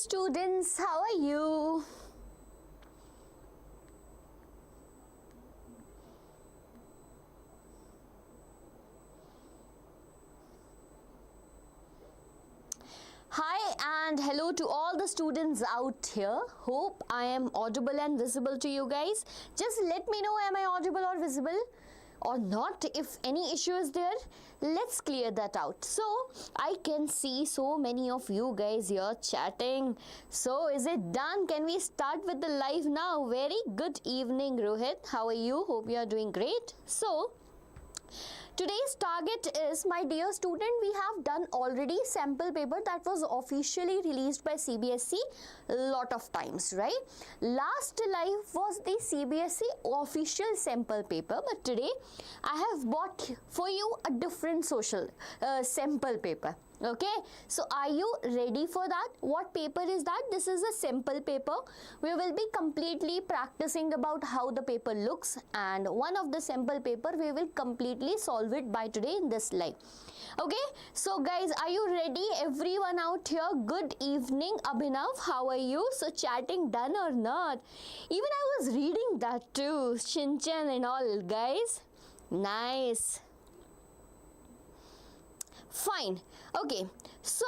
students, how are you? Hi and hello to all the students out here. Hope I am audible and visible to you guys. Just let me know, am I audible or visible or not? If any issue is there, let's clear that out. So I can see so many of you guys here chatting. So is it done? Can we start with the live now? Very good evening, Rohit. How are you? Hope you are doing great. So today's target is, my dear student, we have done already sample paper that was officially released by CBSE lot of times, right? Last live was the CBSE official sample paper, but today I have bought for you a different sample paper. Okay, so are you ready for that? What paper is that? This is a sample paper. We will be completely practicing about how the paper looks, and one of the sample paper we will completely solve it by today in this live. Okay, so guys, are you ready? Everyone out here, good evening. Abhinav, how are you? So chatting done or not? Even I was reading that too, Shinchan and all, guys. Nice. Fine. Okay, so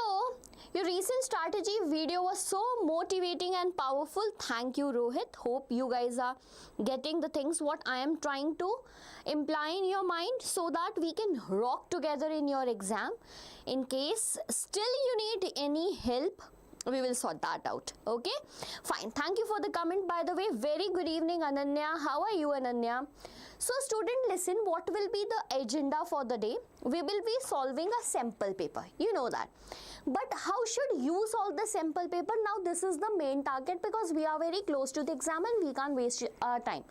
your recent strategy video was so motivating and powerful. Thank you, Rohit. Hope you guys are getting the things what I am trying to imply in your mind, so that we can rock together in your exam. In case still you need any help, we will sort that out. Okay, fine. Thank you for the comment, by the way. Very good evening, Ananya. How are you, Ananya? So student, listen, what will be the agenda for the day? We will be solving a sample paper, you know that. But how should you solve the sample paper? Now this is the main target, because we are very close to the exam and we can't waste our time.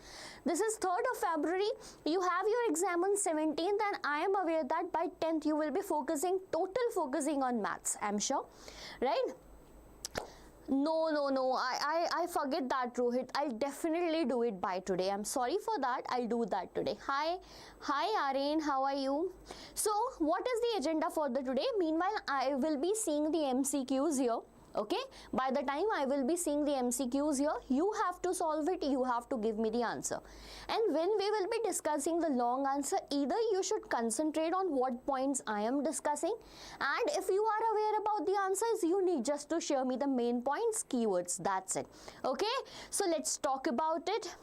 This is 3rd of February. You have your exam on 17th, and I am aware that by 10th you will be total focusing on maths, I'm sure, right? No, I forget that, Rohit. I'll definitely do it by today. I'm sorry for that. I'll do that today. Hi Aryan, how are you? So what is the agenda for the today? Meanwhile, I will be seeing the MCQs here. Okay, by the time I will be seeing the MCQs here, you have to solve it, you have to give me the answer. And when we will be discussing the long answer, either you should concentrate on what points I am discussing, and if you are aware about the answers, you need just to share me the main points, keywords, that's it. Okay, so let's talk about it.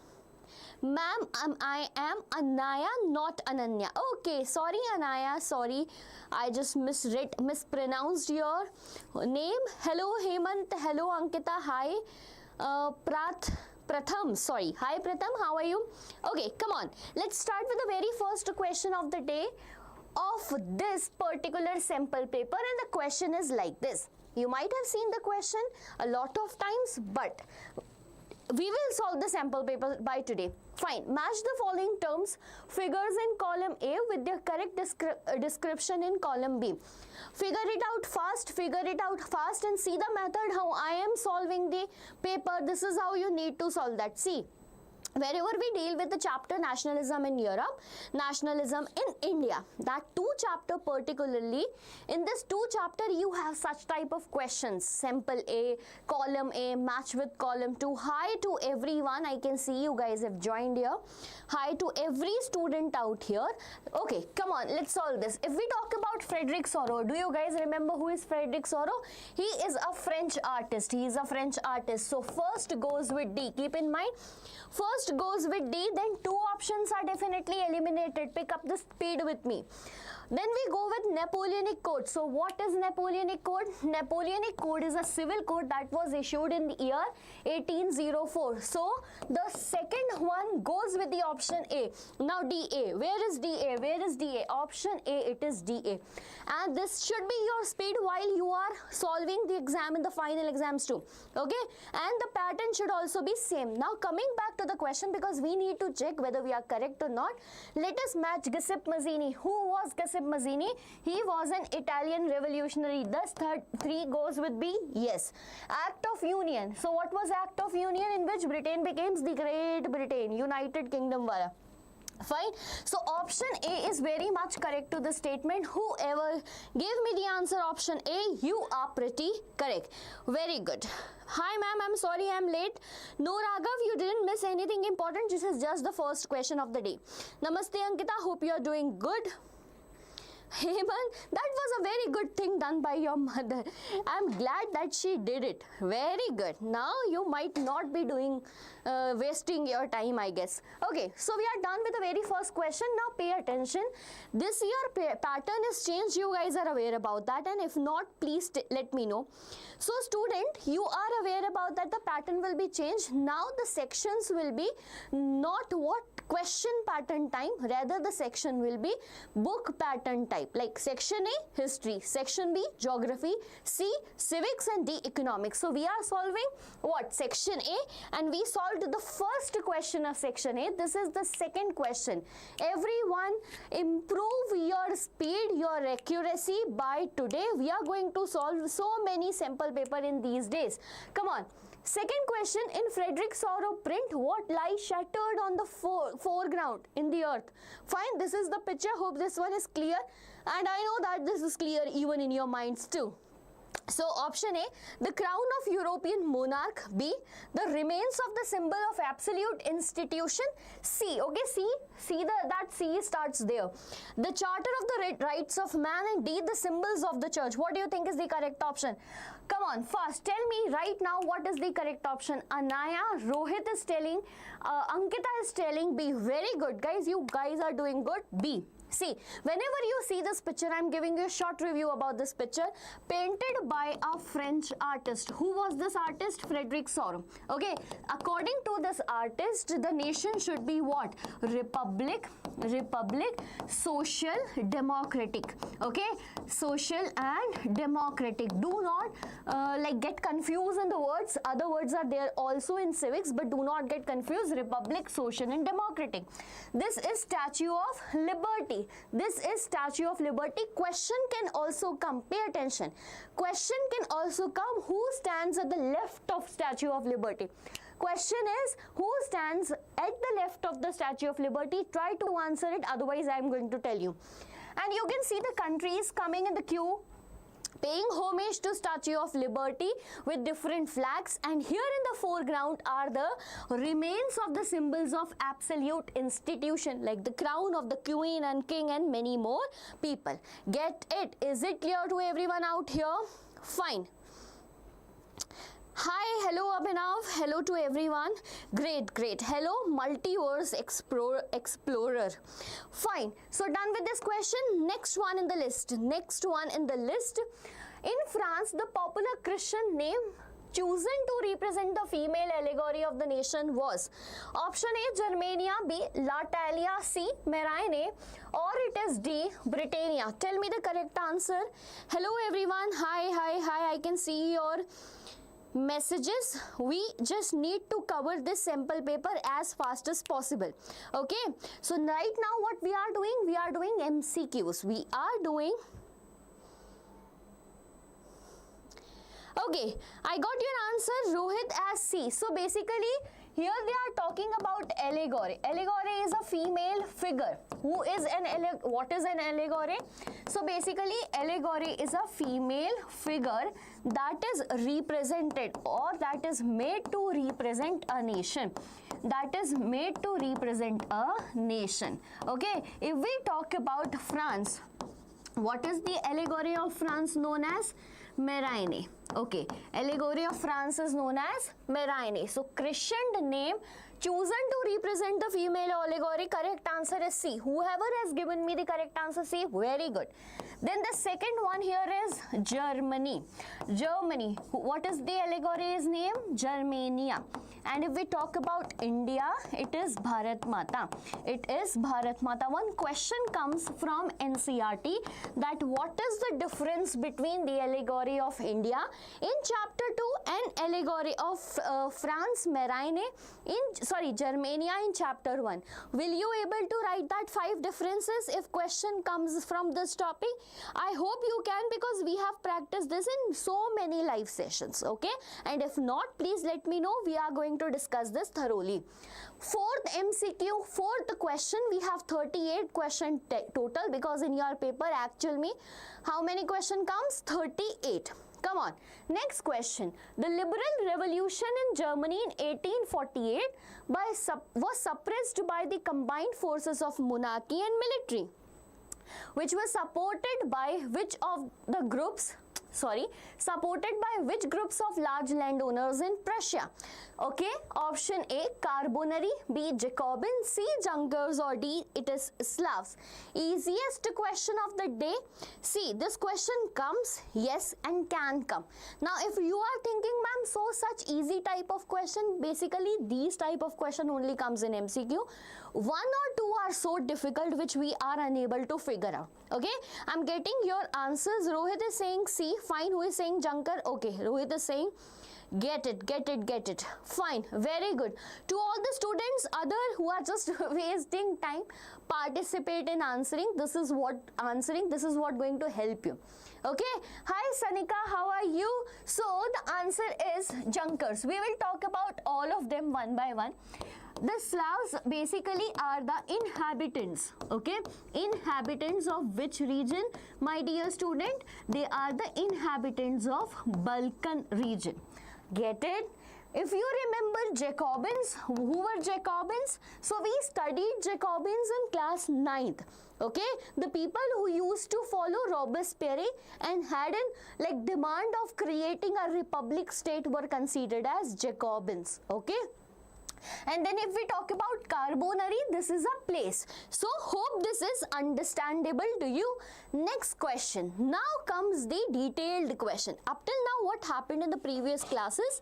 Ma'am, I am Anaya, not Ananya. Okay, sorry Anaya, sorry. I just mispronounced your name. Hello Hemant, hello Ankita, hi. Pratham, sorry. Hi Pratham, how are you? Okay, come on. Let's start with the very first question of the day of this particular sample paper, and the question is like this. You might have seen the question a lot of times, but we will solve the sample paper by today. Fine. Match the following terms, figures in column A with their correct description in column B. Figure it out fast and see the method how I am solving the paper. This is how you need to solve that. See, wherever we deal with the chapter Nationalism in Europe, Nationalism in India, that 2 chapter particularly, in this 2 chapter you have such type of questions. Sample A, column A, match with column 2. Hi to everyone, I can see you guys have joined here. Hi to every student out here. Okay, come on, let's solve this. If we talk about Frederick Soro, do you guys remember who is Frederick Soro? He is a French artist. So first goes with D. Keep in mind, first goes with D, then 2 options are definitely eliminated. Pick up the speed with me. Then we go with Napoleonic Code. So what is Napoleonic Code? Napoleonic Code is a civil code that was issued in the year 1804. So the second one goes with the option A. Now DA. Where is DA? Where is DA? Option A, it is DA. And this should be your speed while you are solving the exam in the final exams too. Okay? And the pattern should also be same. Now coming back to the question, because we need to check whether we are correct or not, let us match Giuseppe Mazzini. Who was Giuseppe Mazzini? He was an Italian revolutionary. Thus 3 goes with B. Yes. Act of Union. So what was Act of Union in which Britain becomes the Great Britain, United Kingdom wala? Fine. So option A is very much correct to the statement. Whoever gave me the answer option A, you are pretty correct. Very good. Hi ma'am, I'm sorry I'm late. No Raghav, you didn't miss anything important. This is just the first question of the day. Namaste Ankita, hope you are doing good. Hey man, that was a very good thing done by your mother. I'm glad that she did it. Very good. Now you might not be doing wasting your time, I guess. Okay, so we are done with the very first question. Now pay attention. This year pattern is changed. You guys are aware about that, and if not, please let me know. So student, you are aware about that the pattern will be changed. Now the sections will be not what question pattern time, rather the section will be book pattern type. Like section A, history, section B, geography, C, civics, and D, economics. So we are solving what? Section A, and we solved the first question of section A. This is the second question. Everyone improve your speed, your accuracy by today. We are going to solve so many sample paper in these days. Come on. Second question, in Frederick Sorrow print, what lies shattered on the foreground in the earth? Fine, this is the picture. Hope this one is clear. And I know that this is clear even in your minds too. So option A, the crown of European monarch. B, the remains of the symbol of absolute institution. C, okay, see that C starts there. The charter of the rights of man, and D, the symbols of the church. What do you think is the correct option? Come on, fast, tell me right now what is the correct option. Anaya, Rohit is telling, Ankita is telling B. Very good, guys, you guys are doing good. B. See, whenever you see this picture, I'm giving you a short review about this picture. Painted by a French artist. Who was this artist? Frederick Sorrow. Okay, according to this artist, the nation should be what? Republic, social, democratic. Okay, social and democratic. Do not like get confused in the words. Other words are there also in civics, but do not get confused. Republic, social, and democratic. This is Statue of Liberty. This is Statue of Liberty. Question can also come. Pay attention. Question can also come. Who stands at the left of Statue of Liberty? Question is, who stands at the left of the Statue of Liberty? Try to answer it. Otherwise, I am going to tell you. And you can see the countries coming in the queue, paying homage to Statue of Liberty with different flags, and here in the foreground are the remains of the symbols of absolute institution, like the crown of the queen and king and many more people. Get it? Is it clear to everyone out here? Fine. Hi, hello Abhinav, hello to everyone. Great. Hello, multiverse explorer. Fine. So done with this question. Next one in the list. In France, the popular Christian name chosen to represent the female allegory of the nation was option A, Germania, B, Latalia, C, Meraine, or it is D, Britannia. Tell me the correct answer. Hello everyone. Hi. I can see your messages. We just need to cover this sample paper as fast as possible. Okay, so right now what we are doing MCQs. Okay, I got your answer, Rohit, as C. So basically here they are talking about allegory. Allegory is a female figure. What is an allegory? So basically allegory is a female figure that is represented, or that is made to represent a nation. Okay, if we talk about France, what is the allegory of France known as? Meraine. Okay, allegory of France is known as Meraine. So christened name chosen to represent the female allegory. Correct answer is C. Whoever has given me the correct answer, C. Very good. Then the second one here is Germany. What is the allegory's name? Germania. And if we talk about India, it is Bharat Mata. One question comes from NCERT that what is the difference between the allegory of India in chapter 2 and allegory of France, Meraine Germania in chapter 1. Will you able to write that 5 differences if question comes from this topic? I hope you can, because we have practiced this in so many live sessions. Okay, and if not, please let me know. We are going going to discuss this thoroughly. Fourth MCQ, fourth question, we have 38 question total, because in your paper actual me, how many question comes? 38. Come on. Next question. The liberal revolution in Germany in 1848 was suppressed by the combined forces of monarchy and military, which was supported by which groups of large landowners in Prussia? Okay, option A, Carbonari, B, Jacobin, C, Junkers, or D, it is Slavs. Easiest question of the day. See, this question comes, yes, and can come. Now, if you are thinking, ma'am, so such easy type of question, basically these type of question only comes in MCQ. One or two are so difficult which we are unable to figure out. Okay, I'm getting your answers. Rohit is saying C, fine. Who is saying Junker? Okay, Rohit is saying get it. Fine, very good. To all the students other who are just wasting time, participate in answering. This is what going to help you. Okay, hi Sanika, how are you? So the answer is Junkers. We will talk about all of them one by one. The Slavs basically are the inhabitants, okay? Inhabitants of which region, my dear student? They are the inhabitants of Balkan region. Get it? If you remember Jacobins, who were Jacobins? So we studied Jacobins in class 9th. Okay, the people who used to follow Robespierre and had an demand of creating a republic state were considered as Jacobins. Okay. And then if we talk about Carbonari, this is a place. So hope this is understandable to you. Next question. Now comes the detailed question. Up till now, what happened in the previous classes?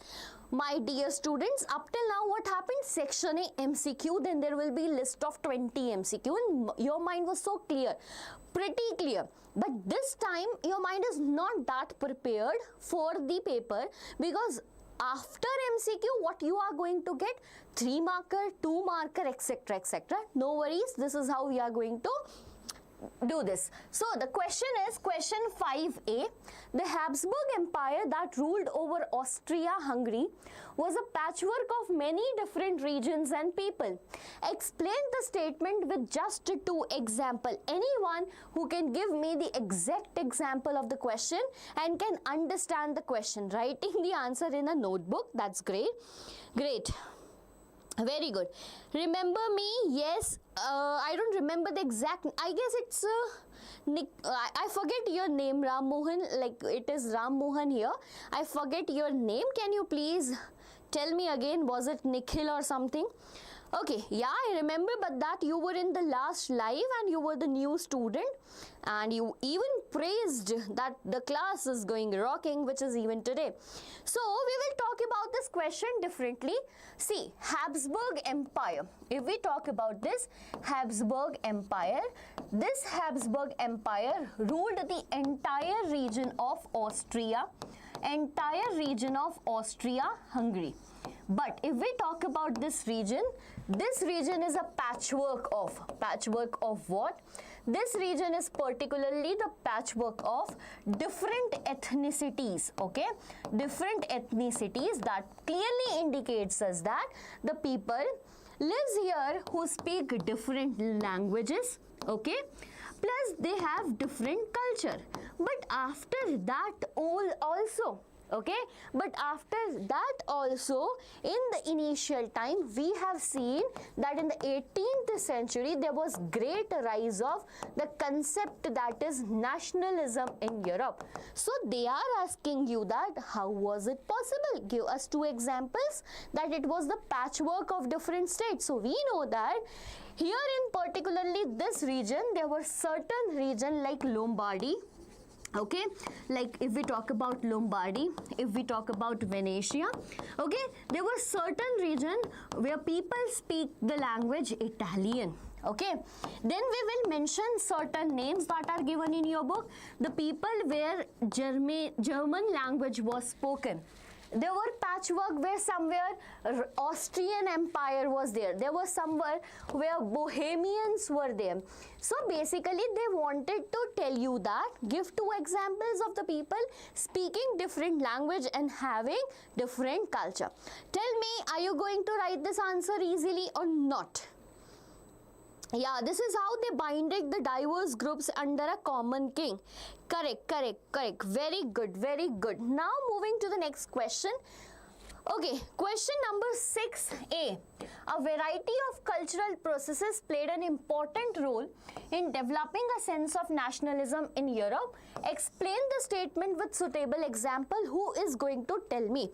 My dear students, up till now what happened? Section A MCQ, then there will be list of 20 MCQ, and your mind was so clear, pretty clear. But this time your mind is not that prepared for the paper, because after MCQ, what you are going to get? 3 marker, 2 marker, etc., etc. No worries, this is how we are going to do this. So the question is question 5A. The Habsburg Empire that ruled over Austria-Hungary was a patchwork of many different regions and people. Explain the statement with just 2 examples. Anyone who can give me the exact example of the question and can understand the question, writing the answer in a notebook, that's great. Great. Very good. Remember me? Yes. I don't remember the exact. I guess it's I forget your name, Ram Mohan. Like it is Ram Mohan here. I forget your name. Can you please tell me again? Was it Nikhil or something? Okay, yeah, I remember, but that you were in the last live and you were the new student, and you even praised that the class is going rocking, which is even today. So we will talk about this question differently. See, Habsburg Empire. If we talk about this Habsburg Empire, this Habsburg Empire ruled the entire region of Austria, Hungary. But if we talk about this region is a patchwork of what? This region is particularly the patchwork of different ethnicities, okay? Different ethnicities that clearly indicates us that the people lives here who speak different languages, okay? Plus they have different culture. But after that also, okay, but after that also, in the initial time, we have seen that in the 18th century there was great rise of the concept that is nationalism in Europe. So they are asking you that how was it possible? Give us 2 examples that it was the patchwork of different states. So we know that here in particularly this region, there were certain region like Lombardy. Okay, like if we talk about Lombardy, if we talk about Venetia, okay, there were certain region where people speak the language Italian. Okay, then we will mention certain names that are given in your book. The people where German language was spoken. There were patchwork where somewhere Austrian Empire was there. There was somewhere where Bohemians were there. So basically they wanted to tell you that, give two examples of the people speaking different language and having different culture. Tell me, are you going to write this answer easily or not? Yeah, this is how they binded the diverse groups under a common king. Correct, correct, correct. Very good, very good. Now moving to the next question. Okay, question number 6A. A variety of cultural processes played an important role in developing a sense of nationalism in Europe. Explain the statement with suitable example. Who is going to tell me?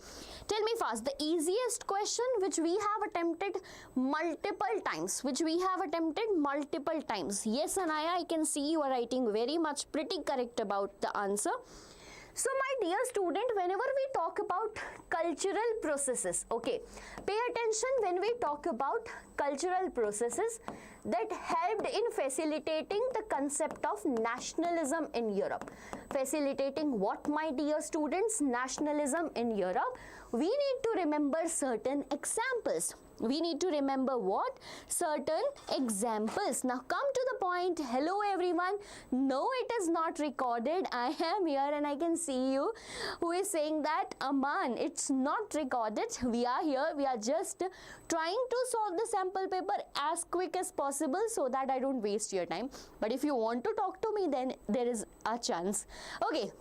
Tell me fast. The easiest question which we have attempted multiple times. Yes, Anaya, I can see you are writing very much pretty correct about the answer. So my dear student, whenever we talk about cultural processes, okay, pay attention when we talk about cultural processes that helped in facilitating the concept of nationalism in Europe. Facilitating what, my dear students? Nationalism in Europe. We need to remember certain examples. We need to remember what? Certain examples. Now come to the point. Hello everyone. No, it is not recorded. I am here and I can see you who is saying that, Aman, it's not recorded. We are here. We are just trying to solve the sample paper as quick as possible so that I don't waste your time. But if you want to talk to me, then there is a chance. Okay.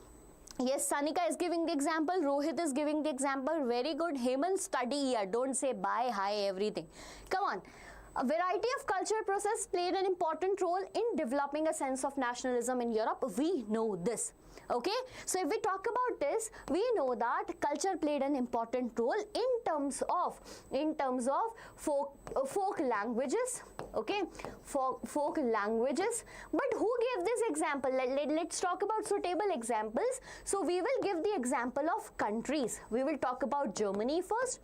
Yes, Sanika is giving the example. Rohit is giving the example. Very good. Hemant, study here. Don't say bye, hi, everything. Come on. A variety of cultural process played an important role in developing a sense of nationalism in Europe. We know this. Okay, so if we talk about this, we know that culture played an important role in terms of folk languages. Okay, folk languages. But who gave this example? Let's talk about suitable examples. So we will give the example of countries. We will talk about Germany first.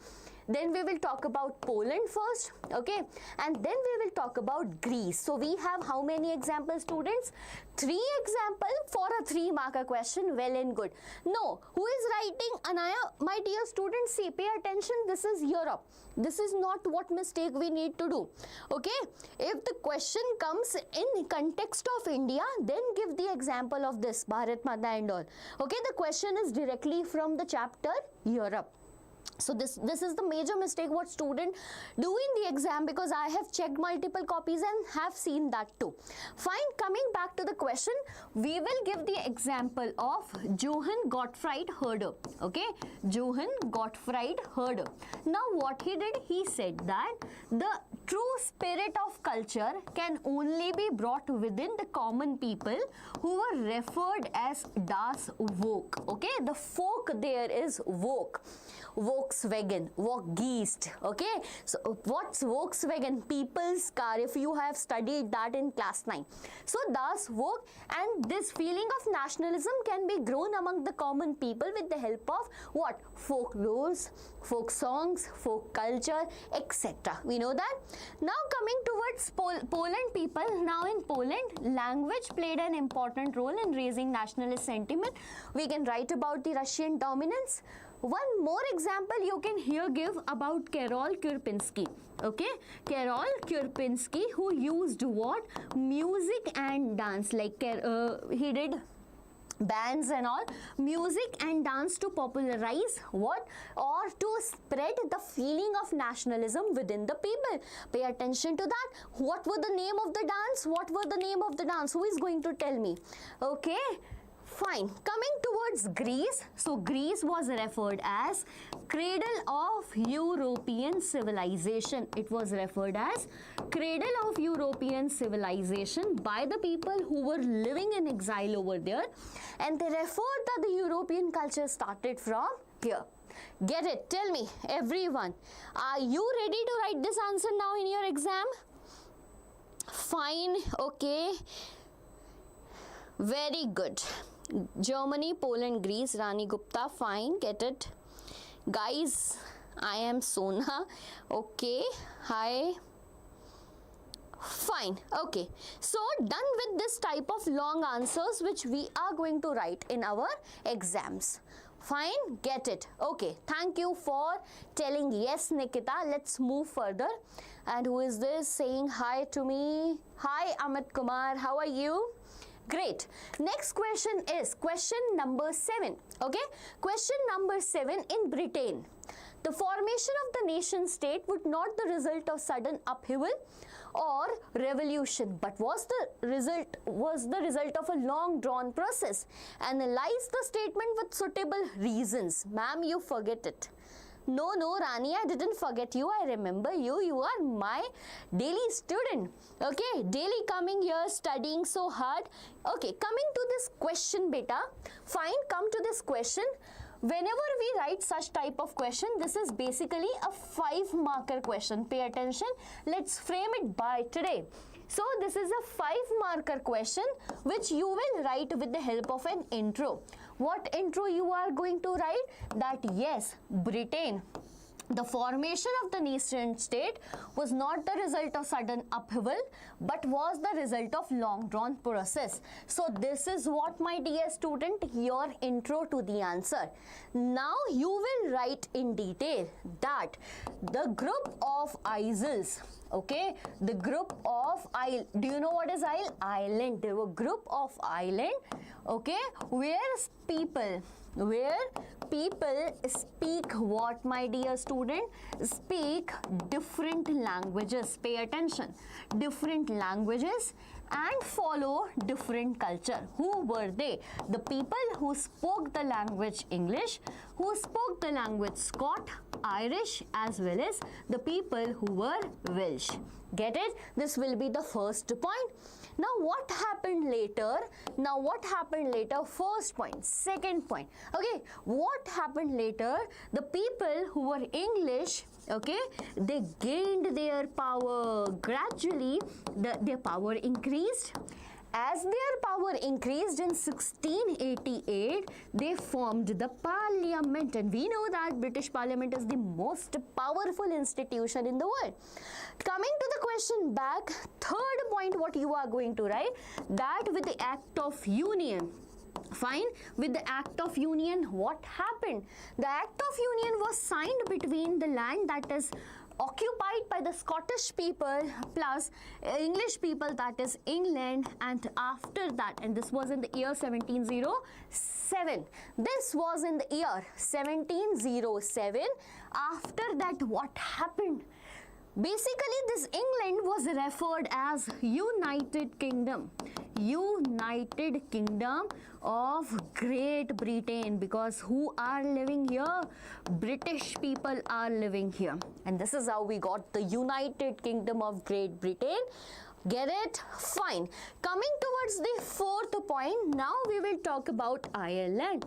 Then we will talk about Poland first, okay, and then we will talk about Greece. So we have how many examples, students? 3 examples for a 3-marker question. Well and good. No, who is writing? Anaya, my dear students, see, pay attention. This is Europe. This is not what mistake we need to do. Okay, if the question comes in context of India, then give the example of this Bharat Mata and all. Okay, the question is directly from the chapter Europe. So this is the major mistake what student do in the exam, because I have checked multiple copies and have seen that too. Fine, coming back to the question, we will give the example of Johann Gottfried Herder. Okay, Johann Gottfried Herder. Now what he did, he said that the true spirit of culture can only be brought within the common people who were referred as das Volk. Okay, the folk there is Volk. Volkswagen, Volksgeist. Okay, so what's Volkswagen? People's car, if you have studied that in class 9. So das Volk, and this feeling of nationalism can be grown among the common people with the help of what? Folklores, folk songs, folk culture, etc. We know that. Now coming towards Poland people. Now in Poland, language played an important role in raising nationalist sentiment. We can write about the Russian dominance. One more example you can here give about Karol Kurpinski. Okay, Karol Kurpinski, who used what? Music and dance. Like he did bands and all, music and dance to popularize what? Or to spread the feeling of nationalism within the people. Pay attention to that. What were the name of the dance? What were the name of the dance? Who is going to tell me? Okay. Fine. Coming towards Greece, so Greece was referred as cradle of European civilization. It was referred as cradle of European civilization by the people who were living in exile over there, and they referred that the European culture started from here. Get it? Tell me, everyone. Are you ready to write this answer now in your exam? Fine. Okay. Very good. Germany, Poland, Greece, Rani Gupta, fine, get it. Guys, I am Sona. Okay, hi. Fine, okay. So, done with this type of long answers which we are going to write in our exams. Fine, get it. Okay, thank you for telling yes, Nikita. Let's move further. And who is this saying hi to me? Hi, Amit Kumar. How are you? Great. Next question is question number 7. Okay, question number 7. In Britain, the formation of the nation state would not the result of sudden upheaval or revolution, but was the result of a long drawn process. Analyze the statement with suitable reasons. Ma'am, you forget it. No, Rani, I didn't forget you. I remember you. You are my daily student. Okay, daily coming here, studying so hard. Okay, coming to this question, beta. Fine, come to this question. Whenever we write such type of question, this is basically a 5-marker question. Pay attention. Let's frame it by today. So this is a 5-marker question which you will write with the help of an intro. What intro you are going to write? That yes, Britain, the formation of the nation state was not the result of sudden upheaval, but was the result of long drawn process. So this is what, my dear student, your intro to the answer. Now you will write in detail that the group of isles, okay, the group of isle, do you know what is isle? Island. There were group of island, okay, where people speak what, my dear student? Speak different languages. Pay attention. Different languages and follow different culture. Who were they? The people who spoke the language English, who spoke the language Scot, Irish, as well as the people who were Welsh. Get it? This will be the first point. Now what happened later? First point, second point. Okay, what happened later? The people who were English, okay, they gained their power. Gradually, their power increased. As their power increased in 1688, they formed the Parliament, and we know that British Parliament is the most powerful institution in the world. Coming to the question back, third point what you are going to write, that with the Act of Union. Fine, with the Act of Union, what happened? The Act of Union was signed between the land that is occupied by the Scottish people plus English people, that is England, and after that, and this was in the year 1707. This was in the year 1707. After that, what happened? Basically, this England was referred as United Kingdom. United Kingdom of Great Britain, because who are living here? British people are living here. And this is how we got the United Kingdom of Great Britain. Get it? Fine. Coming towards the fourth point, now we will talk about Ireland.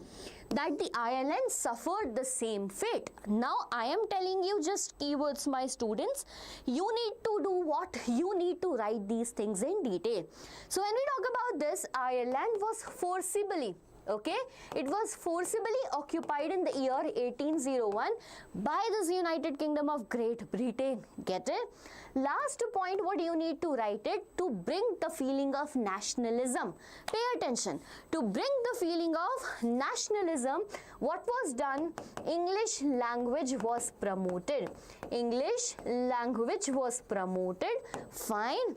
That the Ireland suffered the same fate. Now I am telling you just keywords, my students. You need to do what? You need to write these things in detail. So when we talk about this, Ireland was forcibly, okay, it was forcibly occupied in the year 1801 by this United Kingdom of Great Britain. Get it? Last point, what you need to write it, to bring the feeling of nationalism. Pay attention. To bring the feeling of nationalism, what was done? English language was promoted. English language was promoted. Fine.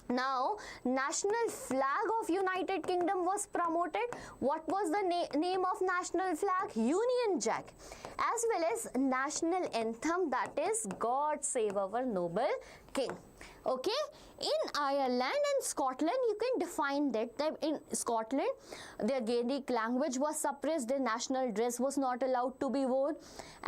Now, national flag of United Kingdom was promoted. What was the name of national flag? Union Jack. As well as national anthem, that is God Save Our Noble King. Okay, in Ireland and Scotland, you can define that in Scotland, their Gaelic language was suppressed, their national dress was not allowed to be worn.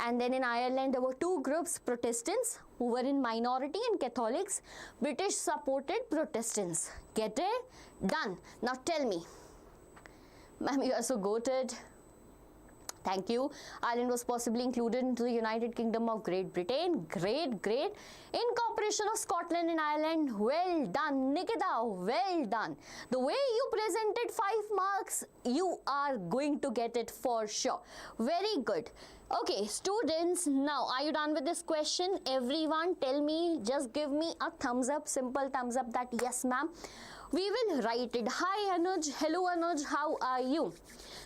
And then in Ireland, there were two groups, Protestants who were in minority and Catholics. British supported Protestants. Get it? Done. Now tell me. Ma'am, you are so goated. Thank you. Ireland was possibly included into the United Kingdom of Great Britain. Great, great. Incorporation of Scotland and Ireland. Well done, Nikita. Well done. The way you presented 5 marks, you are going to get it for sure. Very good. Okay, students, now are you done with this question? Everyone tell me, just give me a thumbs up, simple thumbs up that yes ma'am. We will write it. Hi Anuj, hello Anuj, how are you?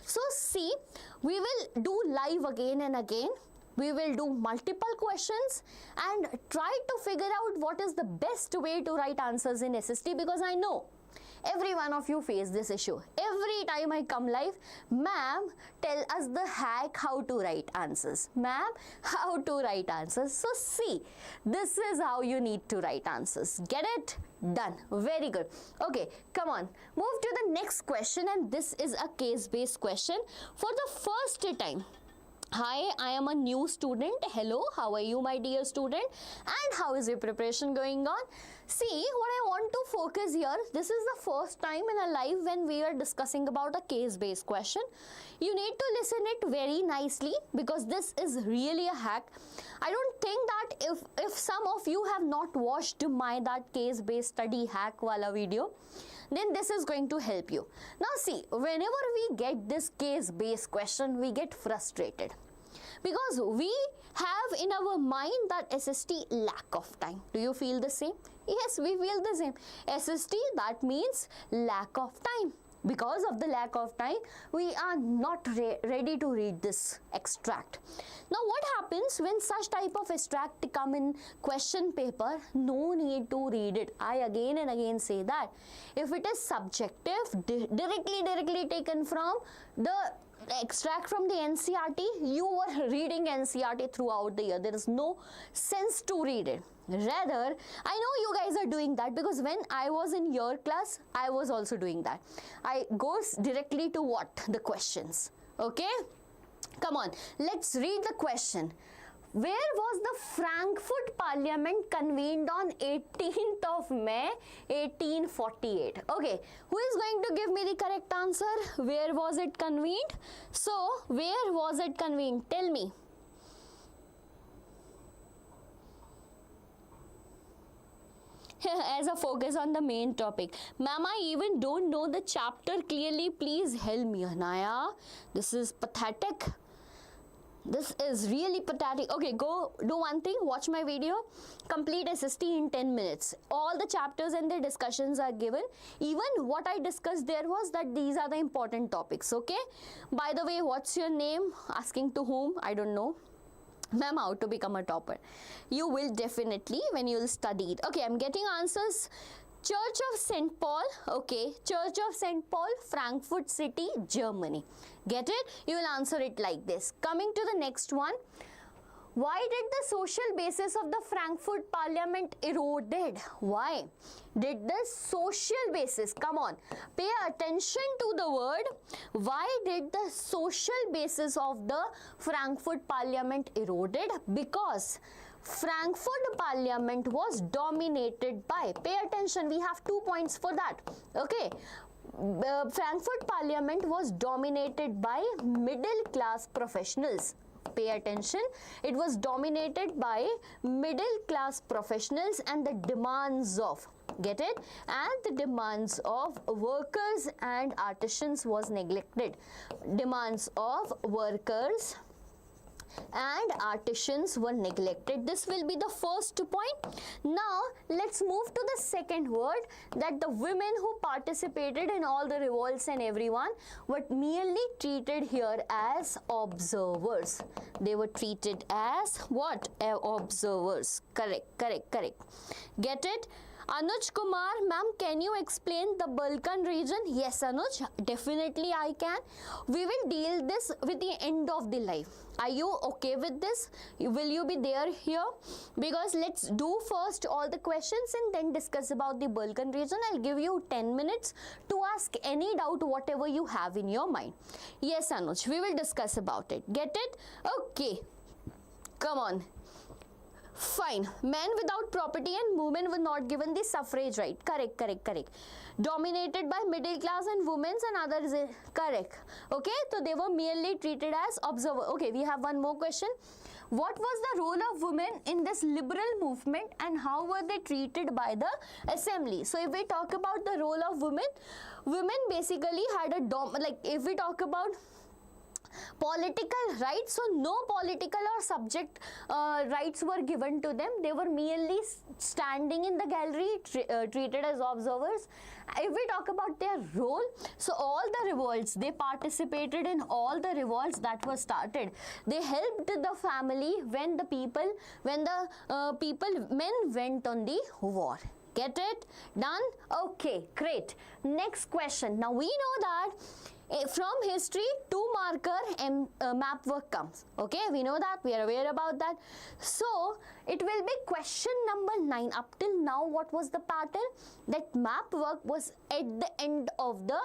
So see, we will do live again and again. We will do multiple questions and try to figure out what is the best way to write answers in SST, because I know every one of you face this issue. Every time I come live, ma'am, tell us the hack how to write answers. Ma'am, how to write answers. So see, this is how you need to write answers. Get it? Done. Very good. Okay, come on. Move to the next question, and this is a case-based question. For the first time, hi, I am a new student. Hello, how are you, my dear student? And how is your preparation going on? See, what I want to focus here, this is the first time in a live when we are discussing about a case-based question. You need to listen it very nicely, because this is really a hack. I don't think that if some of you have not watched my that case-based study hack wala video, then this is going to help you. Now see, whenever we get this case-based question, we get frustrated, because we have in our mind that SST lack of time. Do you feel the same? Yes, we feel the same. SST, that means lack of time. Because of the lack of time, we are not ready to read this extract. Now what happens when such type of extract come in question paper? No need to read it. I again and again say that if it is subjective, directly taken from the extract from the NCERT, you were reading NCERT throughout the year. There is no sense to read it. Rather, I know you guys are doing that, because when I was in your class, I was also doing that. I goes directly to what? The questions. Okay? Come on, let's read the question. Where was the Frankfurt Parliament convened on 18th of May 1848? Okay, who is going to give me the correct answer? Where was it convened? So, where was it convened? Tell me. As a focus on the main topic. Ma'am, I even don't know the chapter clearly. Please help me, Anaya. This is pathetic. This is really pathetic. Okay, go do one thing. Watch my video. Complete SST in 10 minutes. All the chapters and their discussions are given. Even what I discussed there was that these are the important topics. Okay. By the way, what's your name? Asking to whom? I don't know. Ma'am, how to become a topper? You will definitely when you will study it. Okay, I'm getting answers. Church of St. Paul, okay, Church of St. Paul, Frankfurt City, Germany. Get it? You will answer it like this. Coming to the next one. Why did the social basis of the Frankfurt Parliament eroded? Why did the social basis, come on, pay attention to the word. Why did the social basis of the Frankfurt Parliament eroded? Because Frankfurt Parliament was dominated by, pay attention, we have 2 points for that, okay. Frankfurt Parliament was dominated by middle class professionals. Pay attention, it was dominated by middle class professionals and the demands of, get it, and the demands of workers and artisans was neglected. Demands of workers and artisans were neglected. This will be the first point. Now let's move to the second word, that the women who participated in all the revolts and everyone were merely treated here as observers. They were treated as what? Observers. Correct. Get it? Anuj Kumar, ma'am, can you explain the Balkan region? Yes, Anuj, definitely I can. We will deal this with the end of the life. Are you okay with this? Will you be there here? Because let's do first all the questions and then discuss about the Balkan region. I'll give you 10 minutes to ask any doubt, whatever you have in your mind. Yes, Anuj, we will discuss about it. Get it? Okay. Come on. Fine. Men without property and women were not given the suffrage right. Correct. Dominated by middle class and women and others. Correct. Okay. So they were merely treated as observers. Okay. We have one more question. What was the role of women in this liberal movement and how were they treated by the assembly? So if we talk about the role of women, women basically had a if we talk about Political rights, so no political or subject rights were given to them. They were merely standing in the gallery, treated as observers. If we talk about their role, so all the revolts, they participated in all the revolts that were started. They helped the family when the people, men went on the war. Get it? Done? Okay, great. Next question. Now we know that from history, 2 marker map work comes. Okay, we know that, we are aware about that. So it will be question number 9. Up till now, what was the pattern? That map work was at the end of the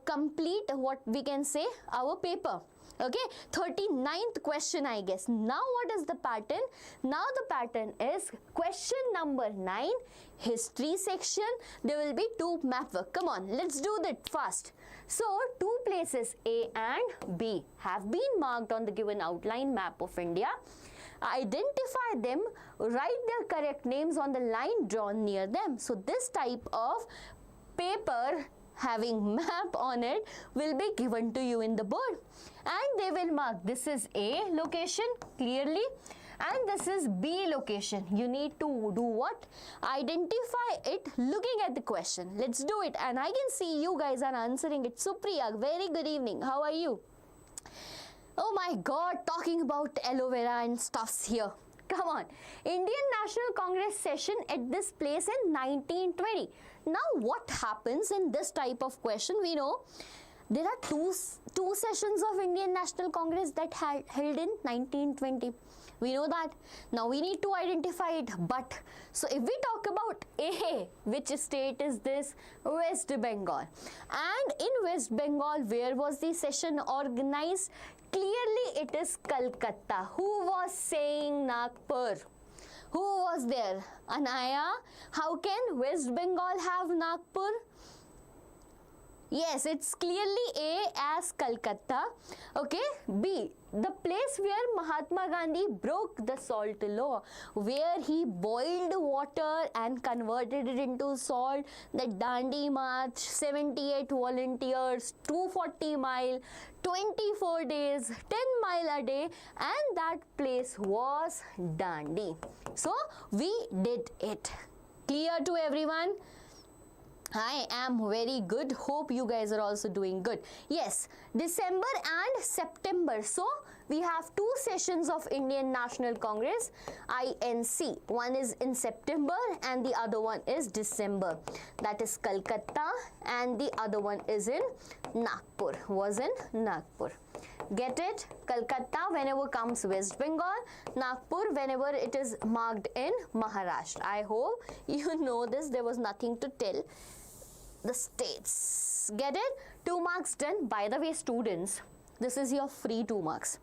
complete, what we can say, our paper. Okay, 39th question, I guess. Now what is the pattern? Now the pattern is question number 9, history section. There will be 2 map work. Come on, let's do that fast. So 2 places A and B have been marked on the given outline map of India. Identify them, write their correct names on the line drawn near them. So this type of paper having map on it will be given to you in the board, and they will mark this is A location clearly and this is B location. You need to do what? Identify it looking at the question. Let's do it, and I can see you guys are answering it. Supriya, very good evening. How are you? Oh my God, talking about aloe vera and stuffs here. Come on. Indian National Congress session at this place in 1920. Now what happens in this type of question? We know there are two sessions of Indian National Congress that held in 1920. We know that. Now we need to identify it. But so if we talk about A, which state is this? West Bengal. And in West Bengal, where was the session organized? Clearly it is Calcutta. Who was saying Nagpur? Who was there? Anaya, how can West Bengal have Nagpur? Yes, it's clearly A as Calcutta. Okay, B, the place where Mahatma Gandhi broke the salt law, where he boiled water and converted it into salt. The Dandi March, 78 volunteers, 240 mile, 24 days, 10 mile a day, and that place was Dandi. So we did it. Clear to everyone? I am very good. Hope you guys are also doing good. Yes, December and September. So we have 2 sessions of Indian National Congress, INC. One is in September and the other one is December. That is Calcutta, and the other one is in Nagpur. Was in Nagpur. Get it? Calcutta whenever comes West Bengal, Nagpur whenever it is marked in Maharashtra. I hope you know this. There was nothing to tell. The states. Get it? 2 marks done. By the way, students, this is your free 2 marks.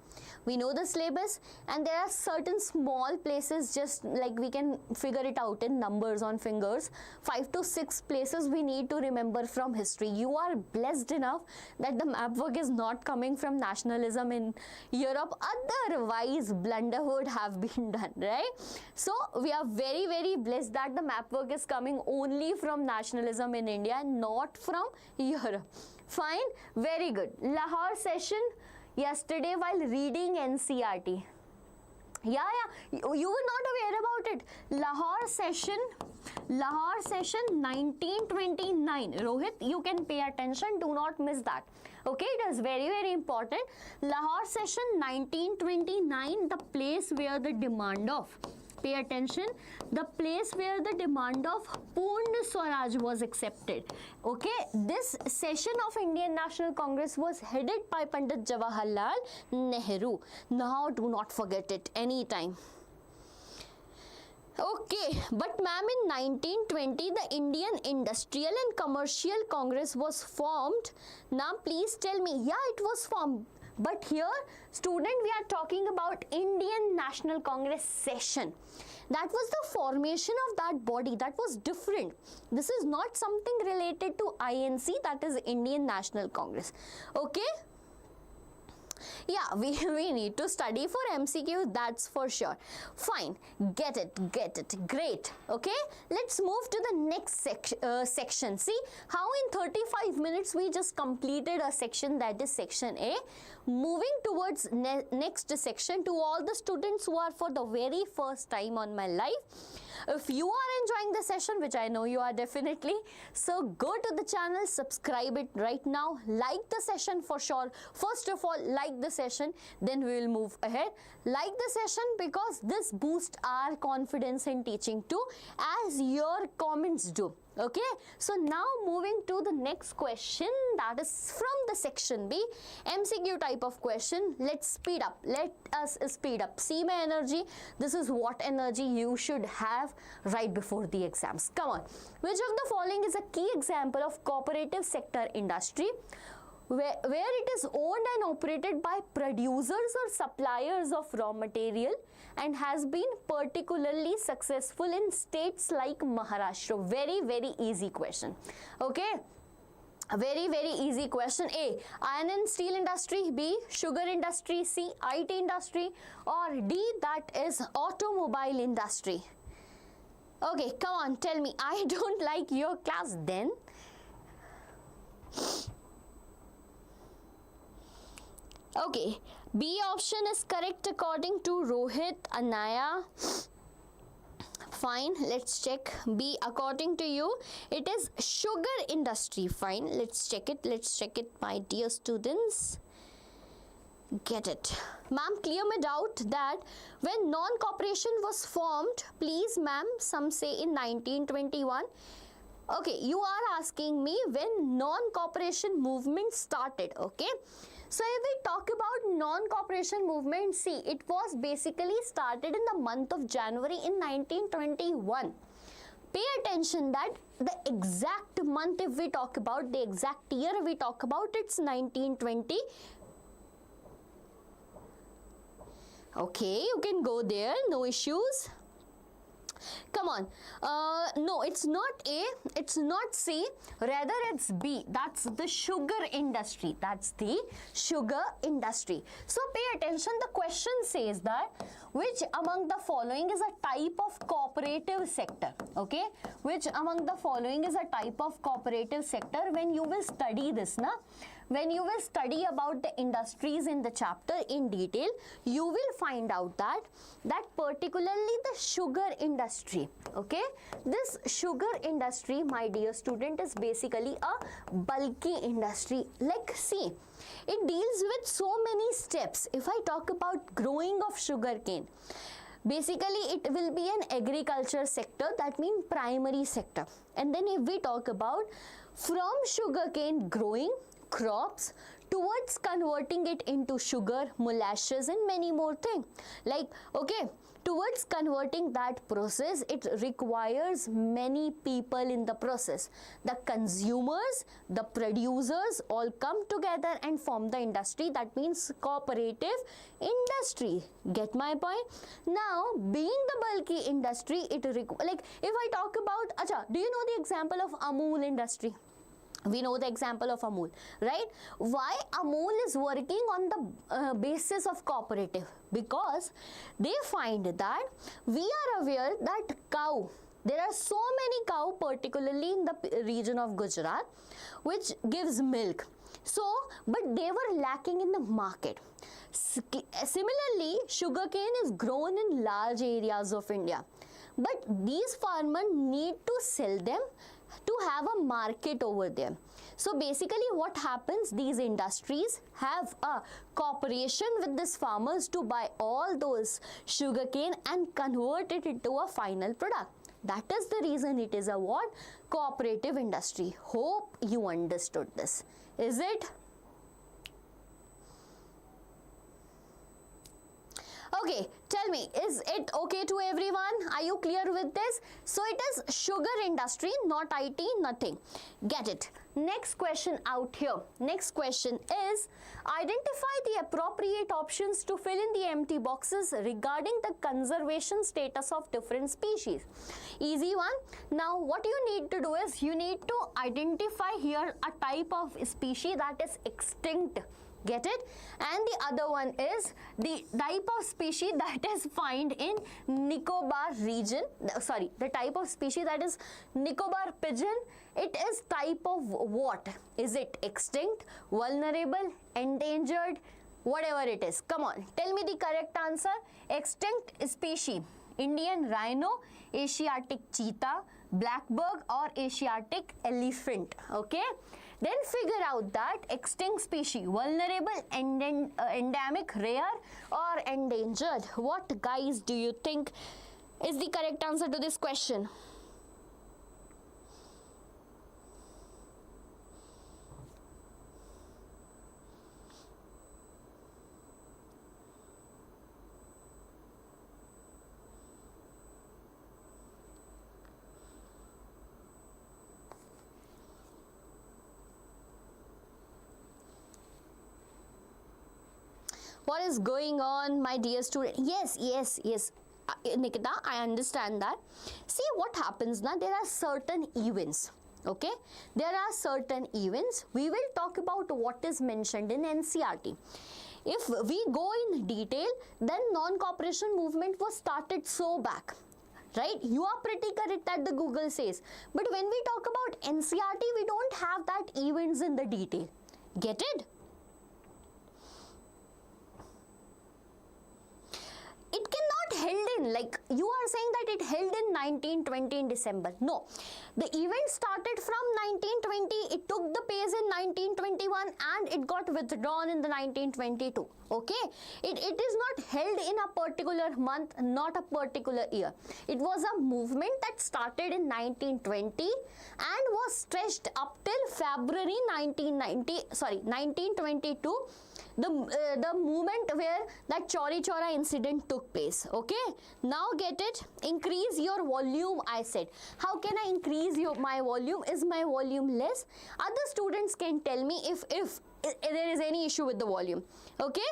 We know the syllabus, and there are certain small places, just like we can figure it out in numbers on fingers. 5 to 6 places we need to remember from history. You are blessed enough that the map work is not coming from nationalism in Europe. Otherwise, blunder would have been done, right? So we are very, very blessed that the map work is coming only from nationalism in India, not from Europe. Fine, very good. Lahore session yesterday while reading NCERT. Yeah, you were not aware about it. Lahore session 1929. Rohit, you can pay attention. Do not miss that. Okay, it is very, very important. Lahore session 1929, the place where the demand of, pay attention, the place where the demand of Purna Swaraj was accepted. Okay, this session of Indian National Congress was headed by Pandit Jawaharlal Nehru. Now do not forget it anytime. Okay, but ma'am, in 1920, the Indian Industrial and Commercial Congress was formed. Now please tell me, yeah, it was formed. But here, student, we are talking about Indian National Congress session. That was the formation of that body. That was different. This is not something related to INC, that is Indian National Congress. Okay? Yeah, we need to study for MCQ, that's for sure. Fine, get it, great. Okay, let's move to the next section. See how in 35 minutes we just completed a section, that is section A. Moving towards next section, to all the students who are for the very first time on my live, if you are enjoying the session, which I know you are definitely, so go to the channel, subscribe it right now, like the session for sure. First of all, like the session, then we will move ahead. Like the session because this boosts our confidence in teaching too, as your comments do. Okay, so now moving to the next question, that is from the section B, MCQ type of question. Let's speed up. Let us speed up. See my energy. This is what energy you should have right before the exams. Come on. Which of the following is a key example of cooperative sector industry where it is owned and operated by producers or suppliers of raw material and has been particularly successful in states like Maharashtra? Very, very easy question. Okay, a very, very easy question. A, iron and steel industry. B, sugar industry. C, IT industry. Or D, that is automobile industry. Okay, come on, tell me. I don't like your class then. Okay, B option is correct according to Rohit, Anaya. Fine, let's check. B, according to you, it is sugar industry. Fine, let's check it, my dear students. Get it. Ma'am, clear my doubt that when non-cooperation was formed, please ma'am, some say in 1921. Okay, you are asking me when non-cooperation movement started, okay? So if we talk about non-cooperation movement, see, it was basically started in the month of January in 1921. Pay attention that the exact month, if we talk about, the exact year we talk about, it's 1920. Okay, you can go there, no issues. Come on. No, it's not A, it's not C, rather it's B. That's the sugar industry. That's the sugar industry. So pay attention. The question says that which among the following is a type of cooperative sector? Okay, which among the following is a type of cooperative sector? When you will study this, when you will study about the industries in the chapter in detail, you will find out that particularly the sugar industry, okay, this sugar industry, my dear student, is basically a bulky industry. Like, see, it deals with so many steps. If I talk about growing of sugarcane, basically it will be an agriculture sector, that means primary sector. And then if we talk about from sugarcane growing crops towards converting it into sugar, molasses and many more things. Like, okay, towards converting that process, it requires many people in the process. The consumers, the producers all come together and form the industry. That means cooperative industry. Get my point? Now, being the bulky industry, it like if I talk about, do you know the example of Amul industry? We know the example of Amul, right? Why Amul is working on the basis of cooperative? Because they find that we are aware that cow, there are so many cow, particularly in the region of Gujarat, which gives milk. So, but they were lacking in the market. Similarly, sugarcane is grown in large areas of India. But these farmers need to sell them to have a market over there. So basically what happens, these industries have a cooperation with these farmers to buy all those sugarcane and convert it into a final product. That is the reason it is a what? Cooperative industry. Hope you understood this. Is it? Okay, tell me, is it okay to everyone? Are you clear with this? So it is sugar industry, not IT, nothing. Get it? Next question out here. Next question is, identify the appropriate options to fill in the empty boxes regarding the conservation status of different species. Easy one. Now what you need to do is, you need to identify here a type of species that is extinct. Get it? And the other one is the type of species that is found in Nicobar region. Sorry, the type of species that is Nicobar pigeon. It is type of what? Is it extinct, vulnerable, endangered, whatever it is? Come on, tell me the correct answer. Extinct species: Indian rhino, Asiatic cheetah, blackbird, or Asiatic elephant. Okay? Then figure out that extinct species: vulnerable, endemic, rare, or endangered. What, guys, do you think is the correct answer to this question? What is going on, my dear student? Yes. Nikita, I understand that. See what happens now, there are certain events. Okay, there are certain events. We will talk about what is mentioned in NCERT. If we go in detail, then non-cooperation movement was started so back. Right? You are pretty correct that the Google says. But when we talk about NCERT, we don't have that events in the detail. Get it? It cannot held in, like you are saying that it held in 1920 in December. No, the event started from 1920, it took the pace in 1921 and it got withdrawn in the 1922. Okay, it is not held in a particular month, not a particular year. It was a movement that started in 1920 and was stretched up till February 1922. The movement where that Chauri Chaura incident took place. Okay, now get it? Increase your volume, I said. How can I increase my volume? Is my volume less? Other students can tell me if there is any issue with the volume. Okay,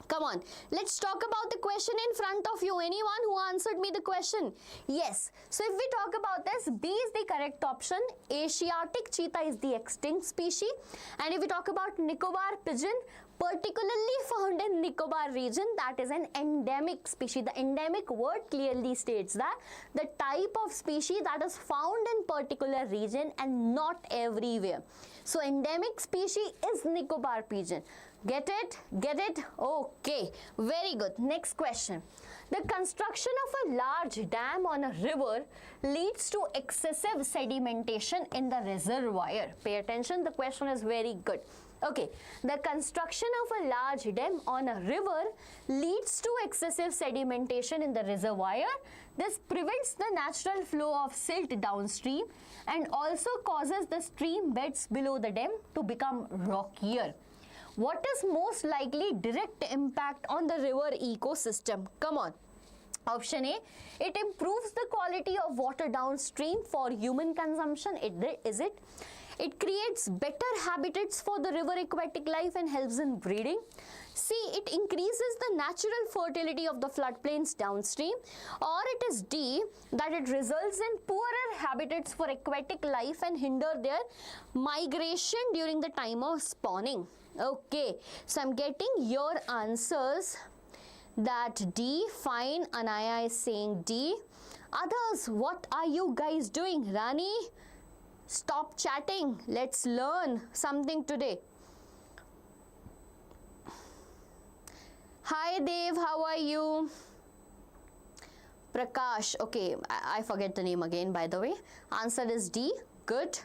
come on, let's talk about the question in front of you. Anyone who answered me the question? Yes. So if we talk about this, B is the correct option. Asiatic cheetah is the extinct species. And if we talk about Nicobar pigeon, particularly found in Nicobar region, that is an endemic species. The endemic word clearly states that the type of species that is found in particular region and not everywhere. So endemic species is Nicobar pigeon. Get it? Get it? Okay, very good. Next question. The construction of a large dam on a river leads to excessive sedimentation in the reservoir. Pay attention, the question is very good. Okay, the construction of a large dam on a river leads to excessive sedimentation in the reservoir. This prevents the natural flow of silt downstream and also causes the stream beds below the dam to become rockier. What is most likely direct impact on the river ecosystem? Come on. Option A, it improves the quality of water downstream for human consumption. Is it? It creates better habitats for the river aquatic life and helps in breeding. C, it increases the natural fertility of the floodplains downstream. Or it is D, that it results in poorer habitats for aquatic life and hinder their migration during the time of spawning. Okay, so I'm getting your answers that D, fine. Anaya is saying D. Others, what are you guys doing? Rani, stop chatting. Let's learn something today. Hi Dev, how are you? Prakash, okay, I forget the name again, by the way. Answer is D. Good.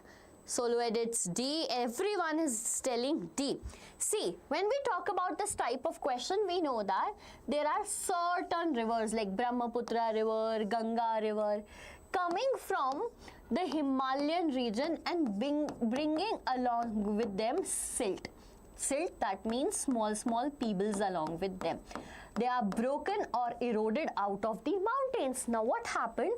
Solo edits D. Everyone is telling D. See, when we talk about this type of question, we know that there are certain rivers like Brahmaputra river, Ganga river coming from the Himalayan region and bringing along with them silt. Silt, that means small pebbles along with them. They are broken or eroded out of the mountains. Now what happened?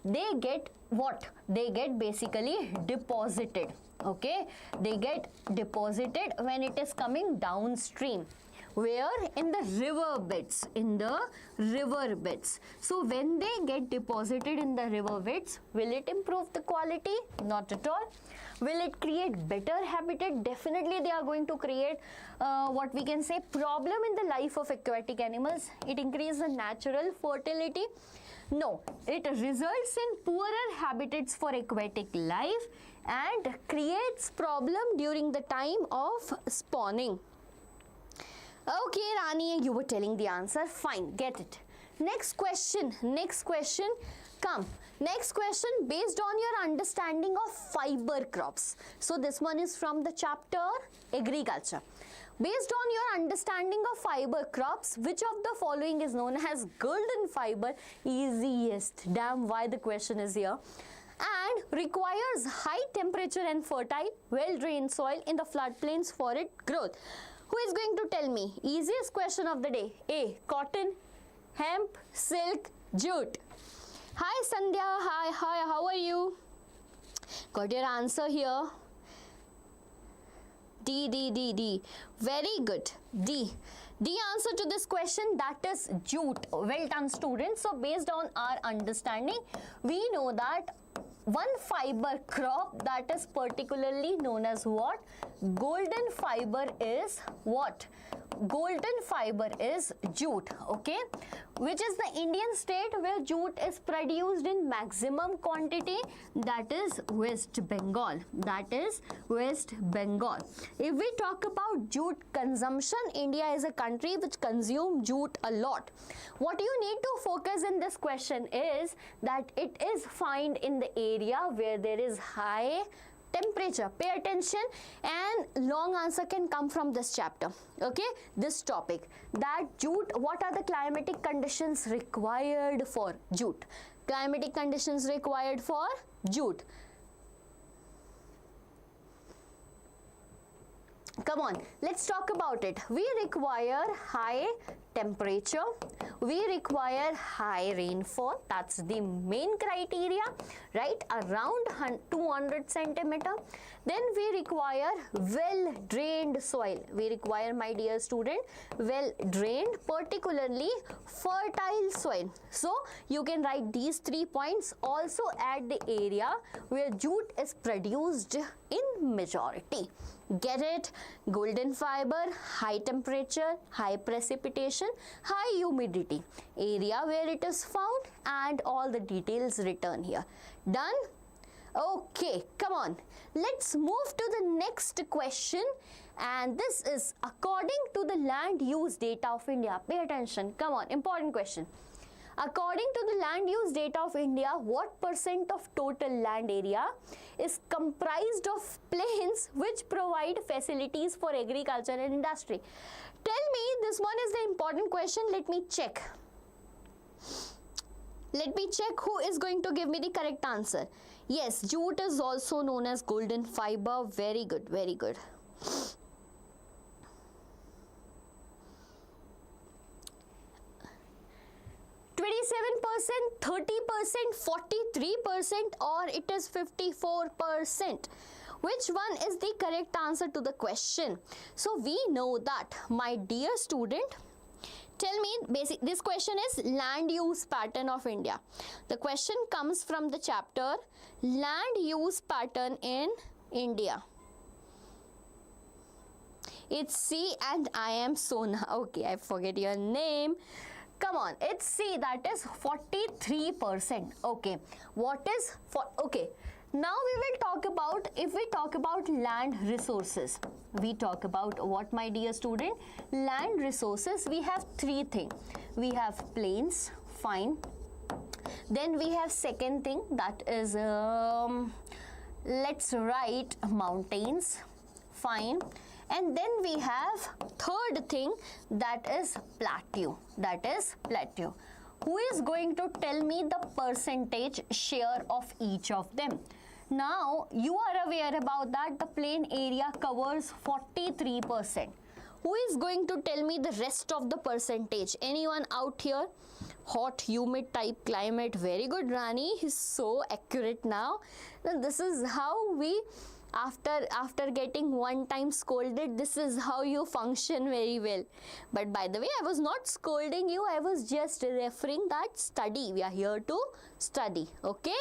They get what? They get basically deposited. Okay, they get deposited when it is coming downstream. Where? In the river beds. In the river beds. So when they get deposited in the river beds, will it improve the quality? Not at all. Will it create better habitat? Definitely they are going to create what we can say problem in the life of aquatic animals. It increases the natural fertility. No, it results in poorer habitats for aquatic life and creates problem during the time of spawning. Okay, Rani, you were telling the answer. Fine, get it. Next question. Come. Next question based on your understanding of fiber crops. So this one is from the chapter Agriculture. Based on your understanding of fiber crops, which of the following is known as golden fiber? Easiest. Damn, why the question is here. And requires high temperature and fertile, well-drained soil in the floodplains for its growth. Who is going to tell me? Easiest question of the day. A. Cotton, hemp, silk, jute. Hi Sandhya, hi, how are you? Got your answer here. D. Very good. D answer to this question, that is jute. Well done, students. So based on our understanding, we know that one fiber crop that is particularly known as what? Golden fiber is what? Golden fiber is jute, okay? Which is the Indian state where jute is produced in maximum quantity? That is West Bengal. That is West Bengal. If we talk about jute consumption, India is a country which consumes jute a lot. What you need to focus in this question is that it is found in the area where there is high temperature. Pay attention, and long answer can come from this chapter, okay? This topic, that jute, what are the climatic conditions required for jute? Climatic conditions required for jute. Come on, let's talk about it. We require high temperature, we require high rainfall. That's the main criteria, right? Around 200 centimeter. Then we require well drained soil. We require, my dear student, well drained, particularly fertile soil. So you can write these 3 points. Also add the area where jute is produced in majority. Get it? Golden fiber, high temperature, high precipitation, high humidity, area where it is found, and all the details written here. Done? Okay, come on. Let's move to the next question, and this is according to the land use data of India. Pay attention. Come on, important question. According to the land use data of India, what percent of total land area is comprised of plains which provide facilities for agriculture and industry? Tell me, this one is the important question. Let me check. Let me check who is going to give me the correct answer. Yes, jute is also known as golden fiber. Very good, very good. 27%, 30%, 43%, or it is 54%. Which one is the correct answer to the question? So we know that, my dear student, tell me, this question is land use pattern of India. The question comes from the chapter land use pattern in India. It's C and I am Sona. Okay, I forget your name. Come on, it's C, that is 43%. Okay, what is for? Okay, now we will talk about, if we talk about land resources, we talk about what, my dear student? Land resources, we have three things. We have plains, fine. Then we have second thing, that is, let's write mountains, fine. And then we have third thing, that is plateau. That is plateau. Who is going to tell me the percentage share of each of them? Now, you are aware about that the plain area covers 43%. Who is going to tell me the rest of the percentage? Anyone out here? Hot, humid type climate. Very good, Rani. He's so accurate now. This is how we after getting one time scolded, this is how you function very well. But by the way, I was not scolding you, I was just referring that study. We are here to study, okay?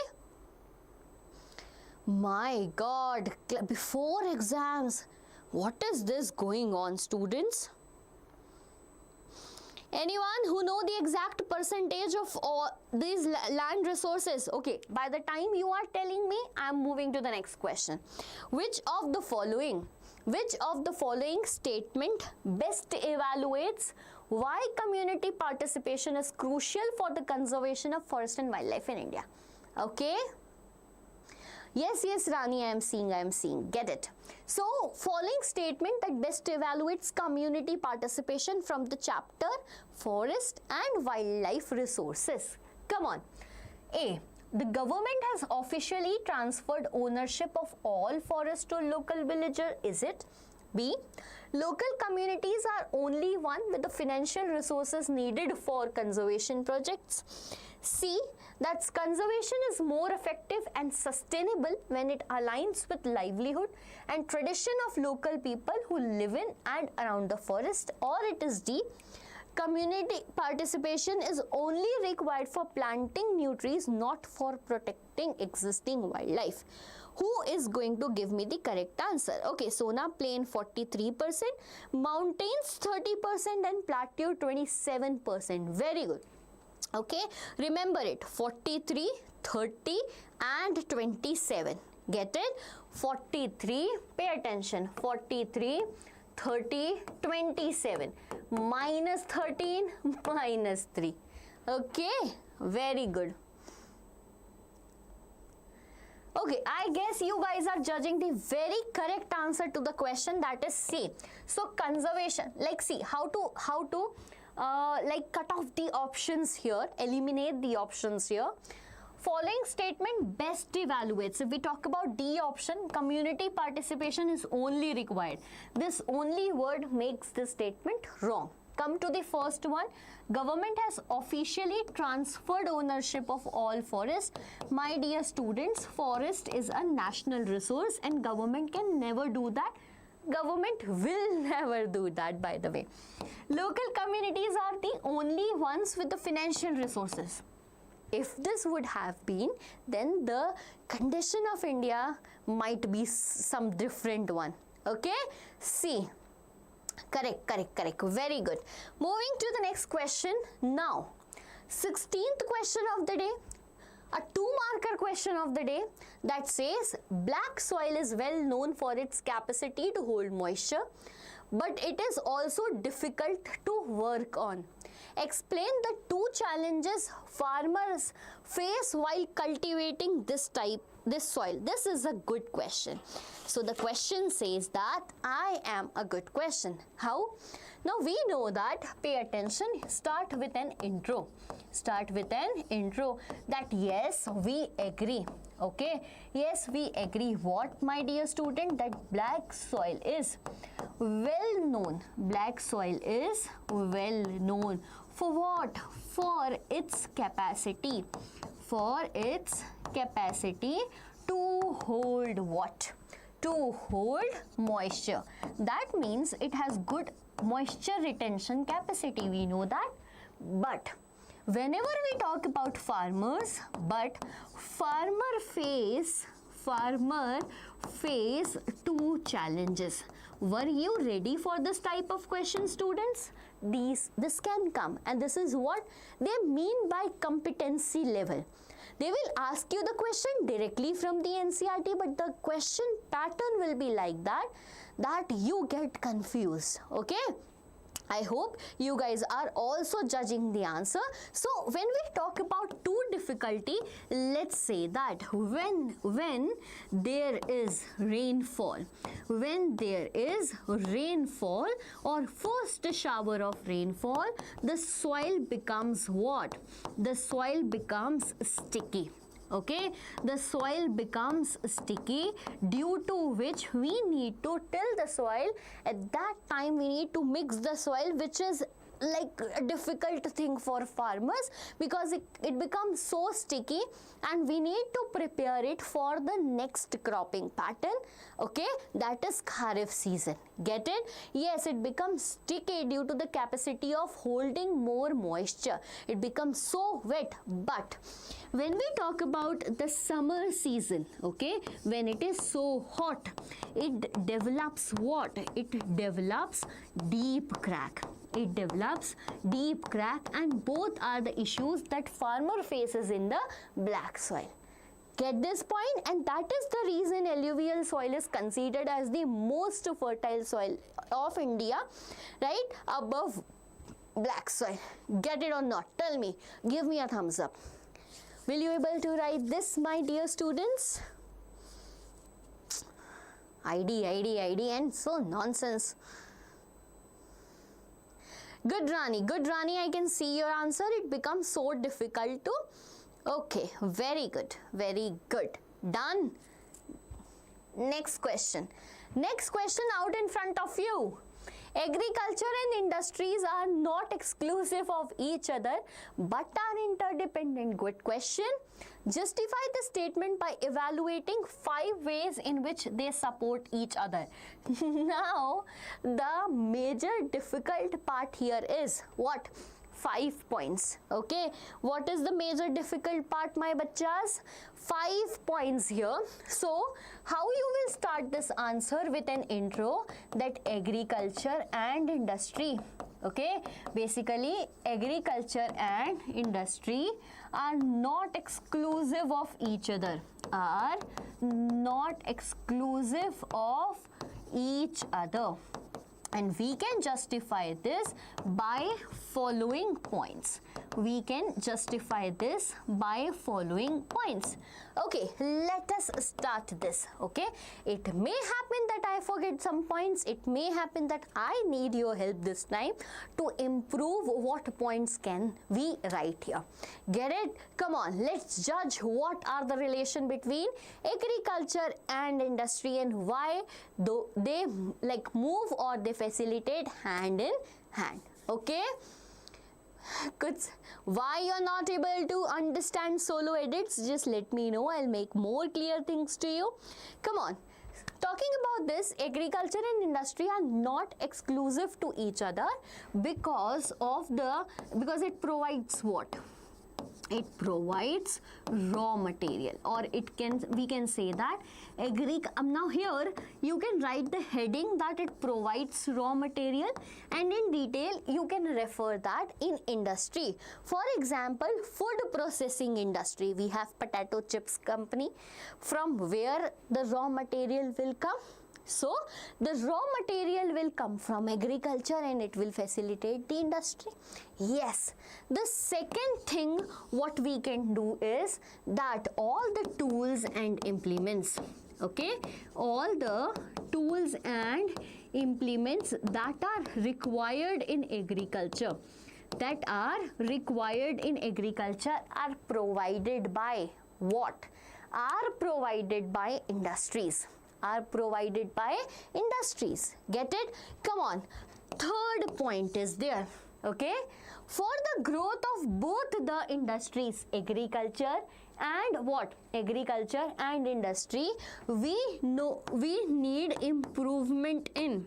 My God, before exams, what is this going on, students? Anyone who know the exact percentage of all these land resources? Okay, by the time you are telling me, I am moving to the next question. Which of the following statement best evaluates why community participation is crucial for the conservation of forest and wildlife in India? Okay. Yes, Rani, I am seeing. Get it. So, following statement that best evaluates community participation from the chapter Forest and Wildlife Resources. Come on. A. The government has officially transferred ownership of all forests to local villager. Is it? B. Local communities are only one with the financial resources needed for conservation projects. C. That conservation is more effective and sustainable when it aligns with livelihood and tradition of local people who live in and around the forest. Or it is D. Community participation is only required for planting new trees, not for protecting existing wildlife. Who is going to give me the correct answer? Okay, Sona Plain 43%, mountains 30% and plateau 27%. Very good. Okay, remember it, 43, 30 and 27. Get it? 43, pay attention, 43, 30, 27, minus 13, minus 3. Okay, very good. Okay, I guess you guys are judging the very correct answer to the question, that is C. So conservation, like see how to like cut off the options here, eliminate the options here. Following statement best evaluates. If we talk about D option, community participation is only required. This only word makes this statement wrong. Come to the first one. Government has officially transferred ownership of all forests. My dear students, forest is a national resource and government can never do that. Government will never do that, by the way. Local communities are the only ones with the financial resources. If this would have been, then the condition of India might be some different one. Okay? C. Correct. Very good. Moving to the next question now. 16th question of the day. A 2-marker question of the day that says black soil is well known for its capacity to hold moisture, but it is also difficult to work on. Explain the 2 challenges farmers face while cultivating this soil. This is a good question. So the question says that I am a good question. How? Now we know that, pay attention, start with an intro. Start with an intro that yes, we agree. Okay, yes, we agree. What, my dear student? That black soil is well known. Black soil is well known. For what? For its capacity. For its capacity to hold what? To hold moisture. That means it has good moisture retention capacity. We know that. But whenever we talk about farmers, farmer face 2 challenges. Were you ready for this type of question, students? This can come, and this is what they mean by competency level. They will ask you the question directly from the NCERT, but the question pattern will be like that you get confused. Okay? I hope you guys are also judging the answer. So when we talk about 2 difficulty, let's say that when there is rainfall, or first shower of rainfall, the soil becomes what? The soil becomes sticky. Okay, the soil becomes sticky, due to which we need to till the soil. At that time we need to mix the soil, which is like a difficult thing for farmers because it becomes so sticky, and we need to prepare it for the next cropping pattern, okay, that is Kharif season. Get it? Yes, it becomes sticky due to the capacity of holding more moisture. It becomes so wet. But when we talk about the summer season, okay, when it is so hot, it develops what? It develops deep crack. It develops deep crack, and both are the issues that farmer faces in the black soil. Get this point? And that is the reason alluvial soil is considered as the most fertile soil of India, right, above black soil. Get it or not? Tell me. Give me a thumbs up. Will you able to write this, my dear students? ID and so nonsense. Good Rani, I can see your answer. It becomes so difficult to, okay, very good, done. Next question out in front of you. Agriculture and industries are not exclusive of each other but are interdependent. Good question. Justify the statement by evaluating 5 ways in which they support each other. Now, the major difficult part here is what? 5 points. Okay, what is the major difficult part, my bachas? 5 points here. So how you will start this answer? With an intro that agriculture and industry, okay, basically agriculture and industry are not exclusive of each other, and we can justify this by following points. Okay, let us start this. Okay, it may happen that I forget some points. It may happen that I need your help this time to improve what points can we write here. Get it? Come on, let's judge what are the relation between agriculture and industry and why they like move or they facilitate hand in hand. Okay, good. Why you're not able to understand solo edits, just let me know. I'll make more clear things to you. Come on. Talking about this, agriculture and industry are not exclusive to each other because it provides what? It provides raw material, or we can say that now here you can write the heading that it provides raw material, and in detail you can refer that in industry. For example, food processing industry, we have potato chips company, from where the raw material will come. So the raw material will come from agriculture and it will facilitate the industry. Yes. The second thing what we can do is that all the tools and implements, okay, all the tools and implements that are required in agriculture, are provided by what? Are provided by industries. Get it? Come on. Third point is there. Okay, for the growth of both the industries, agriculture and industry, we need improvement in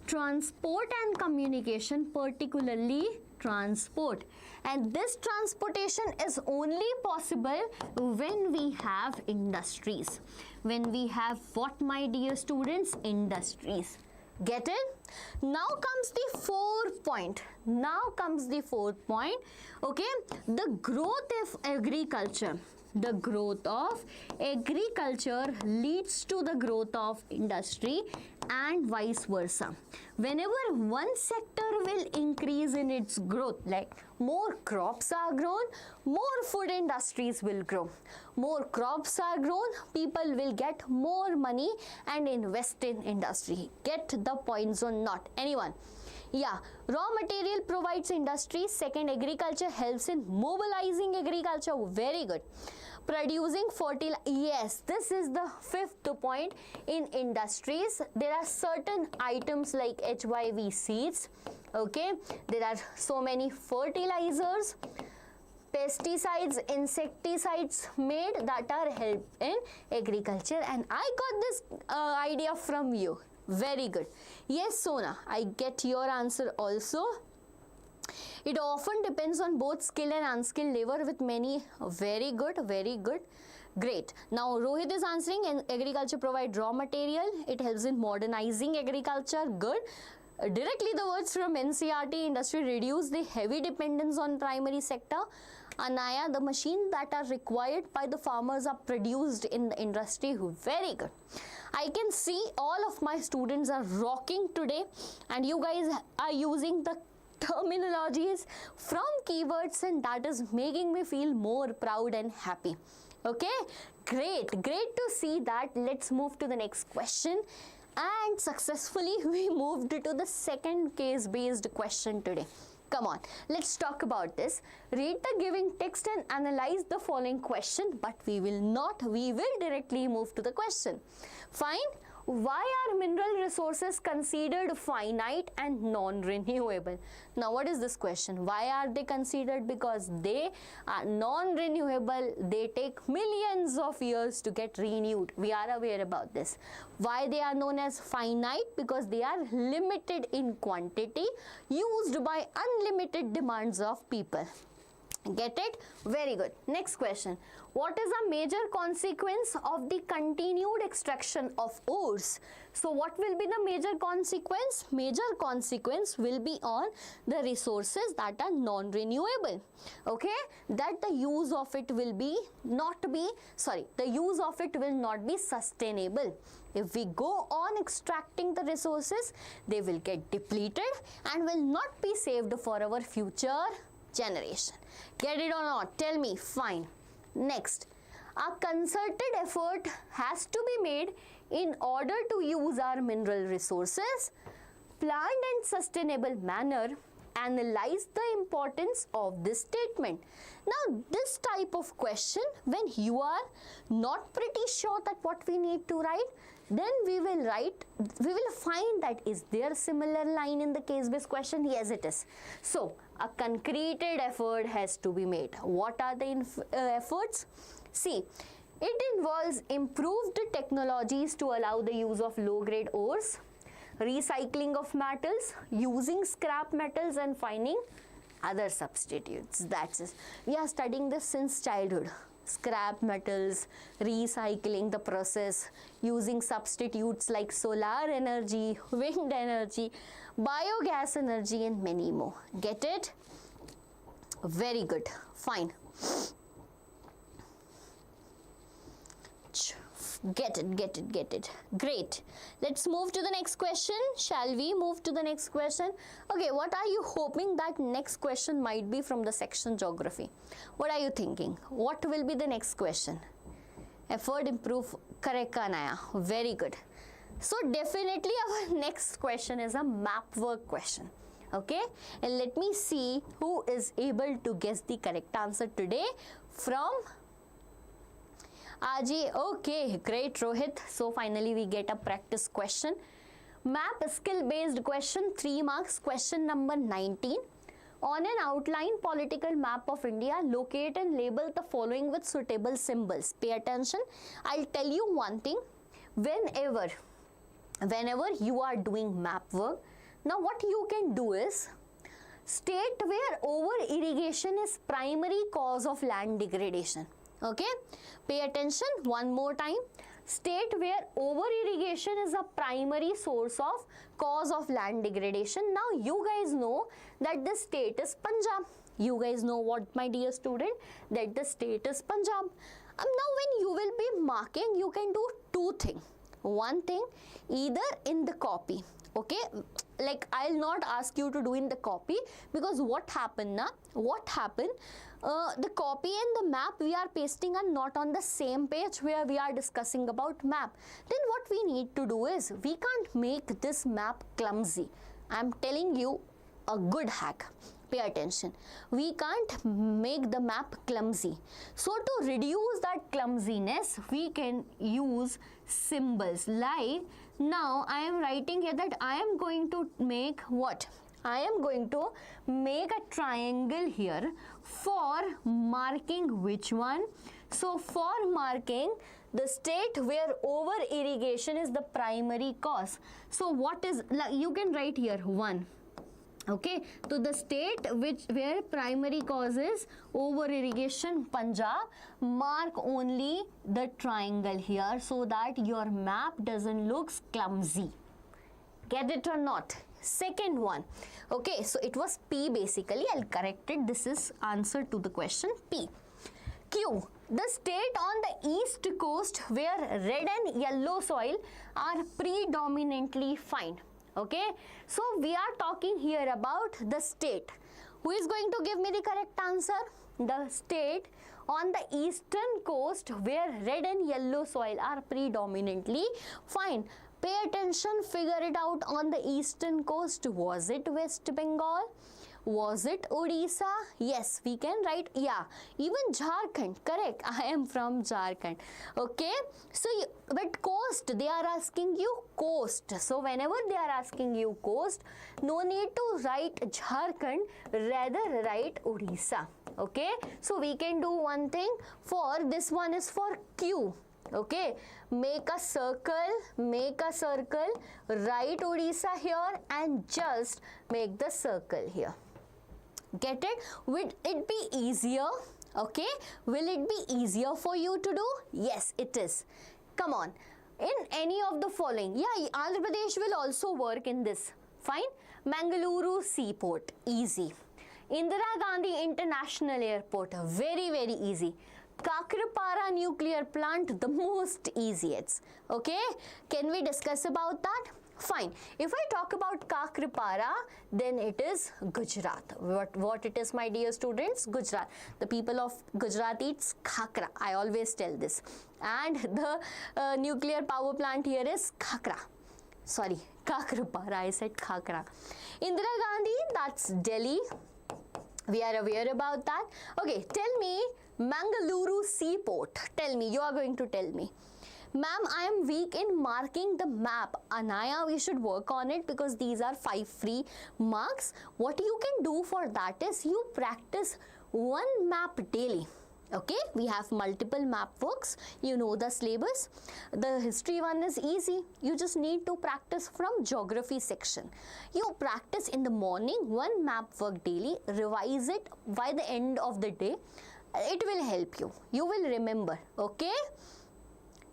transport and communication, particularly transport. And this transportation is only possible when we have industries. When we have what, my dear students? Industries. Get it? Now comes the fourth point. Okay, the growth of agriculture. The growth of agriculture leads to the growth of industry and vice versa. Whenever one sector will increase in its growth, like more crops are grown, more food industries will grow. More crops are grown, people will get more money and invest in industry. Get the points or not? Anyone? Yeah, raw material provides industry. Second, agriculture helps in mobilizing agriculture. Very good. producing fertilizer. Yes, this is the fifth point. In industries, there are certain items like HYV seeds. Okay, there are so many fertilizers, pesticides, insecticides made that are help in agriculture, and I got this idea from you. Very good. Yes, Sona, I get your answer also. It often depends on both skilled and unskilled labor with many. Very good, very good. Great. Now Rohit is answering, and agriculture provide raw material. It helps in modernizing agriculture. Good. Directly the words from NCERT, industry reduce the heavy dependence on primary sector. Anaya, the machine that are required by the farmers are produced in the industry. Very good. I can see all of my students are rocking today, and you guys are using the terminologies from keywords, and that is making me feel more proud and happy. Okay, great to see that. Let's move to the next question. And successfully we moved to the second case based question today. Come on, let's talk about this. Read the given text and analyze the following question, but we will directly move to the question. Fine. Why are mineral resources considered finite and non-renewable? Now what is this question? Why are they considered? Because they are non-renewable. They take millions of years to get renewed. We are aware about this. Why they are known as finite? Because they are limited in quantity, used by unlimited demands of people. Get it? Very good. Next question. What is a major consequence of the continued extraction of ores? So what will be the major consequence? Major consequence will be on the resources that are non-renewable. Okay? That the use of it will not be sustainable. If we go on extracting the resources, they will get depleted and will not be saved for our future generation. Get it or not? Tell me. Fine. Next, a concerted effort has to be made in order to use our mineral resources, planned and sustainable manner. Analyze the importance of this statement. Now, this type of question, when you are not pretty sure that what we need to write, then we will find that is there a similar line in the case-based question? Yes, it is. So, a concreted effort has to be made. What are the efforts? See, it involves improved technologies to allow the use of low-grade ores, recycling of metals, using scrap metals and finding other substitutes. That's it. We are studying this since childhood. Scrap metals, recycling the process, using substitutes like solar energy, wind energy, biogas energy, and many more. Get it? Very good. Fine. Get it. Great. Let's move to the next question. Shall we move to the next question? Okay, what are you hoping that next question might be from the section geography? What are you thinking? What will be the next question? Effort improve. Correct, Kanaya. Very good. So definitely our next question is a map work question. Okay, and let me see who is able to guess the correct answer today from Aji. Okay, great, Rohit. So finally we get a practice question. Map skill based question, 3 marks. Question number 19. On an outline political map of India, locate and label the following with suitable symbols. Pay attention. I'll tell you one thing. Whenever you are doing map work, now what you can do is state where over irrigation is primary cause of land degradation. Okay, pay attention one more time. State where over irrigation is a primary source of cause of land degradation. Now you guys know that the state is Punjab. You guys know what, my dear student, that the state is Punjab. Now when you will be marking, you can do 2 things. One thing, either in the copy. Okay, like I'll not ask you to do in the copy, because what happened na? The copy and the map we are pasting are not on the same page where we are discussing about map. Then what we need to do is, we can't make this map clumsy. I'm telling you a good hack. Pay attention. We can't make the map clumsy. So to reduce that clumsiness, we can use symbols. Like now I am writing here that I am going to make what? I am going to make a triangle here for marking which one? So for marking the state where over irrigation is the primary cause. So what is, you can write here 1. Okay, so the state where primary cause is over irrigation, Punjab, mark only the triangle here so that your map doesn't look clumsy. Get it or not? Second one. Okay, so it was P basically. I'll correct it. This is answer to the question P. Q. The state on the east coast where red and yellow soil are predominantly fine. Okay, so we are talking here about the state. Who is going to give me the correct answer? The state on the eastern coast where red and yellow soil are predominantly fine. Pay attention, figure it out. On the eastern coast, was it West Bengal? Was it Odisha? Yes, we can write, yeah, even Jharkhand, correct. I am from Jharkhand. Okay, so but coast, they are asking you coast. So whenever they are asking you coast, no need to write Jharkhand, rather write Odisha. Okay, so we can do one thing. For this one is for Q. Okay, make a circle, write Odisha here and just make the circle here. Get it? Will it be easier? Okay, will it be easier for you to do? Yes, it is. Come on, in any of the following, yeah, Andhra Pradesh will also work in this. Fine. Mangaluru Seaport, easy. Indira Gandhi International Airport, very easy. Kakrapara nuclear plant, the most easiest. Okay, can we discuss about that? Fine. If I talk about Kakrapara, then it is Gujarat. What it is, my dear students? Gujarat. The people of Gujarat eats khakra. I always tell this. And the nuclear power plant here is Khakra. Sorry, Kakrapara. I said Khakra. Indira Gandhi, that's Delhi. We are aware about that. Okay, tell me Mangaluru Seaport. Tell me, you are going to tell me. Ma'am, I am weak in marking the map. Anaya, we should work on it because these are 5 free marks. What you can do for that is you practice one map daily. Okay, we have multiple map works. You know the syllabus. The history one is easy. You just need to practice from geography section. You practice in the morning one map work daily. Revise it by the end of the day. It will help you. You will remember. Okay.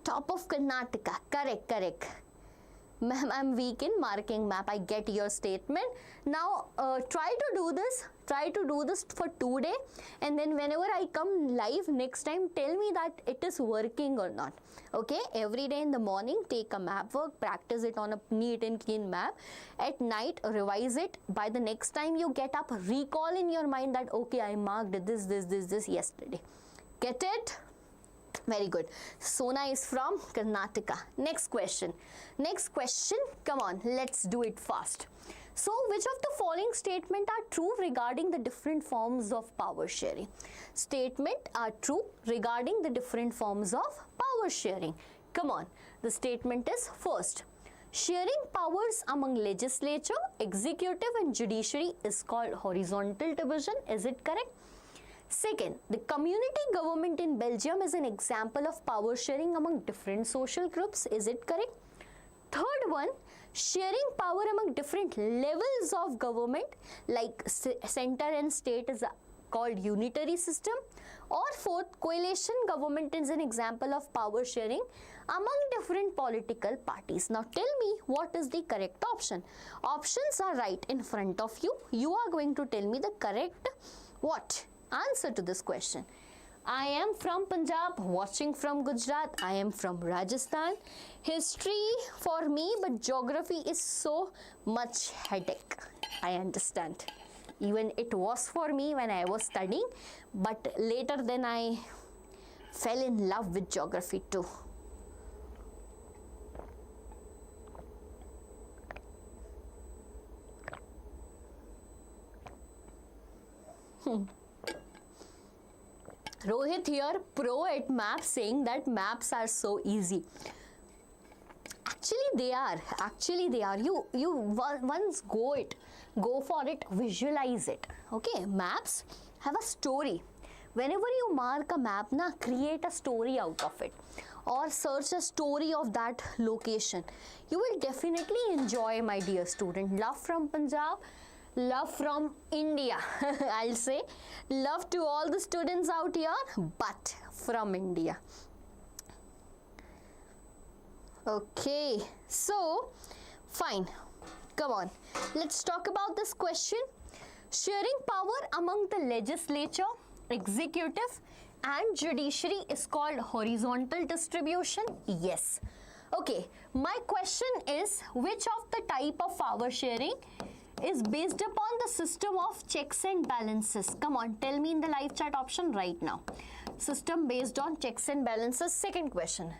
Top of Karnataka. Correct. Ma'am, I'm weak in marking map. I get your statement. Now, try to do this for 2 days, and then whenever I come live next time, tell me that it is working or not. Okay, every day in the morning, take a map work, practice it on a neat and clean map. At night, revise it. By the next time you get up, recall in your mind that, okay, I marked this yesterday. Get it? Very good. Sona is from Karnataka. Next question. Come on, let's do it fast. So, which of the following statements are true regarding the different forms of power sharing? Statement are true regarding the different forms of power sharing. Come on. The statement is first. Sharing powers among legislature, executive and judiciary is called horizontal division. Is it correct? Second, the community government in Belgium is an example of power sharing among different social groups. Is it correct? Third one, sharing power among different levels of government like center and state is called unitary system. Or fourth, coalition government is an example of power sharing among different political parties. Now tell me what is the correct option. Options are right in front of you. You are going to tell me the correct what? Answer to this question. I am from Punjab, watching from Gujarat. I am from Rajasthan. History for me, but geography is so much headache. I understand. Even it was for me when I was studying, but later then I fell in love with geography too. Rohit here, pro at maps, saying that maps are so easy. Actually they are. You once go for it, visualize it. Okay, maps have a story. Whenever you mark a map, na, create a story out of it, or search a story of that location. You will definitely enjoy, my dear student. Love from Punjab, love from India. I'll say love to all the students out here, but from India. Okay, so fine, come on, let's talk about this question. Sharing power among the legislature, executive and judiciary is called horizontal distribution. Yes. Okay, my question is, which of the type of power sharing is based upon the system of checks and balances? Come on, tell me in the live chat option right now. System based on checks and balances. Second question.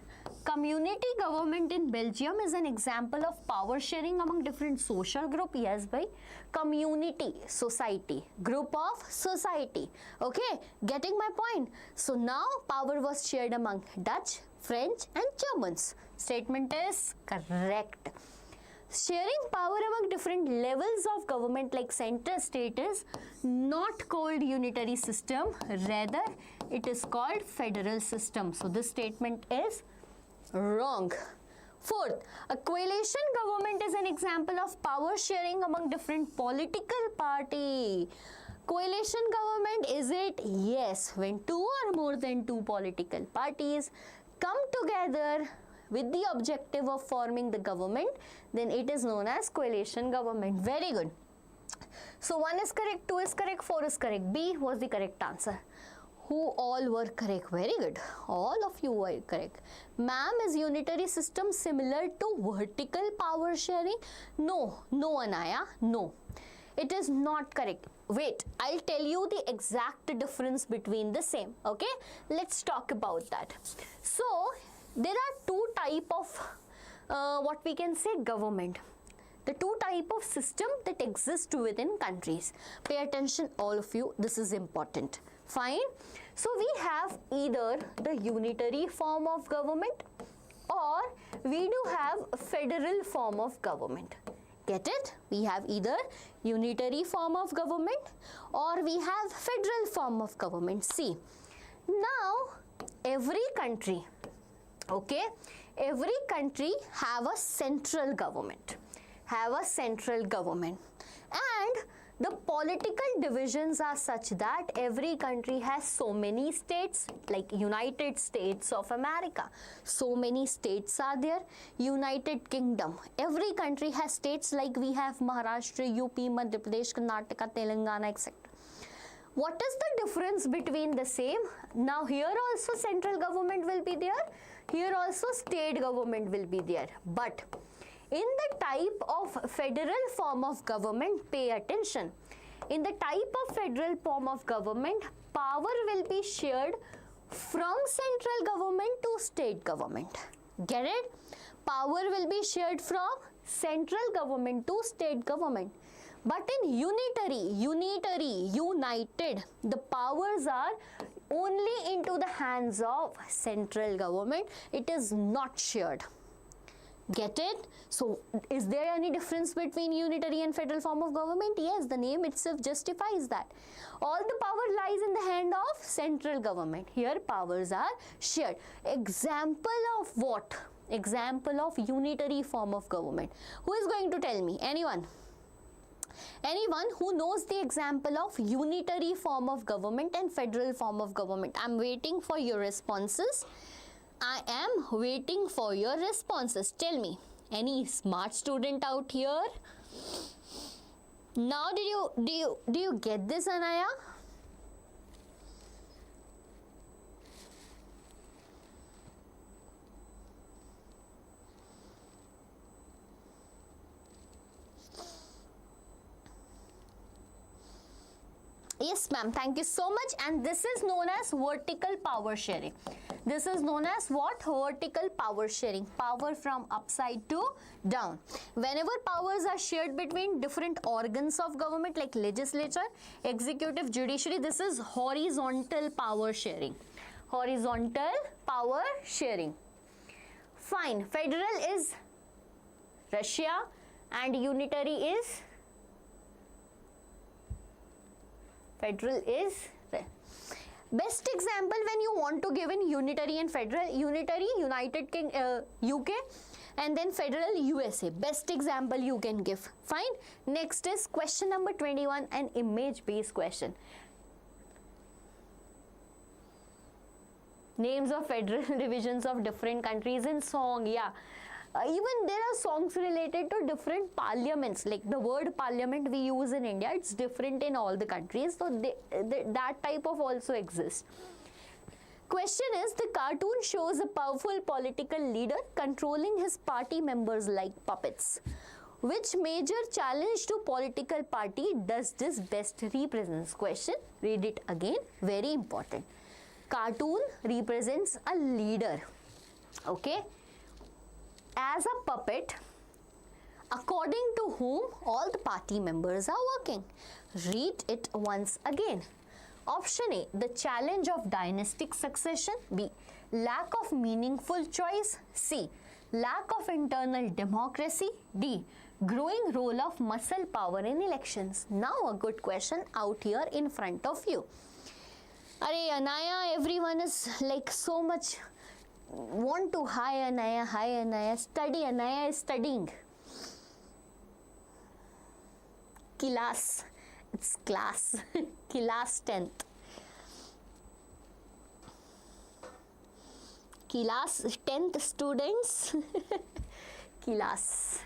Community government in Belgium is an example of power sharing among different social group. Yes, by community, society, group of society. Okay, getting my point. So now power was shared among Dutch, French and Germans. Statement is correct. Sharing power among different levels of government like center state is not called unitary system, rather it is called federal system. So this statement is wrong. Fourth, a coalition government is an example of power sharing among different political party. Coalition government, is it? Yes, when two or more than two political parties come together with the objective of forming the government, then it is known as coalition government. Very good. So 1 is correct, 2 is correct, 4 is correct. B was the correct answer. Who all were correct? Very good. All of you were correct. Ma'am, is unitary system similar to vertical power sharing? No, Anaya, no. It is not correct. Wait, I'll tell you the exact difference between the same. Okay, let's talk about that. So, there are two type of what we can say government. The two type of system that exist within countries. Pay attention, all of you. This is important. Fine. So we have either the unitary form of government or we do have federal form of government. Get it? We have either unitary form of government or we have federal form of government. See, now every country, okay, every country have a central government, and the political divisions are such that every country has so many states, like United States of America. So many states are there. United Kingdom. Every country has states like we have Maharashtra, UP, Madhya Pradesh, Karnataka, Telangana, etc. What is the difference between the same? Now here also central government will be there. Here also state government will be there. But in the type of federal form of government, pay attention. In the type of federal form of government, power will be shared from central government to state government. Get it? Power will be shared from central government to state government. But in united, the powers are only into the hands of central government. It is not shared. Get it? So, is there any difference between unitary and federal form of government? Yes, the name itself justifies that. All the power lies in the hand of central government. Here, powers are shared. Example of what? Example of unitary form of government. Who is going to tell me? Anyone? Anyone who knows the example of unitary form of government and federal form of government? I'm waiting for your responses. I am waiting for your responses. Tell me, any smart student out here? Now, do you get this, Anaya? Yes, ma'am. Thank you so much. And this is known as vertical power sharing. This is known as what? Vertical power sharing. Power from upside to down. Whenever powers are shared between different organs of government like legislature, executive, judiciary, this is horizontal power sharing. Horizontal power sharing. Fine. Federal is Russia and unitary is best example when you want to give in unitary and federal. Unitary United Kingdom, UK, and then federal USA. Best example you can give. Fine. Next is question number 21, an image based question. Names of federal divisions of different countries in song. Yeah. Even there are songs related to different parliaments, like the word parliament we use in India, it's different in all the countries, so that type of also exists. Question is, the cartoon shows a powerful political leader controlling his party members like puppets. Which major challenge to political party does this best represents? Question, read it again, very important. Cartoon represents a leader, okay, as a puppet, according to whom all the party members are working. Read it once again. Option A, the challenge of dynastic succession. B, lack of meaningful choice. C, lack of internal democracy. D, growing role of muscle power in elections. Now a good question out here in front of you. Arey Anaya, everyone is like so much want to hi Anaya, study. Anaya is studying. Class, it's class, class 10th. Class 10th students, class.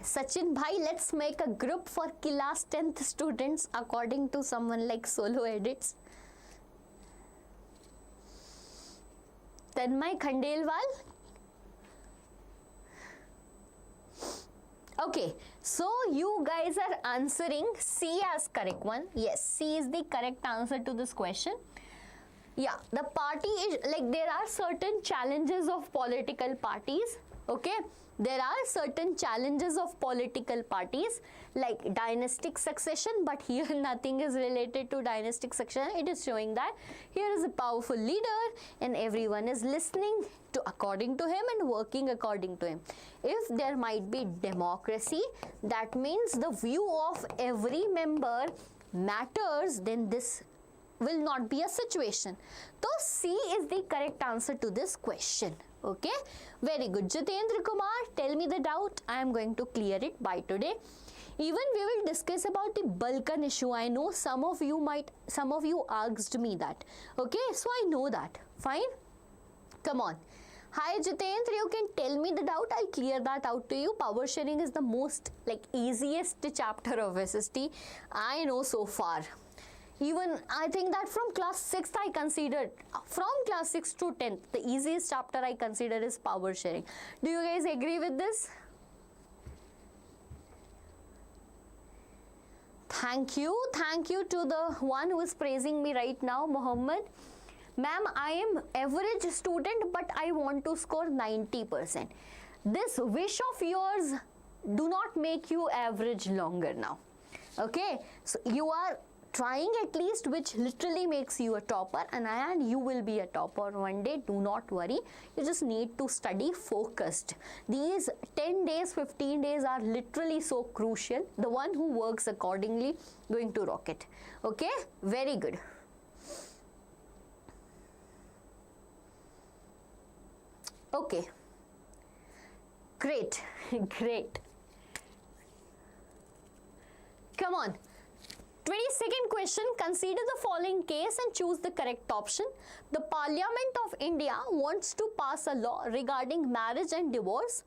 Sachin bhai, let's make a group for class 10th students according to someone like Solo Edits. Tanvi Khandelwal. Okay, so you guys are answering C as correct one. Yes, C is the correct answer to this question. Yeah, the party is like there are certain challenges of political parties. Okay, there are certain challenges of political parties like dynastic succession, but here nothing is related to dynastic succession. It is showing that here is a powerful leader and everyone is listening to according to him and working according to him. If there might be democracy, that means the view of every member matters, then this will not be a situation. So C is the correct answer to this question. Okay, very good. Jitendra Kumar, tell me the doubt. I am going to clear it by today. Even we will discuss about the Balkan issue. I know some of you asked me that. Okay, so I know that. Fine. Come on. Hi Jitendra, you can tell me the doubt. I'll clear that out to you. Power sharing is the most easiest chapter of SST I know so far. Even I think that from class 6th I considered, from class 6th to 10th, the easiest chapter I consider is power sharing. Do you guys agree with this? Thank you to the one who is praising me right now, Mohammed. Ma'am, I am average student but I want to score 90%. This wish of yours do not make you average longer now. Okay, so you are trying at least, which literally makes you a topper, and you will be a topper one day. Do not worry, you just need to study focused. These 10 days 15 days are literally so crucial. The one who works accordingly going to rock it. Okay, very good. Okay, great. Great. Come on. 22nd question, consider the following case and choose the correct option. The Parliament of India wants to pass a law regarding marriage and divorce,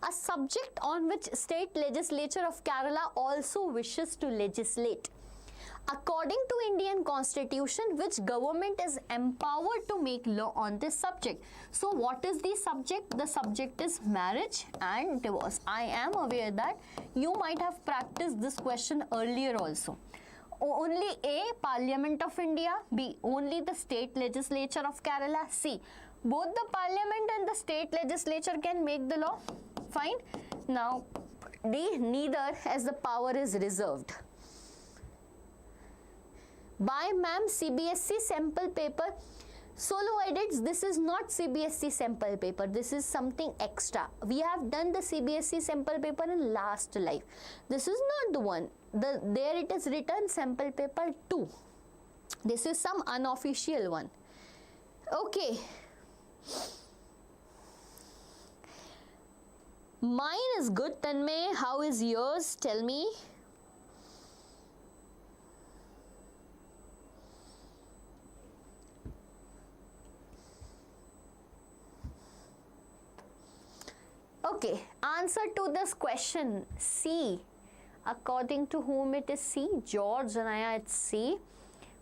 a subject on which state legislature of Kerala also wishes to legislate. According to Indian Constitution, which government is empowered to make law on this subject? So what is the subject? The subject is marriage and divorce. I am aware that you might have practiced this question earlier also. only A, Parliament of India, B, only the state legislature of Kerala, C, both the parliament and the state legislature can make the law. Fine. Now D, neither, as the power is reserved. By ma'am, CBSE sample paper. Solo edits, this is not CBSE sample paper. This is something extra. We have done the CBSE sample paper in last live. This is not the one. There it is written sample paper 2. This is some unofficial one. Okay. Mine is good, Tanmay. How is yours? Tell me. Okay, answer to this question, C. According to whom it is C? George, Anaya, it's C.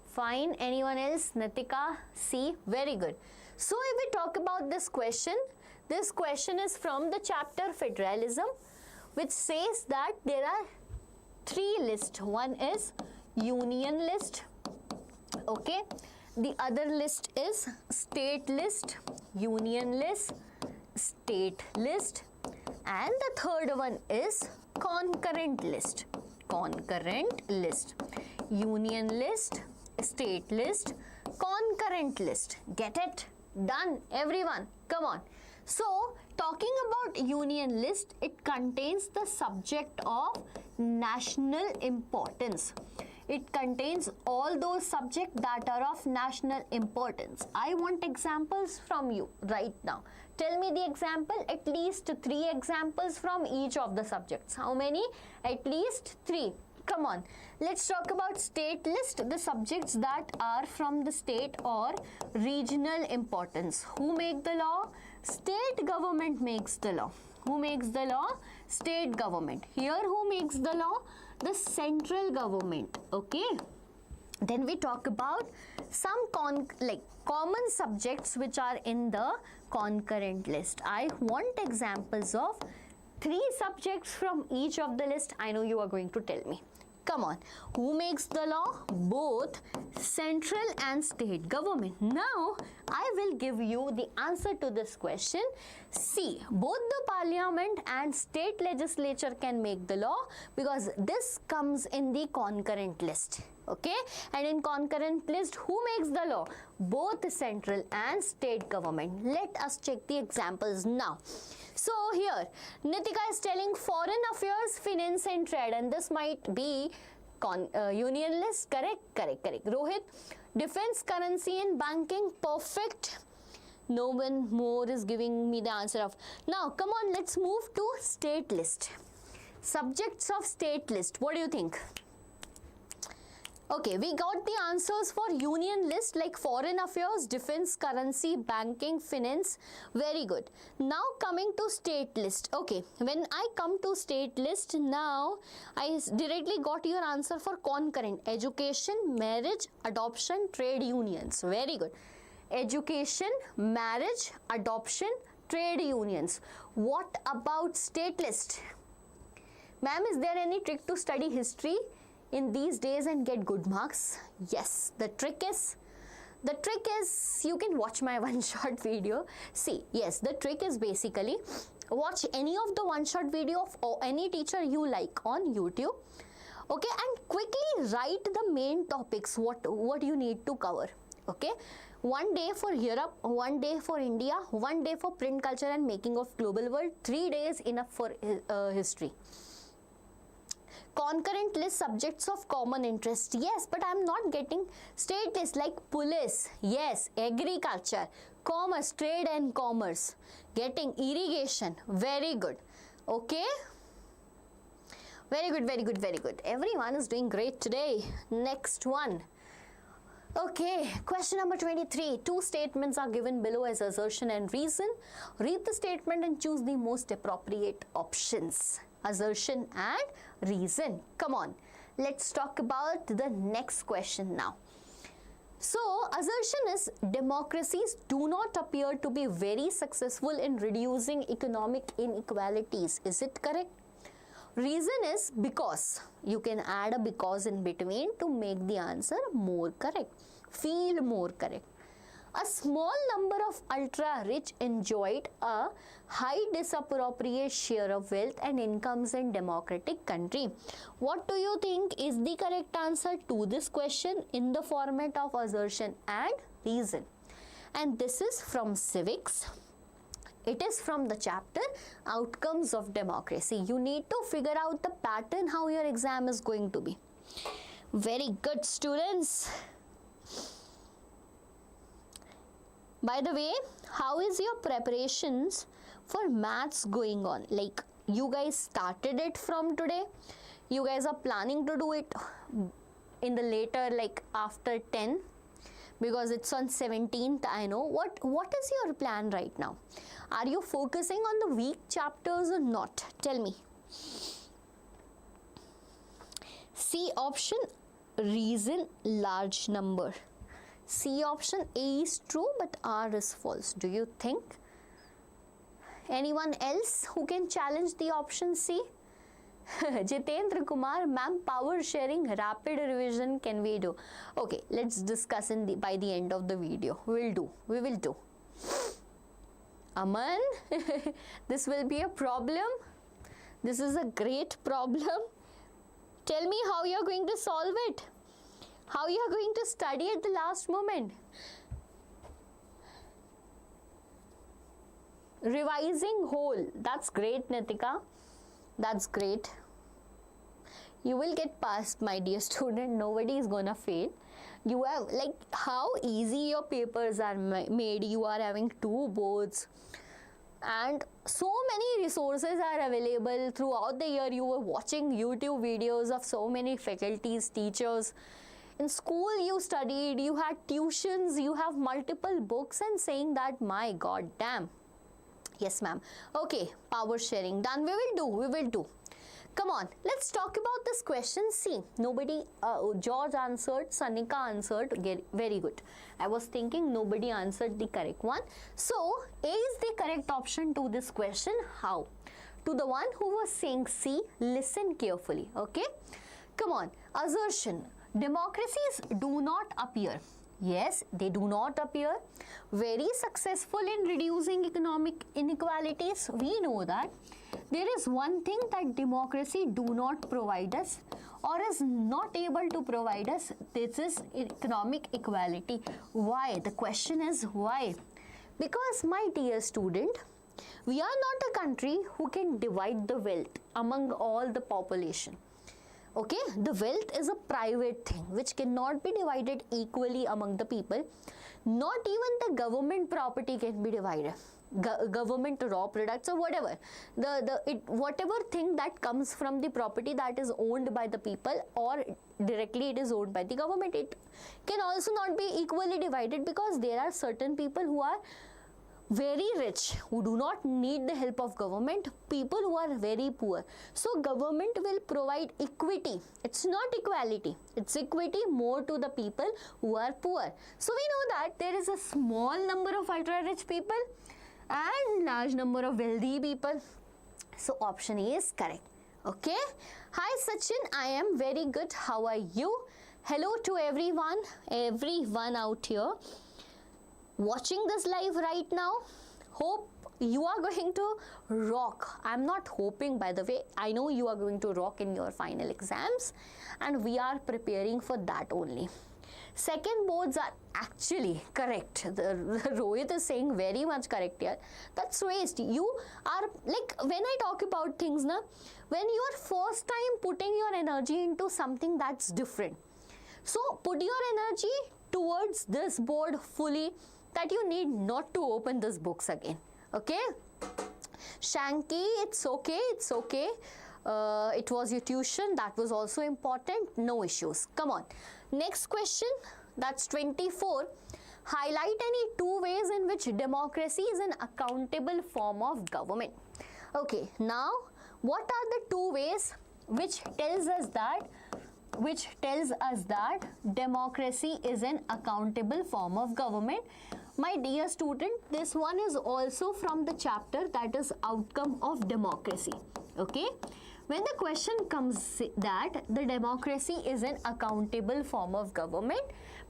Fine. Anyone else? Nitika, C. Very good. So if we talk about this question is from the chapter Federalism, which says that there are 3 lists. One is Union list. Okay. The other list is State list, Union list, State list, and the third one is concurrent list. Concurrent list. Union list, state list, concurrent list. Get it? Done, everyone. Come on. So, talking about union list, it contains the subject of national importance. It contains all those subjects that are of national importance. I want examples from you right now. Tell me the example, at least 3 examples from each of the subjects. How many? At least 3. Come on. Let's talk about state list, the subjects that are from the state or regional importance. Who make the law? State government makes the law. Who makes the law? State government. Here who makes the law? The central government. Okay. Then we talk about some common subjects which are in the concurrent list. I want examples of 3 subjects from each of the list. I know you are going to tell me. Come on. Who makes the law? Both central and state government. Now, I will give you the answer to this question. See, both the parliament and state legislature can make the law because this comes in the concurrent list. Okay, and in concurrent list, who makes the law? Both central and state government. Let us check the examples now. So here, Nitika is telling foreign affairs, finance and trade, and this might be union list. Correct. Rohit, defense, currency and banking. Perfect. No one more is giving me the answer of. Now, come on, let's move to state list. Subjects of state list. What do you think? Okay, we got the answers for union list like foreign affairs, defense, currency, banking, finance. Very good. Now coming to state list. Okay, when I come to state list, now I directly got your answer for concurrent. Education, marriage, adoption, trade unions. Very good. Education, marriage, adoption, trade unions. What about state list? Ma'am, is there any trick to study history in these days and get good marks? Yes, the trick is you can watch my one shot video. See, yes, the trick is basically watch any of the one shot video of any teacher you like on YouTube. Okay, and quickly write the main topics, what you need to cover. Okay, 1 day for Europe, 1 day for India, 1 day for print culture and making of global world, 3 days enough for history. Concurrent list subjects of common interest. Yes, but I am not getting state list like police. Yes, agriculture, commerce, trade and commerce. Getting irrigation. Very good. Okay. Very good. Everyone is doing great today. Next one. Okay, question number 23. 2 statements are given below as assertion and reason. Read the statement and choose the most appropriate options. Assertion and reason. Come on, let's talk about the next question now. So, assertion is democracies do not appear to be very successful in reducing economic inequalities. Is it correct? Reason is because. You can add a because in between to make the answer more correct, feel more correct. A small number of ultra-rich enjoyed a high disappropriate share of wealth and incomes in democratic country. What do you think is the correct answer to this question in the format of assertion and reason? And this is from Civics. It is from the chapter Outcomes of Democracy. You need to figure out the pattern how your exam is going to be. Very good, students. By the way, how is your preparations for maths going on? Like, you guys started it from today? You guys are planning to do it in the later, like after 10? Because it's on 17th, I know. What is your plan right now? Are you focusing on the weak chapters or not? Tell me. C option, reason, large number. C option, A is true but R is false. Do you think? Anyone else who can challenge the option C? Jitendra Kumar, ma'am, power sharing, rapid revision can we do? Okay, let's discuss by the end of the video. We will do. Aman, this will be a problem. This is a great problem. Tell me how you are going to solve it. How you are going to study at the last moment. Revising whole. That's great, Nitika. That's great. You will get passed, my dear student. Nobody is gonna fail. You have, like, how easy your papers are made. You are having 2 boards and so many resources are available throughout the year. You were watching YouTube videos of so many faculties, teachers. In school you studied, you had tuitions, you have multiple books, and saying that, my god damn. Yes, ma'am. Okay, power sharing done. We will do. Come on, let's talk about this question. See, nobody, George answered, Sanika answered, very good. I was thinking nobody answered the correct one. So, A is the correct option to this question. How? To the one who was saying C, listen carefully, okay? Come on, assertion. Democracies do not appear. Yes, they do not appear very successful in reducing economic inequalities. We know that. There is one thing that democracy do not provide us or is not able to provide us. This is economic equality. Why? The question is why? Because, my dear student, we are not a country who can divide the wealth among all the population. Okay, the wealth is a private thing which cannot be divided equally among the people. Not even the government property can be divided. Government raw products or whatever, whatever thing that comes from the property that is owned by the people or directly it is owned by the government, it can also not be equally divided, because there are certain people who are very rich who do not need the help of government, people who are very poor. So government will provide equity. It's not equality, it's equity more to the people who are poor. So we know that there is a small number of ultra rich people and large number of wealthy people. So option A is correct. Okay. Hi Sachin, I am very good. How are you? Hello to everyone out here watching this live right now. Hope you are going to rock. I'm not hoping, by the way. I know you are going to rock in your final exams, and we are preparing for that only. Second boards are actually correct. Rohit is saying very much correct here. That's waste. You are, like, when I talk about things, when you are first time putting your energy into something that's different. So put your energy towards this board fully, that you need not to open these books again. Okay? Shanky, it's okay. It was your tuition. That was also important. No issues. Come on. Next question, that's 24. Highlight any 2 ways in which democracy is an accountable form of government. Okay, now what are the 2 ways which tells us that democracy is an accountable form of government? My dear student, this one is also from the chapter that is Outcome of Democracy. Okay, when the question comes that the democracy is an accountable form of government,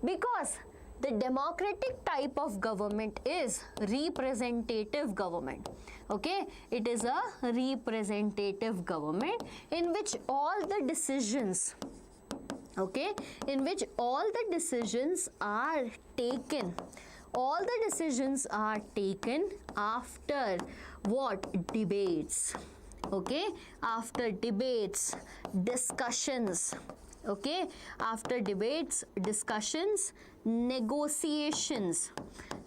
because the democratic type of government is representative government. Okay, it is a representative government in which all the decisions, okay, in which all the decisions are taken. All the decisions are taken after what? Debates. Okay, after debates, discussions. Okay, after debates, discussions, negotiations.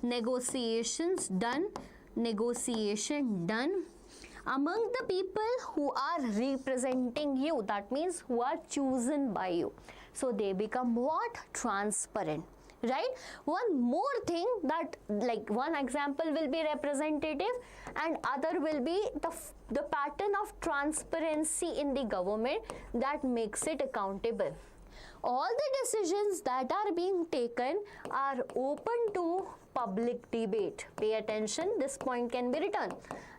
Negotiations done. Negotiation done among the people who are representing you, that means who are chosen by you. So they become what? Transparent, right? One more thing, that like one example will be representative and other will be the pattern of transparency in the government that makes it accountable. All the decisions that are being taken are open to public debate. Pay attention, this point can be written.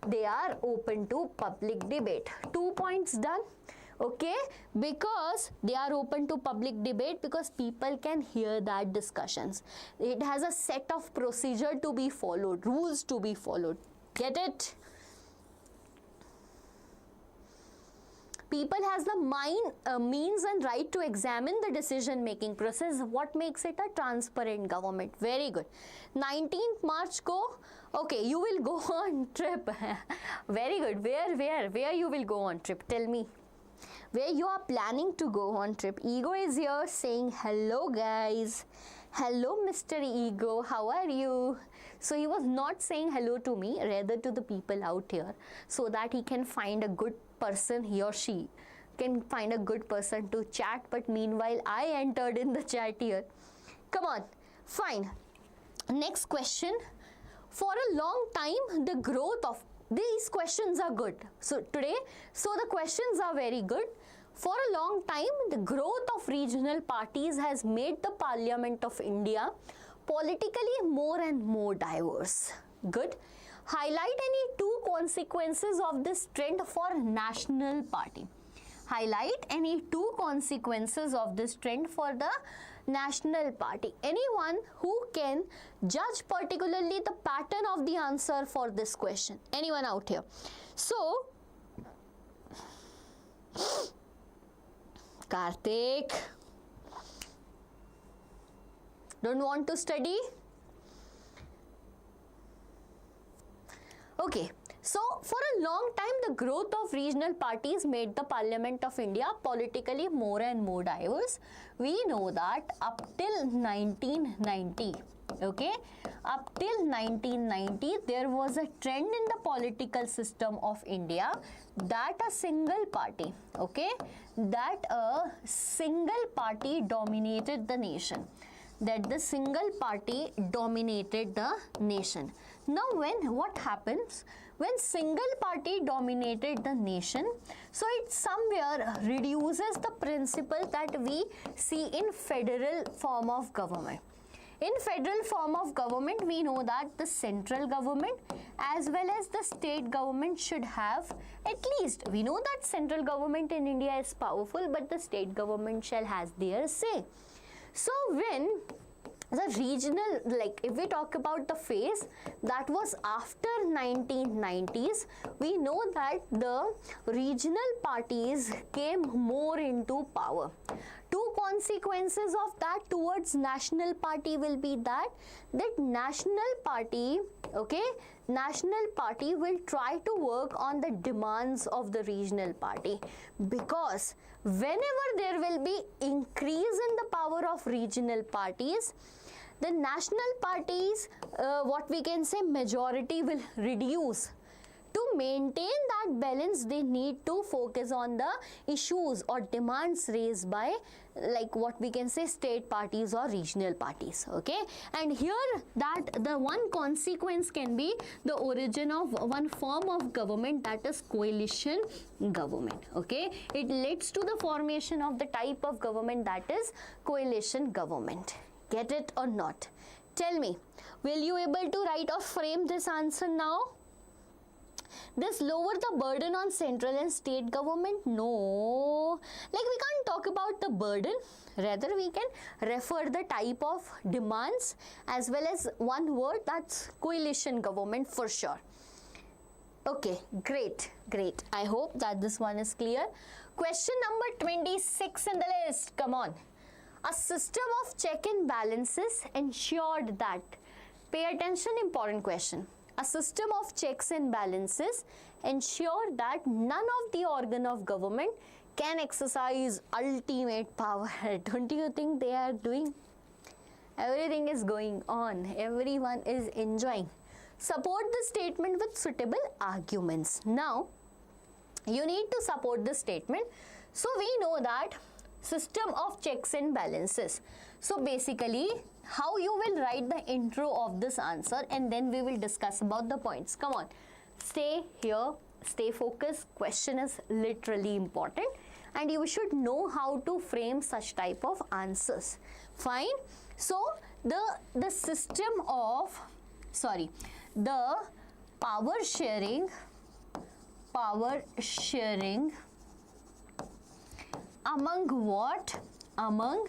They are open to public debate. 2 points done. Okay, because they are open to public debate, because people can hear that discussions. It has a set of procedure to be followed, rules to be followed. Get it? People has the means and right to examine the decision making process. What makes it a transparent government? Very good. 19th March ko, okay, you will go on trip. Very good. Where you will go on trip? Tell me. Where you are planning to go on trip? Ego is here saying hello guys. Hello Mr. Ego, how are you? So he was not saying hello to me, rather to the people out here, so that he can find a good person, he or she can find a good person to chat. But meanwhile I entered in the chat here. Come on, fine. Next question. For a long time the growth of these questions are good. So today, so the questions are very good. For a long time, the growth of regional parties has made the Parliament of India politically more and more diverse. Good. Highlight any 2 consequences of this trend for national party. Highlight any 2 consequences of this trend for the national party. Anyone who can judge particularly the pattern of the answer for this question? Anyone out here? So, Karthik, don't want to study? Okay, so for a long time the growth of regional parties made the Parliament of India politically more and more diverse. We know that up till 1990, okay, up till 1990 there was a trend in the political system of India that a single party, okay, that a single party dominated the nation. That the single party dominated the nation. Now what happens when single party dominated the nation? So it somewhere reduces the principle that we see in federal form of government. In federal form of government, we know that the central government as well as the state government should have at least, we know that central government in India is powerful, but the state government shall has their say. So when the regional, like if we talk about the phase that was after 1990s, we know that the regional parties came more into power. 2 consequences of that towards national party will be that national party, okay, national party will try to work on the demands of the regional party, because whenever there will be increase in the power of regional parties, the national parties, what we can say, majority will reduce. To maintain that balance, they need to focus on the issues or demands raised by, like what we can say, state parties or regional parties, okay. And here that the one consequence can be the origin of one form of government, that is coalition government, okay. It leads to the formation of the type of government that is coalition government. Get it or not? Tell me, will you able to write or frame this answer now? this lower the burden on central and state government? No. Like we can't talk about the burden. Rather, we can refer the type of demands as well as one word, that's coalition government for sure. Okay, great. I hope that this one is clear. Question number 26 in the list. Come on. A system of check and balances ensured that, pay attention, important question. A system of checks and balances ensure that none of the organ of government can exercise ultimate power. Don't you think they are doing? Everything is going on. Everyone is enjoying. Support the statement with suitable arguments. Now, you need to support the statement. So, we know that system of checks and balances. So, basically, how you will write the intro of this answer and then we will discuss about the points. Come on, stay here, stay focused. Question is literally important and you should know how to frame such type of answers. Fine. So, the system of, the power sharing among what? Among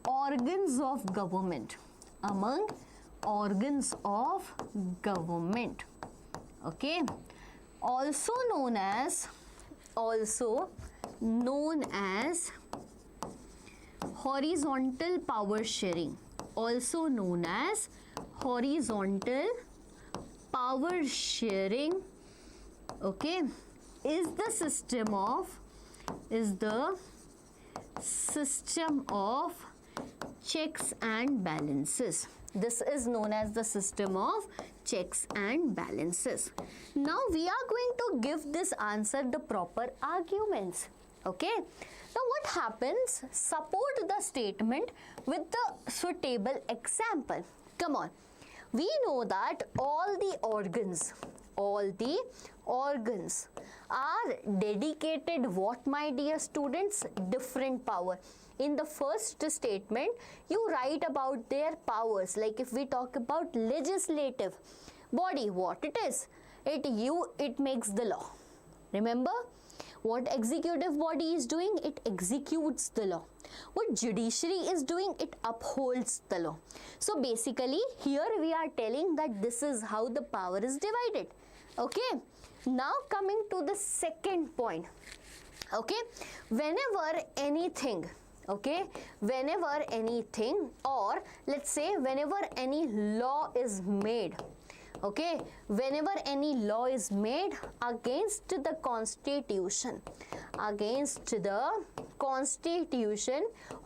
organs of government. Among organs of government. Okay. Also known as horizontal power sharing. Also known as horizontal power sharing. Okay. Is the system of checks and balances. This is known as the system of checks and balances. Now we are going to give this answer the proper arguments. Okay. Now what happens? Support the statement with the suitable example. Come on. We know that all the organs are dedicated what, my dear students? Different power. In the first statement, you write about their powers. Like if we talk about legislative body, what it is? It makes the law. Remember? What executive body is doing? It executes the law. What judiciary is doing? It upholds the law. So basically, here we are telling that this is how the power is divided. Okay. Now coming to the second point. Okay. Whenever anything, or let's say whenever any law is made, okay, whenever any law is made against the constitution,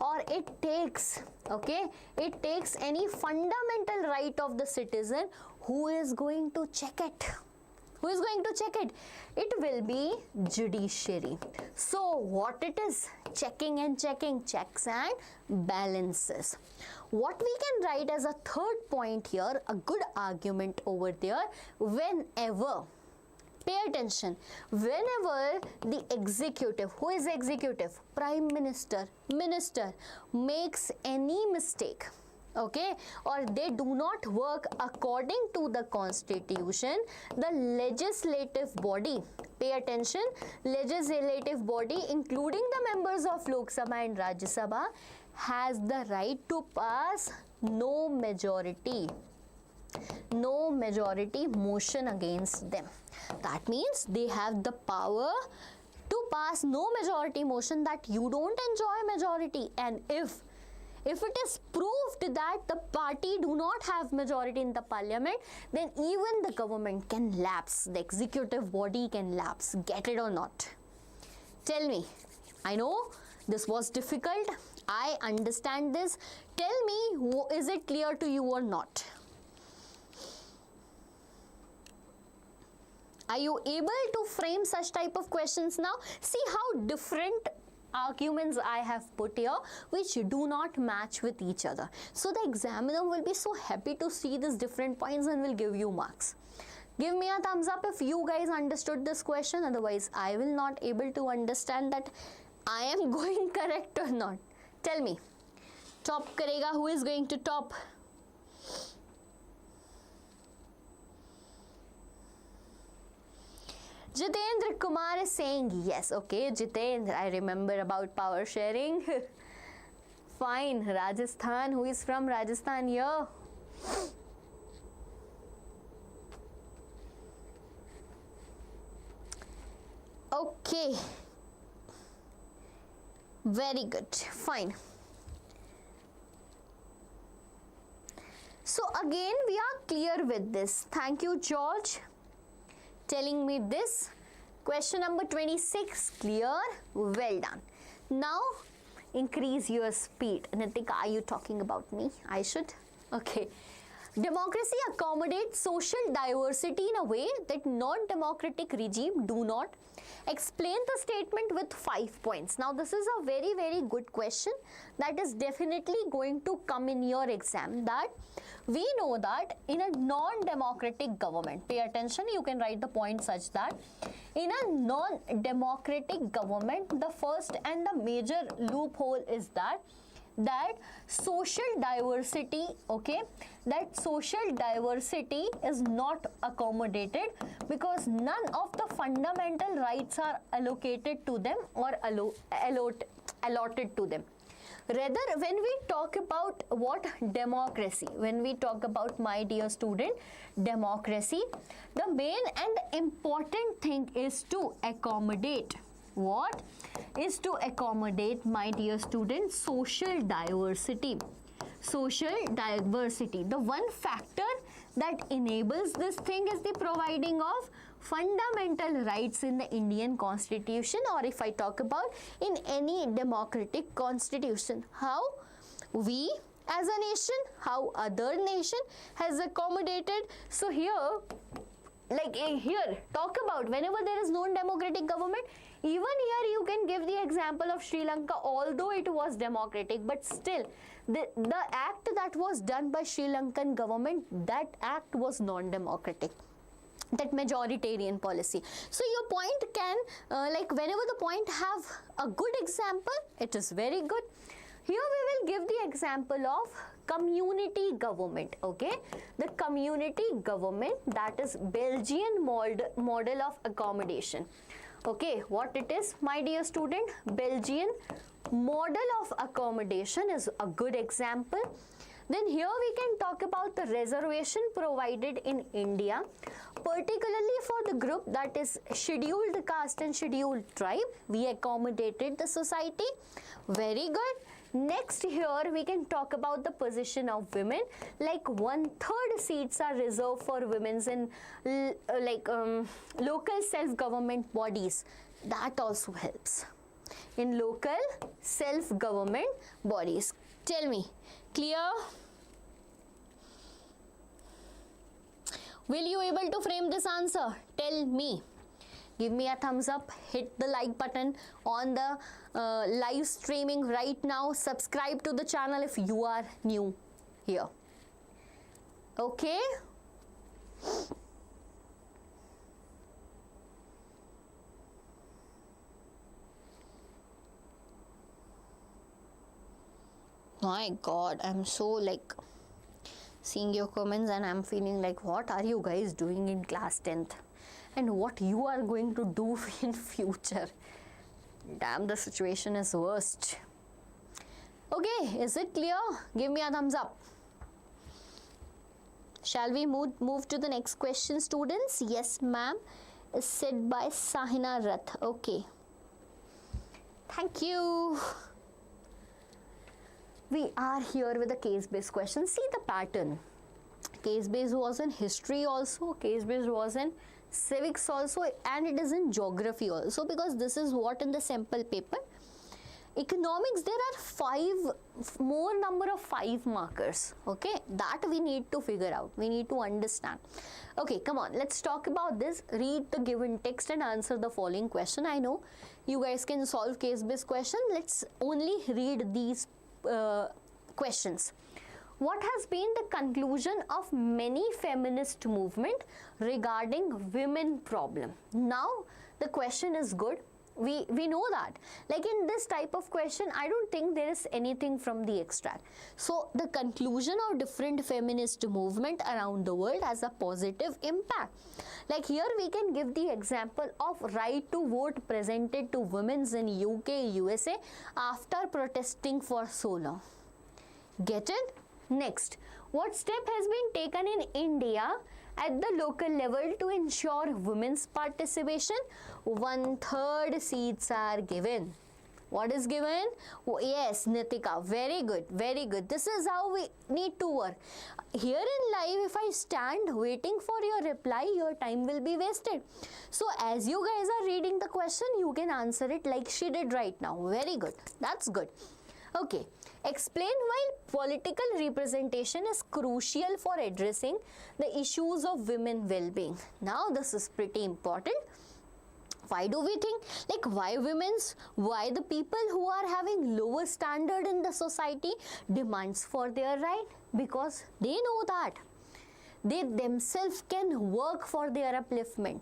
or it takes any fundamental right of the citizen, who is going to check it? Who is going to check it? It will be judiciary. So what it is? Checking and checking, checks and balances. What we can write as a third point here, a good argument over there, whenever, pay attention, whenever the executive, who is executive? Prime Minister, Minister, makes any mistake, okay, or they do not work according to the constitution, the legislative body, pay attention, legislative body including the members of Lok Sabha and Rajya Sabha has the right to pass no majority motion against them. That means they have the power to pass no majority motion, that you don't enjoy majority, and if it is proved that the party do not have majority in the parliament, then even the government can lapse, the executive body can lapse. Get it or not? Tell me. I know this was difficult. I understand this. Tell me, is it clear to you or not? Are you able to frame such type of questions now? See how different arguments I have put here which do not match with each other. So the examiner will be so happy to see these different points and will give you marks. Give me a thumbs up if you guys understood this question. Otherwise, I will not able to understand that I am going correct or not. Tell me. Top karega. Who is going to top? Jitendra Kumar is saying yes. Okay, Jitendra, I remember about power sharing. Fine. Rajasthan. Who is from Rajasthan here? Okay. Very good. Fine. So again we are clear with this. Thank you, George, telling me this. Question number 26 clear. Well done. Now increase your speed. Nitika, are you talking about me? I should? Okay. Democracy accommodates social diversity in a way that non-democratic regime do not. Explain the statement with 5 points. Now this is a very, very good question that is definitely going to come in your exam. That we know that in a non-democratic government, pay attention, you can write the point such that in a non-democratic government, the first and the major loophole is that social diversity, okay, that social diversity is not accommodated because none of the fundamental rights are allocated to them or allotted to them. Rather, when we talk about what democracy, when we talk about, my dear student, democracy, the main and important thing is to accommodate. What is to accommodate, my dear students? Social diversity. Social diversity. The one factor that enables this thing is the providing of fundamental rights in the Indian Constitution, or if I talk about in any democratic constitution. How we as a nation, how other nation has accommodated. So here, like here, talk about whenever there is non-democratic government, even here you can give the example of Sri Lanka, although it was democratic, but still the act that was done by Sri Lankan government, that act was non-democratic, that majoritarian policy. So your point can, like whenever the point have a good example, it is very good. Here we will give the example of community government, okay? The community government, that is Belgian model of accommodation. Okay, what it is, my dear student? Belgian model of accommodation is a good example. Then here we can talk about the reservation provided in India, particularly for the group that is scheduled caste and scheduled tribe. We accommodated the society. Very good. Next here we can talk about the position of women, like 1/3 seats are reserved for women's in local self-government bodies. That also helps in local self-government bodies. Tell me, clear? Will you able to frame this answer? Tell me. Give me a thumbs up, hit the like button on the live streaming right now. Subscribe to the channel if you are new here. Okay? My God, I'm so like seeing your comments and I'm feeling like, what are you guys doing in class 10th? And what you are going to do in future. Damn, the situation is worst. Okay, is it clear? Give me a thumbs up. Shall we move to the next question, students? Yes, ma'am. Is said by Sahina Rath. Okay. Thank you. We are here with a case-based question. See the pattern. Case-based was in history also. Case-based was in civics also, and it is in geography also, because this is what in the sample paper. Economics, there are more number of 5 markers, okay, that we need to figure out, we need to understand. Okay, come on, let's talk about this. Read the given text and answer the following question. I know you guys can solve case-based question. Let's only read these questions. What has been the conclusion of many feminist movement regarding women problem? Now the question is good. We know that. Like in this type of question, I don't think there is anything from the extract. So the conclusion of different feminist movement around the world has a positive impact. Like here we can give the example of right to vote presented to women in UK, USA after protesting for so long. Get it? Next, what step has been taken in India at the local level to ensure women's participation? 1/3 seats are given. What is given? Oh, yes, Nitika, very good, very good. This is how we need to work. Here in live, if I stand waiting for your reply, your time will be wasted. So as you guys are reading the question, you can answer it like she did right now. Very good. That's good. Okay. Explain why political representation is crucial for addressing the issues of women well-being. Now this is pretty important. Why do we think, like why the people who are having lower standard in the society demands for their right? Because they know that they themselves can work for their upliftment.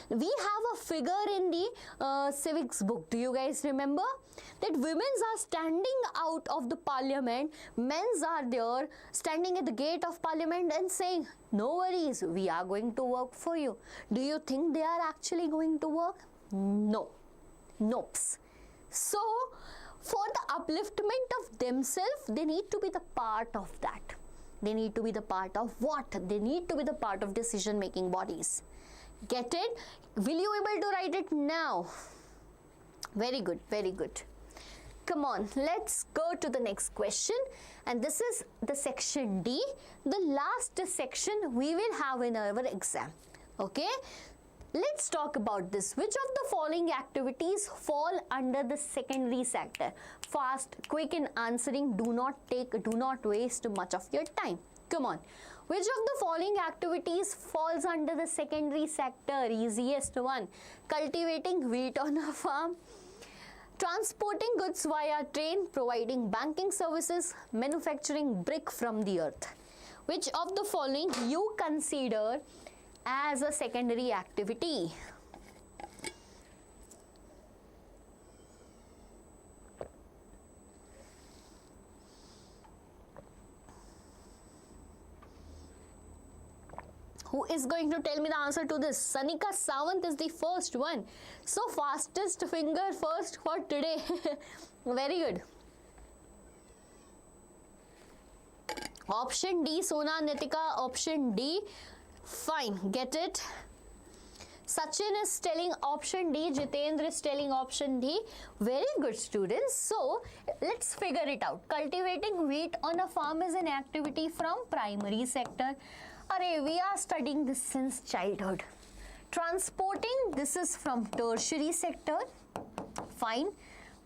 We have a figure in the civics book. Do you guys remember? That women are standing out of the parliament, men are there standing at the gate of parliament and saying, no worries, we are going to work for you. Do you think they are actually going to work? No. Nopes. So, for the upliftment of themselves, they need to be the part of that. They need to be the part of what? They need to be the part of decision-making bodies. Get it? Will you able to write it now? Very good, very good. Come on, let's go to the next question. And this is the section D, the last section we will have in our exam. Okay? Let's talk about this. Which of the following activities fall under the secondary sector? Fast, quick in answering, do not waste much of your time. Come on. Which of the following activities falls under the secondary sector? Easiest one. Cultivating wheat on a farm, transporting goods via train, providing banking services, manufacturing brick from the earth. Which of the following you consider as a secondary activity? Who is going to tell me the answer to this? Sanika Sawant is the first one. So fastest finger first for today. Very good. Option D, Sona, Nitika, option D. Fine, get it. Sachin is telling option D, Jitendra is telling option D. Very good, students. So, let's figure it out. Cultivating wheat on a farm is an activity from primary sector. Array, we are studying this since childhood. Transporting, this is from tertiary sector. Fine.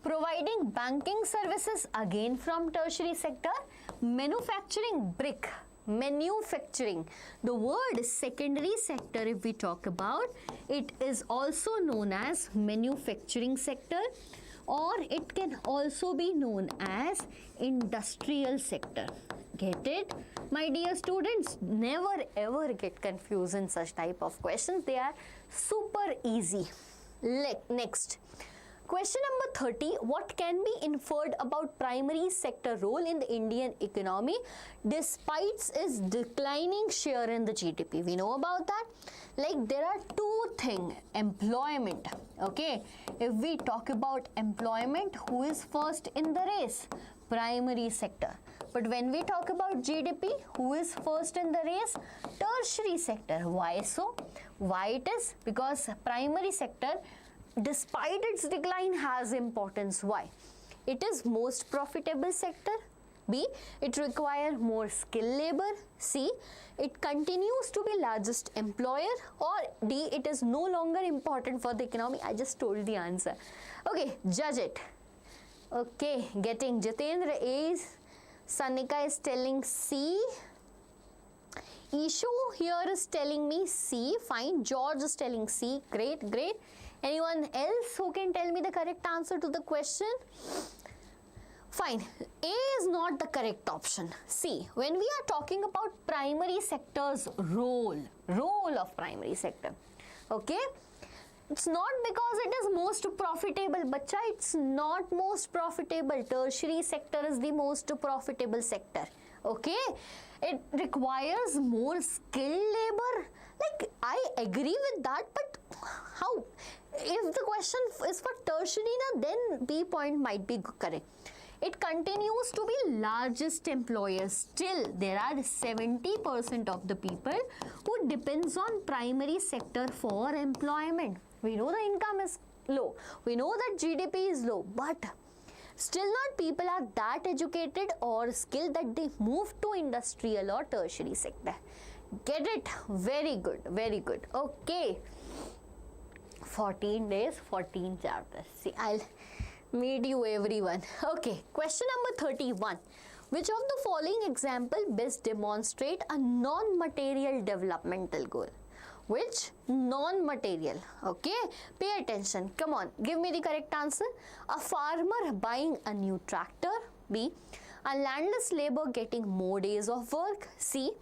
Providing banking services, again from tertiary sector. Manufacturing brick. Manufacturing. The word secondary sector, if we talk about, it is also known as manufacturing sector, or it can also be known as industrial sector. Get it? My dear students, never ever get confused in such type of questions. They are super easy. Next. Question number 30. What can be inferred about primary sector role in the Indian economy despite its declining share in the GDP? We know about that. Like there are two things. Employment. Okay. If we talk about employment, who is first in the race? Primary sector. But when we talk about GDP, who is first in the race? Tertiary sector. Why so? Why it is? Because primary sector, despite its decline, has importance. Why? It is most profitable sector. B, it requires more skilled labor. C, it continues to be largest employer. Or D, it is no longer important for the economy. I just told the answer. Okay, judge it. Okay, getting Jitendra is, Sanika is telling C. Ishu here is telling me C. Fine. George is telling C. Great, great. Anyone else who can tell me the correct answer to the question? Fine. A is not the correct option. See, when we are talking about primary sector's role of primary sector, okay? It's not because it is most profitable, bacha. It's not most profitable. Tertiary sector is the most profitable sector. Okay, it requires more skilled labor. Like, I agree with that, but how? If the question is for tertiary, then B point might be correct. It continues to be largest employer. Still, there are 70% of the people who depends on primary sector for employment. We know the income is low. We know that GDP is low, but still not people are that educated or skilled that they move to industrial or tertiary sector. Get it? Very good, very good. Okay. 14 days, 14 chapters. See, I'll meet you everyone. Okay, question number 31. Which of the following example best demonstrate a non-material developmental goal? Which non-material? Okay, pay attention. Come on, give me the correct answer. A farmer buying a new tractor. B. A landless labor getting more days of work. C.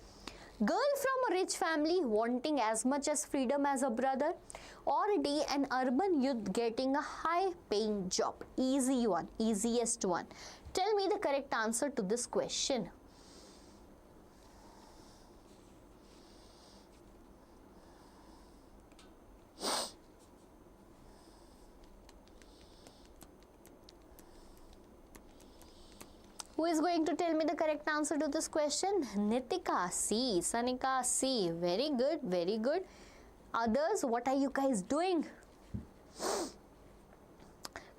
Girl from a rich family wanting as much as freedom as a brother. Or D. An urban youth getting a high paying job. Easy one, easiest one. Tell me the correct answer to this question. Who is going to tell me the correct answer to this question? Nitika, C. Sanika, C. Very good, very good. Others, what are you guys doing?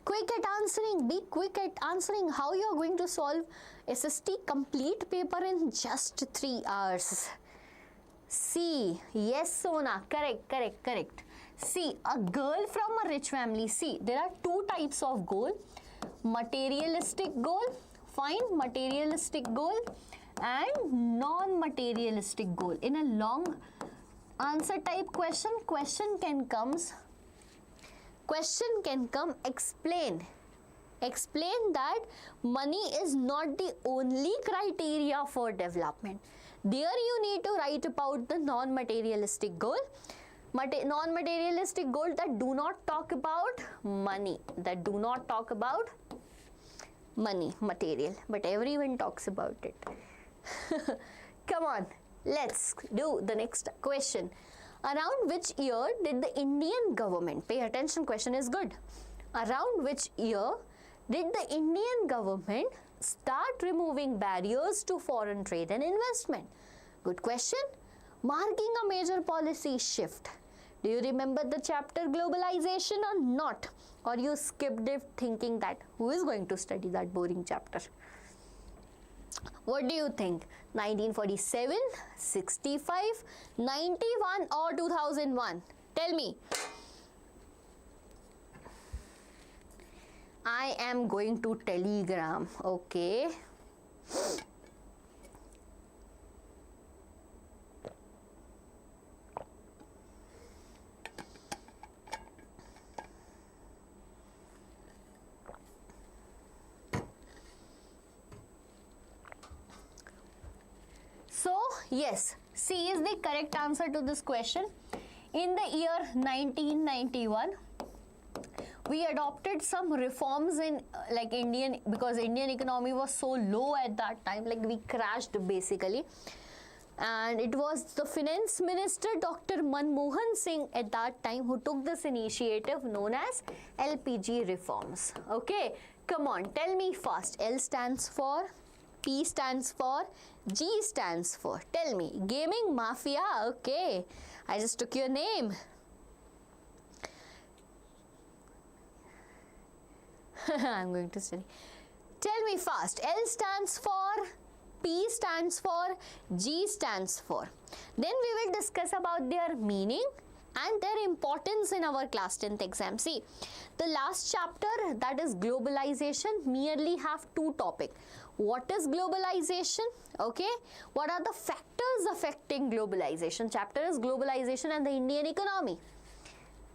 Quick at answering. Be quick at answering. How you are going to solve SST complete paper in just 3 hours? C. Yes, Sona. Correct, correct, correct. C. A girl from a rich family. See, there are two types of goal. Materialistic goal. Fine, materialistic goal and non-materialistic goal. In a long answer type question can come explain that money is not the only criteria for development. There you need to write about the non-materialistic goal, non-materialistic goal that do not talk about money, material, but everyone talks about it. Come on, let's do the next question. Around which year did the Indian government, pay attention, question is good. Around which year did the Indian government start removing barriers to foreign trade and investment? Good question. Marking a major policy shift. Do you remember the chapter globalization or not? Or you skipped it thinking that who is going to study that boring chapter? What do you think? 1947, 65, 91 or 2001? Tell me. I am going to Telegram. Okay. So, yes, C is the correct answer to this question. In the year 1991, we adopted some reforms in because Indian economy was so low at that time, like we crashed basically. And it was the finance minister Dr. Manmohan Singh at that time who took this initiative known as LPG reforms. Okay, come on, tell me fast. L stands for, P stands for, G stands for. Tell me. Gaming Mafia. Okay. I just took your name. I'm going to study. Tell me fast. L stands for, P stands for, G stands for. Then we will discuss about their meaning and their importance in our class 10th exam. See, the last chapter, that is globalization, merely have two topics. What is globalization? Okay. What are the factors affecting globalization? Chapter is globalization and the Indian economy.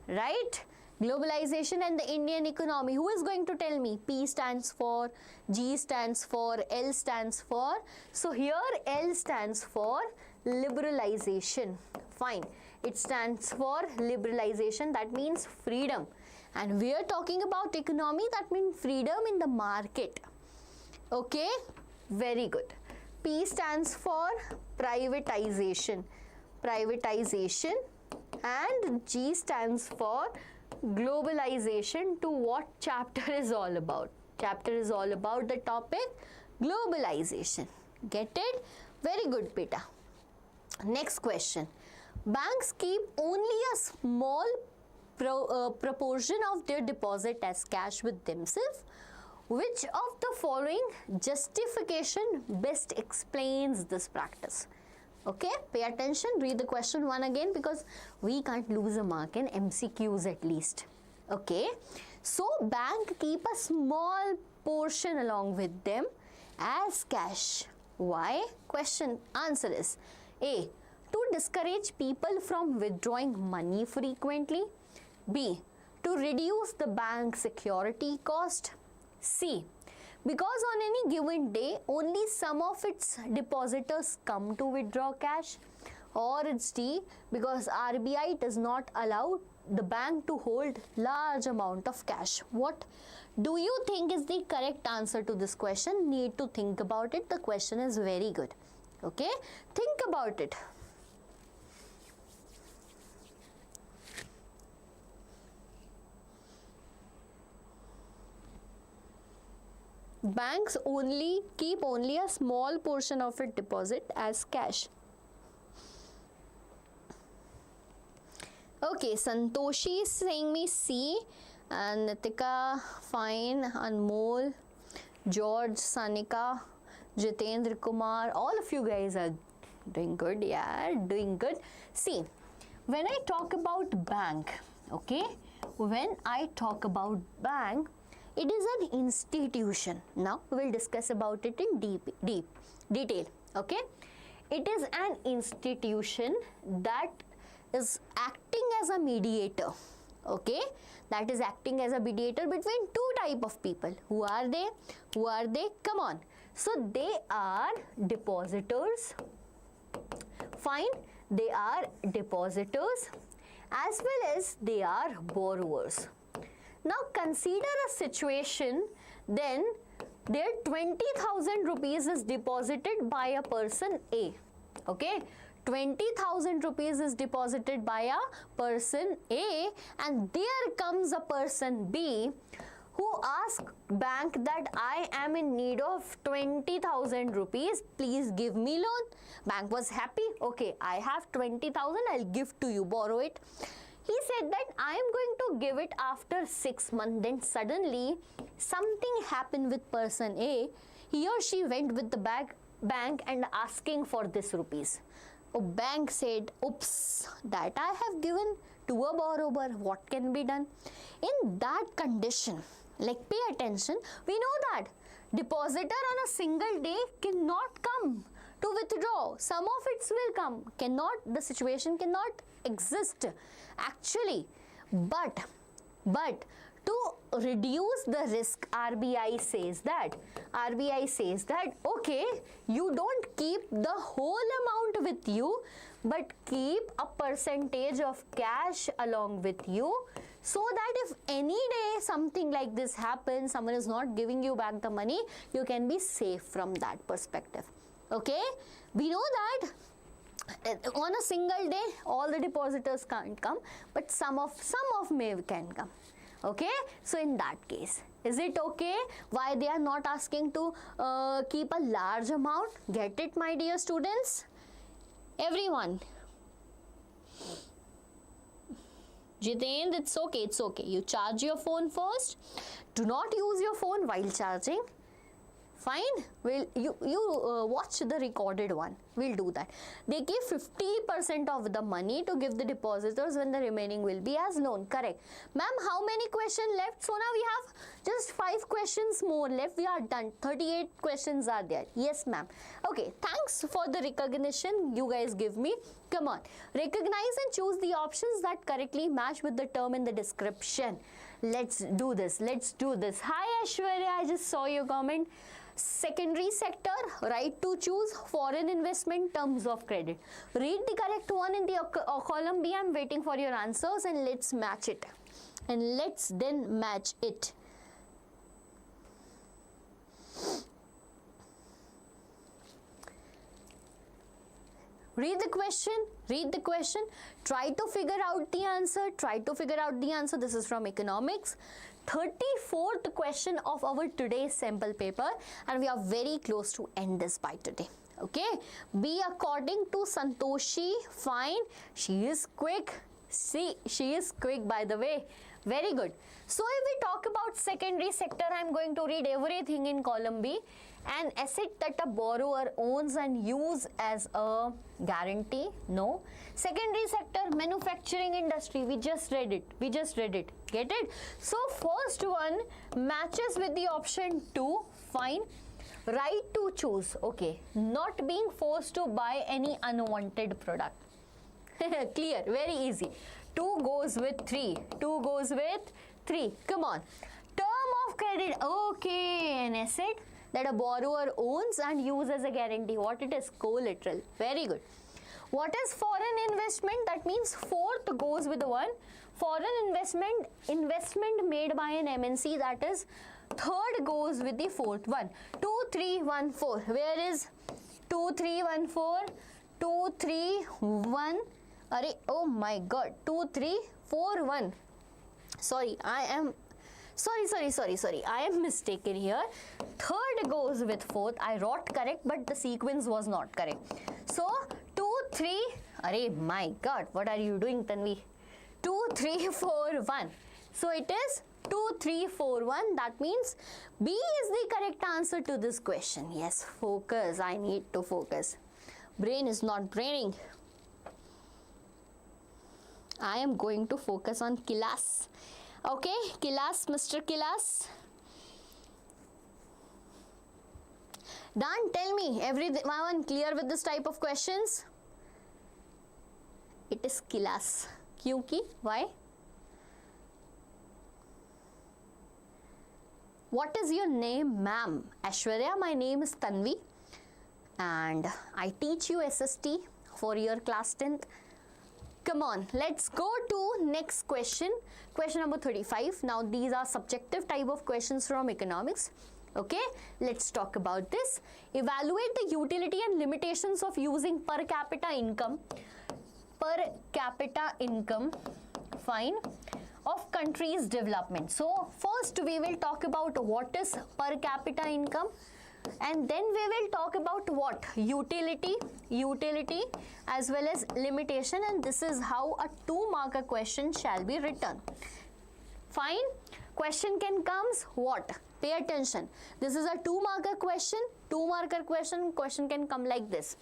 Right? Globalization and the Indian economy. Who is going to tell me? P stands for, G stands for, L stands for. So here L stands for liberalization. Fine. It stands for liberalization, that means freedom. And we are talking about economy, that means freedom in the market. Okay, very good. P stands for privatization, privatization, and G stands for globalization. To what chapter is all about? Chapter is all about the topic globalization. Get it? Very good, beta. Next question. Banks keep only a small proportion of their deposit as cash with themselves. Which of the following justification best explains this practice? Okay, pay attention, read the question one again because we can't lose a mark in MCQs at least. Okay, so bank keep a small portion along with them as cash. Why? Question answer is A, to discourage people from withdrawing money frequently. B, to reduce the bank security cost. C, because on any given day only some of its depositors come to withdraw cash. Or it's D, because RBI does not allow the bank to hold large amount of cash. What do you think is the correct answer to this question? Need to think about it. The question is very good. Okay, think about it. Banks keep only a small portion of its deposit as cash. Okay, Santoshi is saying me C, and Nitika, fine, Anmol, George, Sanika, Jitendra Kumar, all of you guys are doing good. Yeah, doing good. See, when I talk about bank, okay, when I talk about bank, it is an institution. Now we will discuss about it in deep detail. Okay, it is an institution that is acting as a mediator. Okay, that is acting as a mediator between two type of people. Who are they? Who are they? Come on. So they are depositors. Fine, they are depositors as well as they are borrowers. Now consider a situation, then there 20,000 rupees is deposited by a person A. Okay, 20,000 rupees is deposited by a person A, and there comes a person B who asks bank that I am in need of 20,000 rupees, please give me loan. Bank was happy. Okay, I have 20,000, I'll give to you, borrow it. He said that I am going to give it after 6 months. Then suddenly something happened with person A. He or she went with the bank and asking for this rupees. Oh, bank said, oops, that I have given to a borrower. What can be done? In that condition, like pay attention, we know that depositor on a single day cannot come to withdraw. Some of it will come. The situation cannot exist actually. But to reduce the risk, RBI says that okay, you don't keep the whole amount with you, but keep a percentage of cash along with you, so that if any day something like this happens, someone is not giving you back the money, you can be safe from that perspective. Okay, we know that on a single day all the depositors can't come, but some of may can come. Okay, so in that case, is it okay? Why they are not asking to keep a large amount? Get it, my dear students? Everyone. Jitendra, it's okay. You charge your phone first. Do not use your phone while charging. Fine, you watch the recorded one. We'll do that. They give 50% of the money to give the depositors, when the remaining will be as loan. Correct. Ma'am, how many questions left? So now we have just 5 questions more left. We are done. 38 questions are there. Yes, ma'am. Okay, thanks for the recognition you guys give me. Come on. Recognize and choose the options that correctly match with the term in the description. Let's do this. Let's do this. Hi Ashwarya, I just saw your comment. Secondary sector, right to choose foreign investment terms of credit. Read the correct one in the column B. I'm waiting for your answers and let's match it. And let's then match it. Read the question, try to figure out the answer, This is from economics. 34th question of our today's sample paper, and we are very close to end this by today. Okay, B according to Santoshi, fine, she is quick. See, she is quick by the way. Very good. So if we talk about secondary sector, I am going to read everything in column B. An asset that a borrower owns and use as a guarantee. No. Secondary sector, manufacturing industry. We just read it. Get it? So first one matches with the option 2. Fine. Right to choose. Okay. Not being forced to buy any unwanted product. Clear. Very easy. 2 goes with 3. Come on. Term of credit. Okay. An asset that a borrower owns and uses as a guarantee. What it is? Collateral. Very good. What is foreign investment? That means 4th goes with the 1. Foreign investment made by an MNC, that is 3rd goes with the 4th one. 2, 3, 1, 4. Where is 2, 3, 1, 4? 2, 3, 1. Oh my god. 2, 3, 4, 1. Sorry. I am mistaken here. 3rd goes with 4th. I wrote correct, but the sequence was not correct. So 2, 3. My god, what are you doing, Tanvi? 2, 3, 4, 1. So it is 2, 3, 4, 1. That means B is the correct answer to this question. Yes, focus. I need to focus. Brain is not braining. I am going to focus on Kilas. Okay, Kilas, Mr. Kilas. Dan, tell me, everyone clear with this type of questions? It is Kilas. Kyunki? Why? What is your name, ma'am? Ashwarya, my name is Tanvi and I teach you SST for your class 10th. Come on, let's go to next question. Question number 35. Now these are subjective type of questions from economics. Okay, let's talk about this. Evaluate the utility and limitations of using per capita income. Fine, of countries' development. So first we will talk about what is per capita income, and then we will talk about what? Utility as well as limitation, and this is how a 2-marker question shall be written. Fine. Question can comes what? Pay attention. This is a 2-marker question. Question can come like this.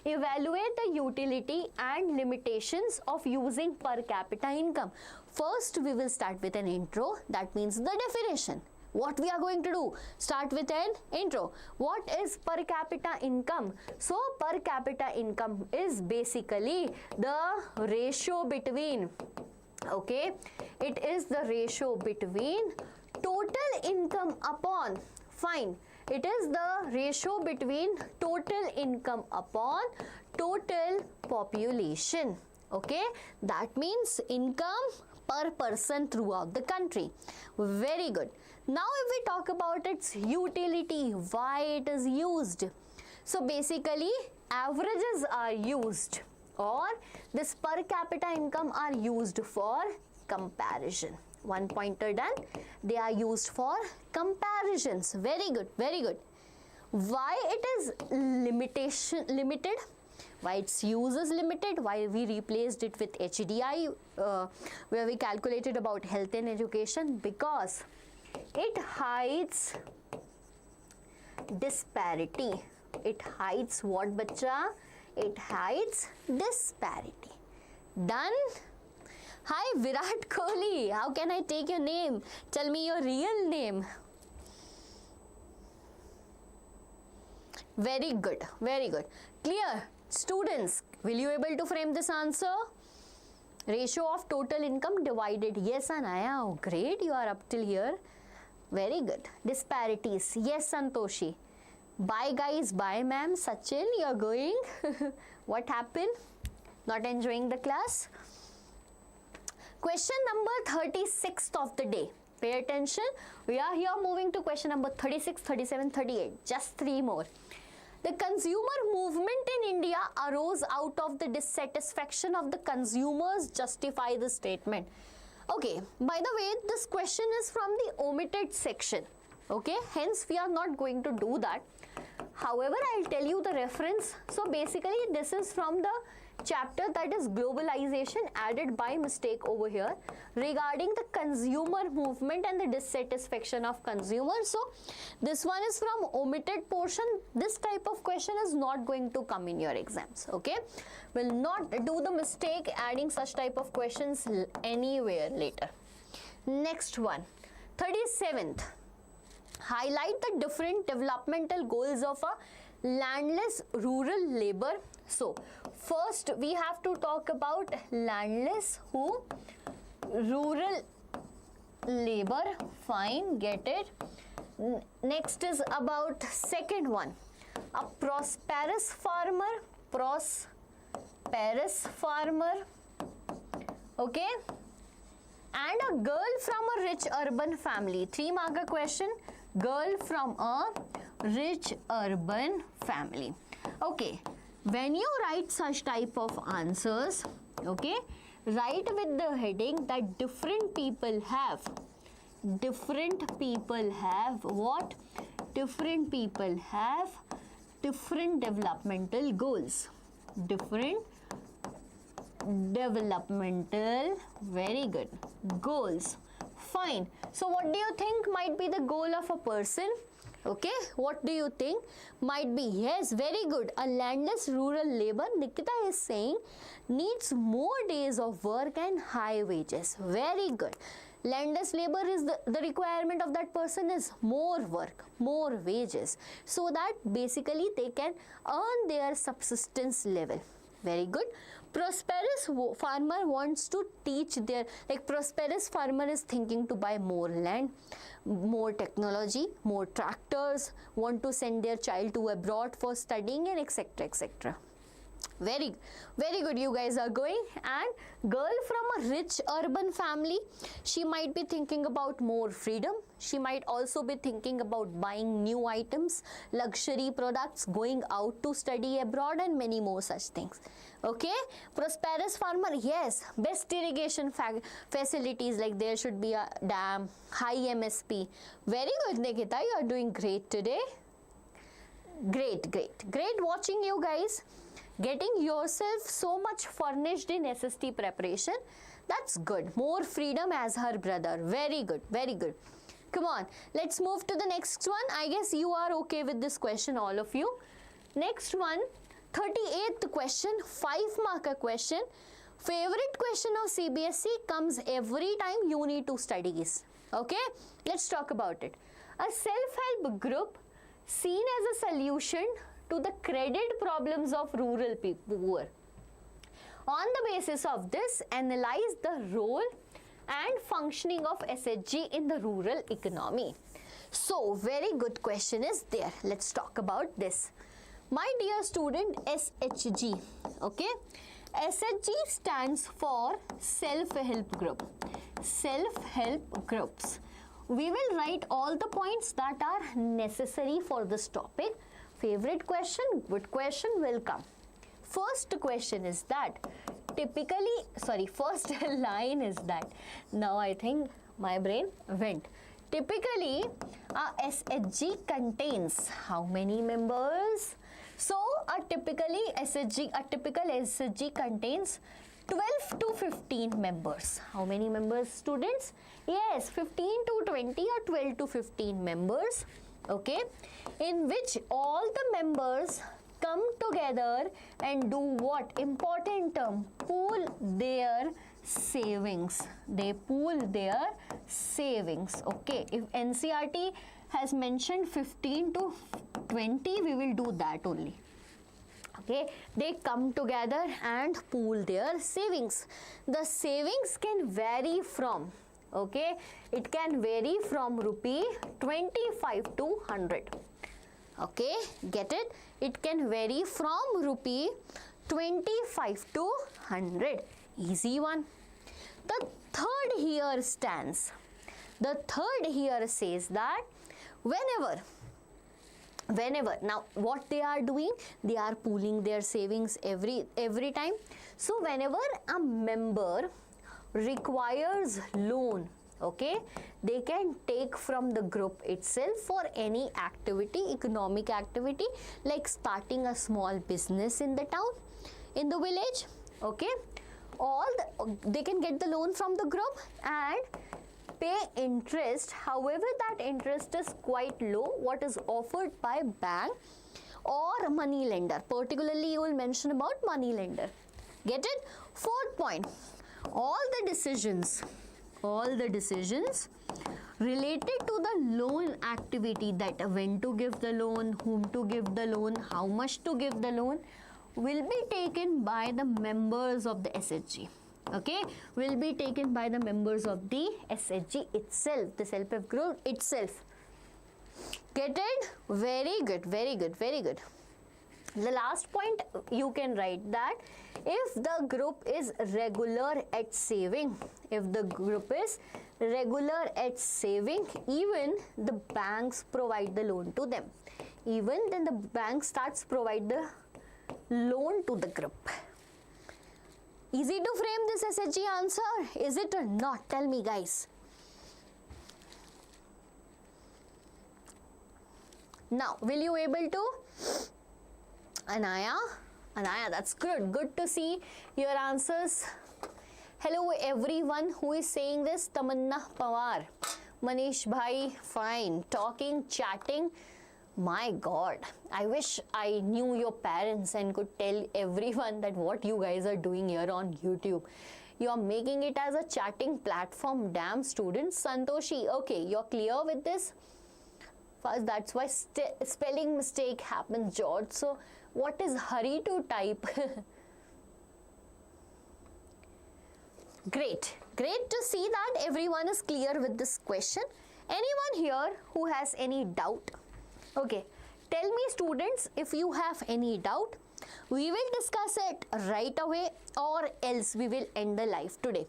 Evaluate the utility and limitations of using per capita income. First we will start with an intro. That means the definition. What we are going to do? Start with an intro. What is per capita income? So per capita income is basically the ratio between, okay, it is the ratio between total income upon, fine, it is the ratio between total income upon total population. Okay, that means income per person throughout the country. Very good. Now if we talk about its utility, why it is used. So basically averages are used, or this per capita income are used for comparison. 1 pointer done. They are used for comparisons. Very good, very good. Why it is limited? Why its use is limited? Why we replaced it with HDI, where we calculated about health and education? Because it hides disparity. It hides what, bacha? It hides disparity. Done? Hi Virat Kohli, how can I take your name? Tell me your real name. Very good, very good. Clear? Students, will you able to frame this answer? Ratio of total income divided. Yes, Anaya. Oh, great. You are up till here. Very good. Disparities. Yes, Santoshi. Bye, guys. Bye, ma'am. Sachin, you are going. What happened? Not enjoying the class? Question number 36th of the day. Pay attention. We are here moving to question number 36, 37, 38. Just 3 more. The consumer movement in India arose out of the dissatisfaction of the consumers. Justify the statement. Okay, by the way, this question is from the omitted section. Okay, hence we are not going to do that. However, I'll tell you the reference. So basically, this is from the chapter that is globalization, added by mistake over here, regarding the consumer movement and the dissatisfaction of consumers. So this one is from omitted portion. This type of question is not going to come in your exams. Okay, will not do the mistake adding such type of questions anywhere later. Next one, 37th. Highlight the different developmental goals of a landless rural labor. So first we have to talk about landless rural labor. Fine, get it. Next is about second one, a prosperous farmer. Okay, and a girl from a rich urban family. 3-marker question. Girl from a rich urban family. Okay, when you write such type of answers, okay, write with the heading that different people have what? Different people have different developmental goals. Different developmental, very good, goals. Fine. So what do you think might be the goal of a person? Okay, what do you think might be? Yes, very good. A landless rural labor, Nikita is saying, needs more days of work and high wages. Very good. Landless labor is the requirement of that person is more work, more wages, so that basically they can earn their subsistence level. Very good. Prosperous farmer wants to teach their, like prosperous farmer is thinking to buy more land, more technology, more tractors, want to send their child to abroad for studying, and etc, etc. Very good, you guys are going. And girl from a rich urban family, she might be thinking about more freedom. She might also be thinking about buying new items, luxury products, going out to study abroad, and many more such things. Okay, prosperous farmer, yes, best irrigation facilities, like there should be a dam, high MSP. Very good, Nikita, you are doing great today. Great watching you guys. Getting yourself so much furnished in SST preparation. That's good. More freedom as her brother. Very good. Come on, let's move to the next one. I guess you are okay with this question, all of you. Next one, 38th question, 5-marker question. Favorite question of CBSE, comes every time you need to study this. Okay, let's talk about it. A self-help group seen as a solution to the credit problems of rural poor. On the basis of this, analyze the role and functioning of SHG in the rural economy. So, very good question is there. Let's talk about this. My dear student, SHG, okay? SHG stands for self-help group. Self-help groups. We will write all the points that are necessary for this topic. Favorite question, good question will come. First question is that, first line is that, now I think my brain went. Typically, a SHG contains how many members? So, a typical SHG contains 12 to 15 members. How many members, students? Yes, 15 to 20 or 12 to 15 members. Okay, in which all the members come together and do what? Important term, pool their savings. They pool their savings. Okay, if NCERT has mentioned 15 to 20, we will do that only. Okay, they come together and pool their savings. The savings can vary from, okay, it can vary from rupee 25 to 100. Okay, get it? It can vary from rupee 25 to 100. Easy one. The third here stands. The third here says that whenever, now what they are doing, they are pooling their savings every time. So whenever a member requires loan, okay, they can take from the group itself for any activity, economic activity, like starting a small business in the town, in the village, okay, they can get the loan from the group and pay interest. However, that interest is quite low, what is offered by bank or money lender. Particularly you will mention about money lender. Get it? Fourth point, all the decisions related to the loan activity, that when to give the loan, whom to give the loan, how much to give the loan, will be taken by the members of the SHG. Okay, will be taken by the members of the SHG itself, the self-help group itself. Get it? Very good, very good, very good. The last point you can write that if the group is regular at saving, if the group is regular at saving, even the banks provide the loan to them. Even then the bank starts provide the loan to the group. Easy to frame this SHG answer, is it or not? Tell me, guys. Now, will you able to? Anaya, that's good. Good to see your answers. Hello everyone who is saying this. Tamanna Pawar, Manish Bhai, fine. Talking, chatting. My God, I wish I knew your parents and could tell everyone that what you guys are doing here on YouTube. You are making it as a chatting platform. Damn students. Santoshi, okay, you're clear with this? First, that's why spelling mistake happens, George. So, what is hurry to type? Great. Great to see that everyone is clear with this question. Anyone here who has any doubt? Okay, tell me students if you have any doubt. We will discuss it right away or else we will end the live today.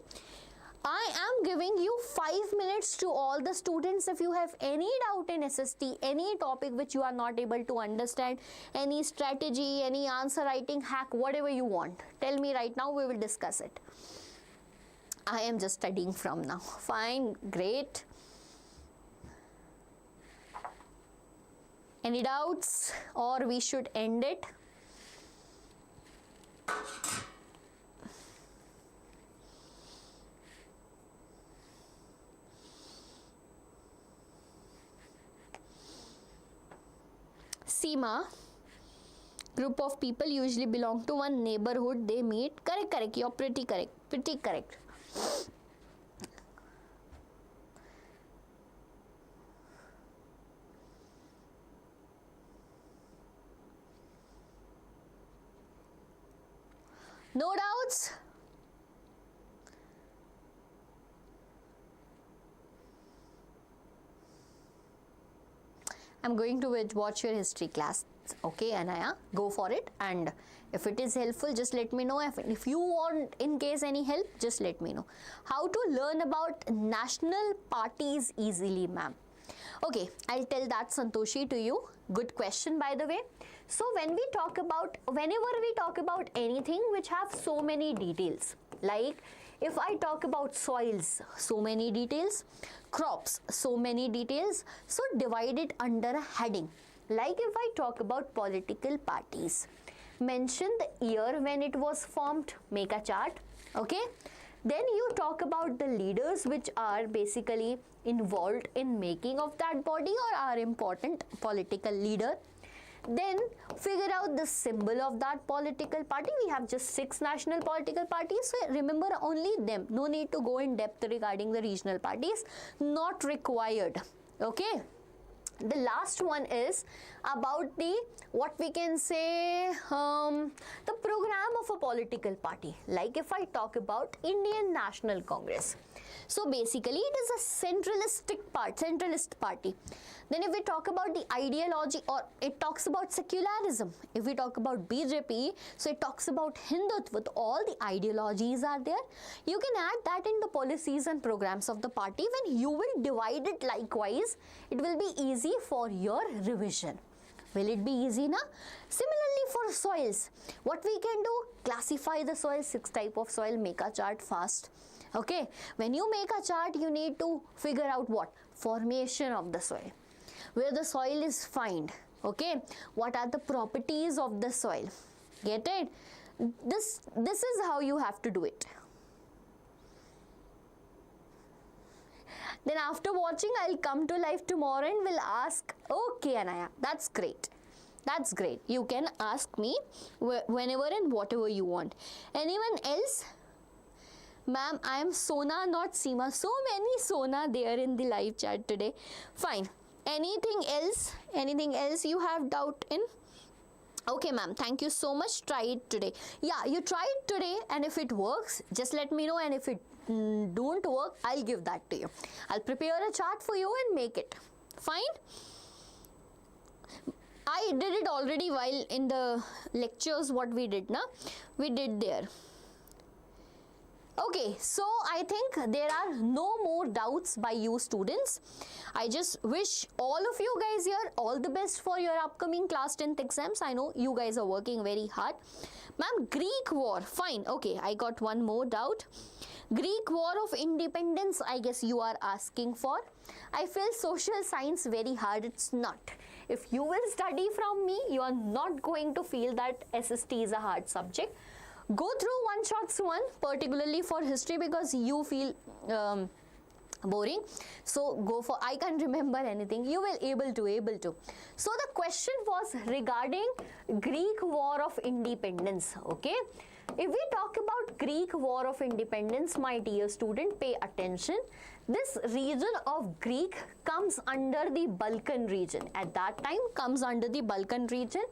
I am giving you 5 minutes to all the students. If you have any doubt in SST, any topic which you are not able to understand, any strategy, any answer writing hack, whatever you want, tell me right now, we will discuss it. I am just studying from now. Fine, great. Any doubts or we should end it? Seema, group of people usually belong to one neighborhood, they meet. Correct, you're pretty correct. No doubts? I'm going to watch your history class. Okay, Anaya, go for it. And if it is helpful, just let me know. If you want, in case any help, just let me know. How to learn about national parties easily, ma'am? Okay, I'll tell that, Santoshi, to you. Good question, by the way. So whenever we talk about anything which have so many details, like if I talk about soils, so many details, crops, so many details, so divide it under a heading. Like if I talk about political parties, mention the year when it was formed, make a chart, okay? Then you talk about the leaders which are basically involved in making of that body or are important political leader. Then figure out the symbol of that political party. We have just 6 national political parties, so remember only them. No need to go in depth regarding the regional parties, not required. Okay. The last one is about the, what we can say, the program of a political party. Like if I talk about Indian National Congress. So basically it is a centralist party. Then if we talk about the ideology, or it talks about secularism. If we talk about BJP, so it talks about Hindutva. All the ideologies are there. You can add that in the policies and programs of the party. When you will divide it likewise, it will be easy for your revision. Will it be easy now? Similarly for soils, what we can do? Classify the soil, 6 type of soil, make a chart fast. Okay, when you make a chart, you need to figure out what? Formation of the soil. Where the soil is found. Okay, what are the properties of the soil? Get it? This is how you have to do it. Then after watching, I'll come to live tomorrow and will ask, okay Anaya, that's great. That's great. You can ask me whenever and whatever you want. Anyone else? Ma'am, I am Sona, not Seema. So many Sona there in the live chat today. Fine. Anything else? Anything else you have doubt in? Okay, ma'am. Thank you so much. Try it today. Yeah, you try it today, and if it works, just let me know. And if it don't work, I'll give that to you. I'll prepare a chart for you and make it. Fine? I did it already while in the lectures. What we did, na? We did there. Okay, so I think there are no more doubts by you students. I just wish all of you guys here all the best for your upcoming class 10th exams. I know you guys are working very hard. Ma'am, Greek war, fine. Okay, I got one more doubt. Greek War of Independence, I guess you are asking for. I feel social science very hard. It's not. If you will study from me, you are not going to feel that SST is a hard subject. Go through one shots one, particularly for history, because you feel boring. So go for, I can't remember anything. You will able to. So the question was regarding Greek War of Independence. Okay. If we talk about Greek War of Independence, my dear student, pay attention. This region of Greek comes under the Balkan region. At that time comes under the Balkan region,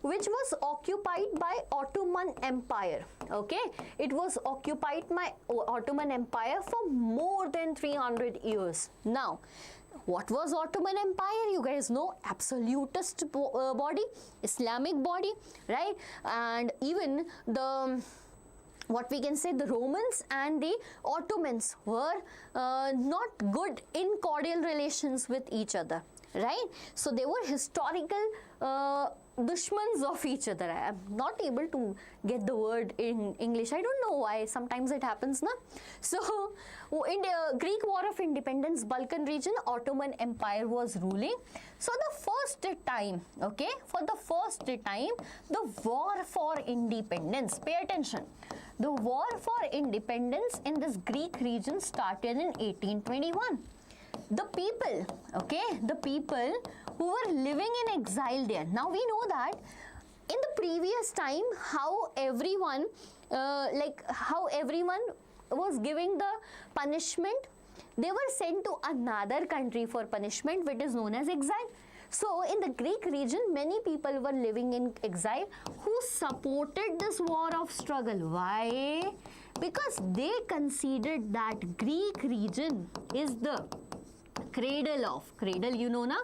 which was occupied by Ottoman Empire. Okay, it was occupied by Ottoman Empire for more than 300 years. Now, what was Ottoman Empire? You guys know, absolutist body, Islamic body, right? And even the, what we can say, the Romans and the Ottomans were not good in cordial relations with each other, right? So they were historical dushmans of each other. I am not able to get the word in English. I don't know why. Sometimes it happens, na? So in the Greek War of Independence, Balkan region, Ottoman Empire was ruling. So the first time, okay, for the first time, the war for independence, pay attention, the war for independence in this Greek region started in 1821. The people, okay, the people who were living in exile there. Now we know that in the previous time, how everyone was giving the punishment. They were sent to another country for punishment, which is known as exile. So in the Greek region, many people were living in exile who supported this war of struggle. Why? Because they considered that Greek region is the cradle, you know na?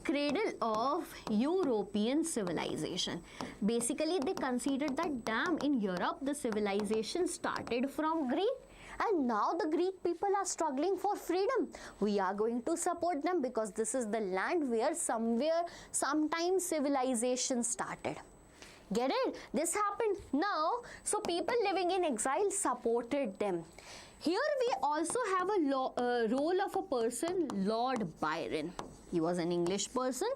Cradle of European civilization. Basically, they considered that, damn, in Europe, the civilization started from Greek. And now the Greek people are struggling for freedom. We are going to support them because this is the land where sometimes civilization started. Get it? This happened now. So people living in exile supported them. Here we also have a role of a person, Lord Byron. He was an English person.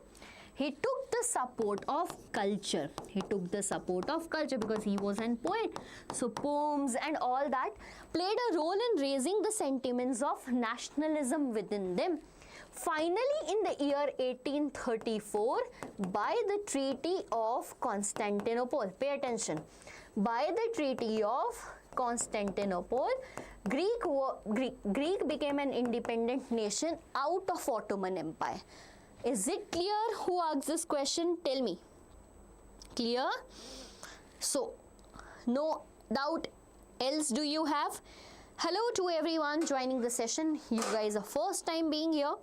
He took the support of culture. He took the support of culture because he was a poet. So poems and all that played a role in raising the sentiments of nationalism within them. Finally, in the year 1834, by the Treaty of Constantinople, pay attention, by the Treaty of Constantinople, Greek became an independent nation out of Ottoman Empire. Is it clear who asked this question? Tell me. Clear? So, no doubt else do you have? Hello to everyone joining the session. You guys are first time being here.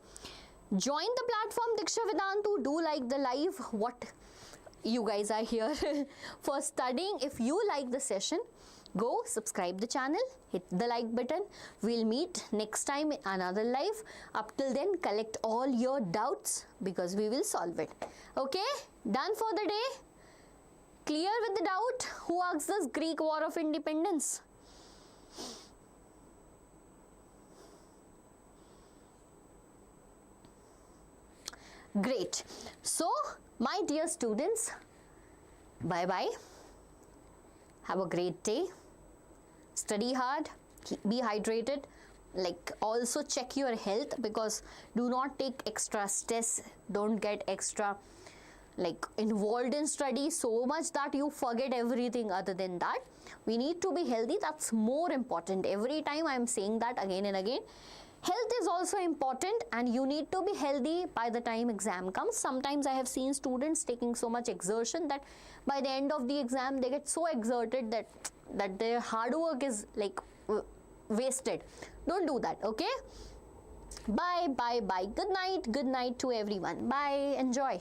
Join the platform Deeksha Vedantu. Do like the live. What you guys are here for studying. If you like the session, go subscribe the channel, hit the like button. We'll meet next time in another live. Up till then, collect all your doubts because we will solve it. Okay? Done for the day? Clear with the doubt? Who asked this Greek War of Independence? Great. So, my dear students, bye-bye. Have a great day. Study hard. Be hydrated. Like, also check your health because do not take extra stress. Don't get extra involved in study so much that you forget everything other than that. We need to be healthy. That's more important. Every time I'm saying that again and again. Health is also important and you need to be healthy by the time exam comes. Sometimes I have seen students taking so much exertion that by the end of the exam they get so exerted that their hard work is wasted. Don't do that, okay? Bye, bye, bye. Good night to everyone. Bye. Enjoy.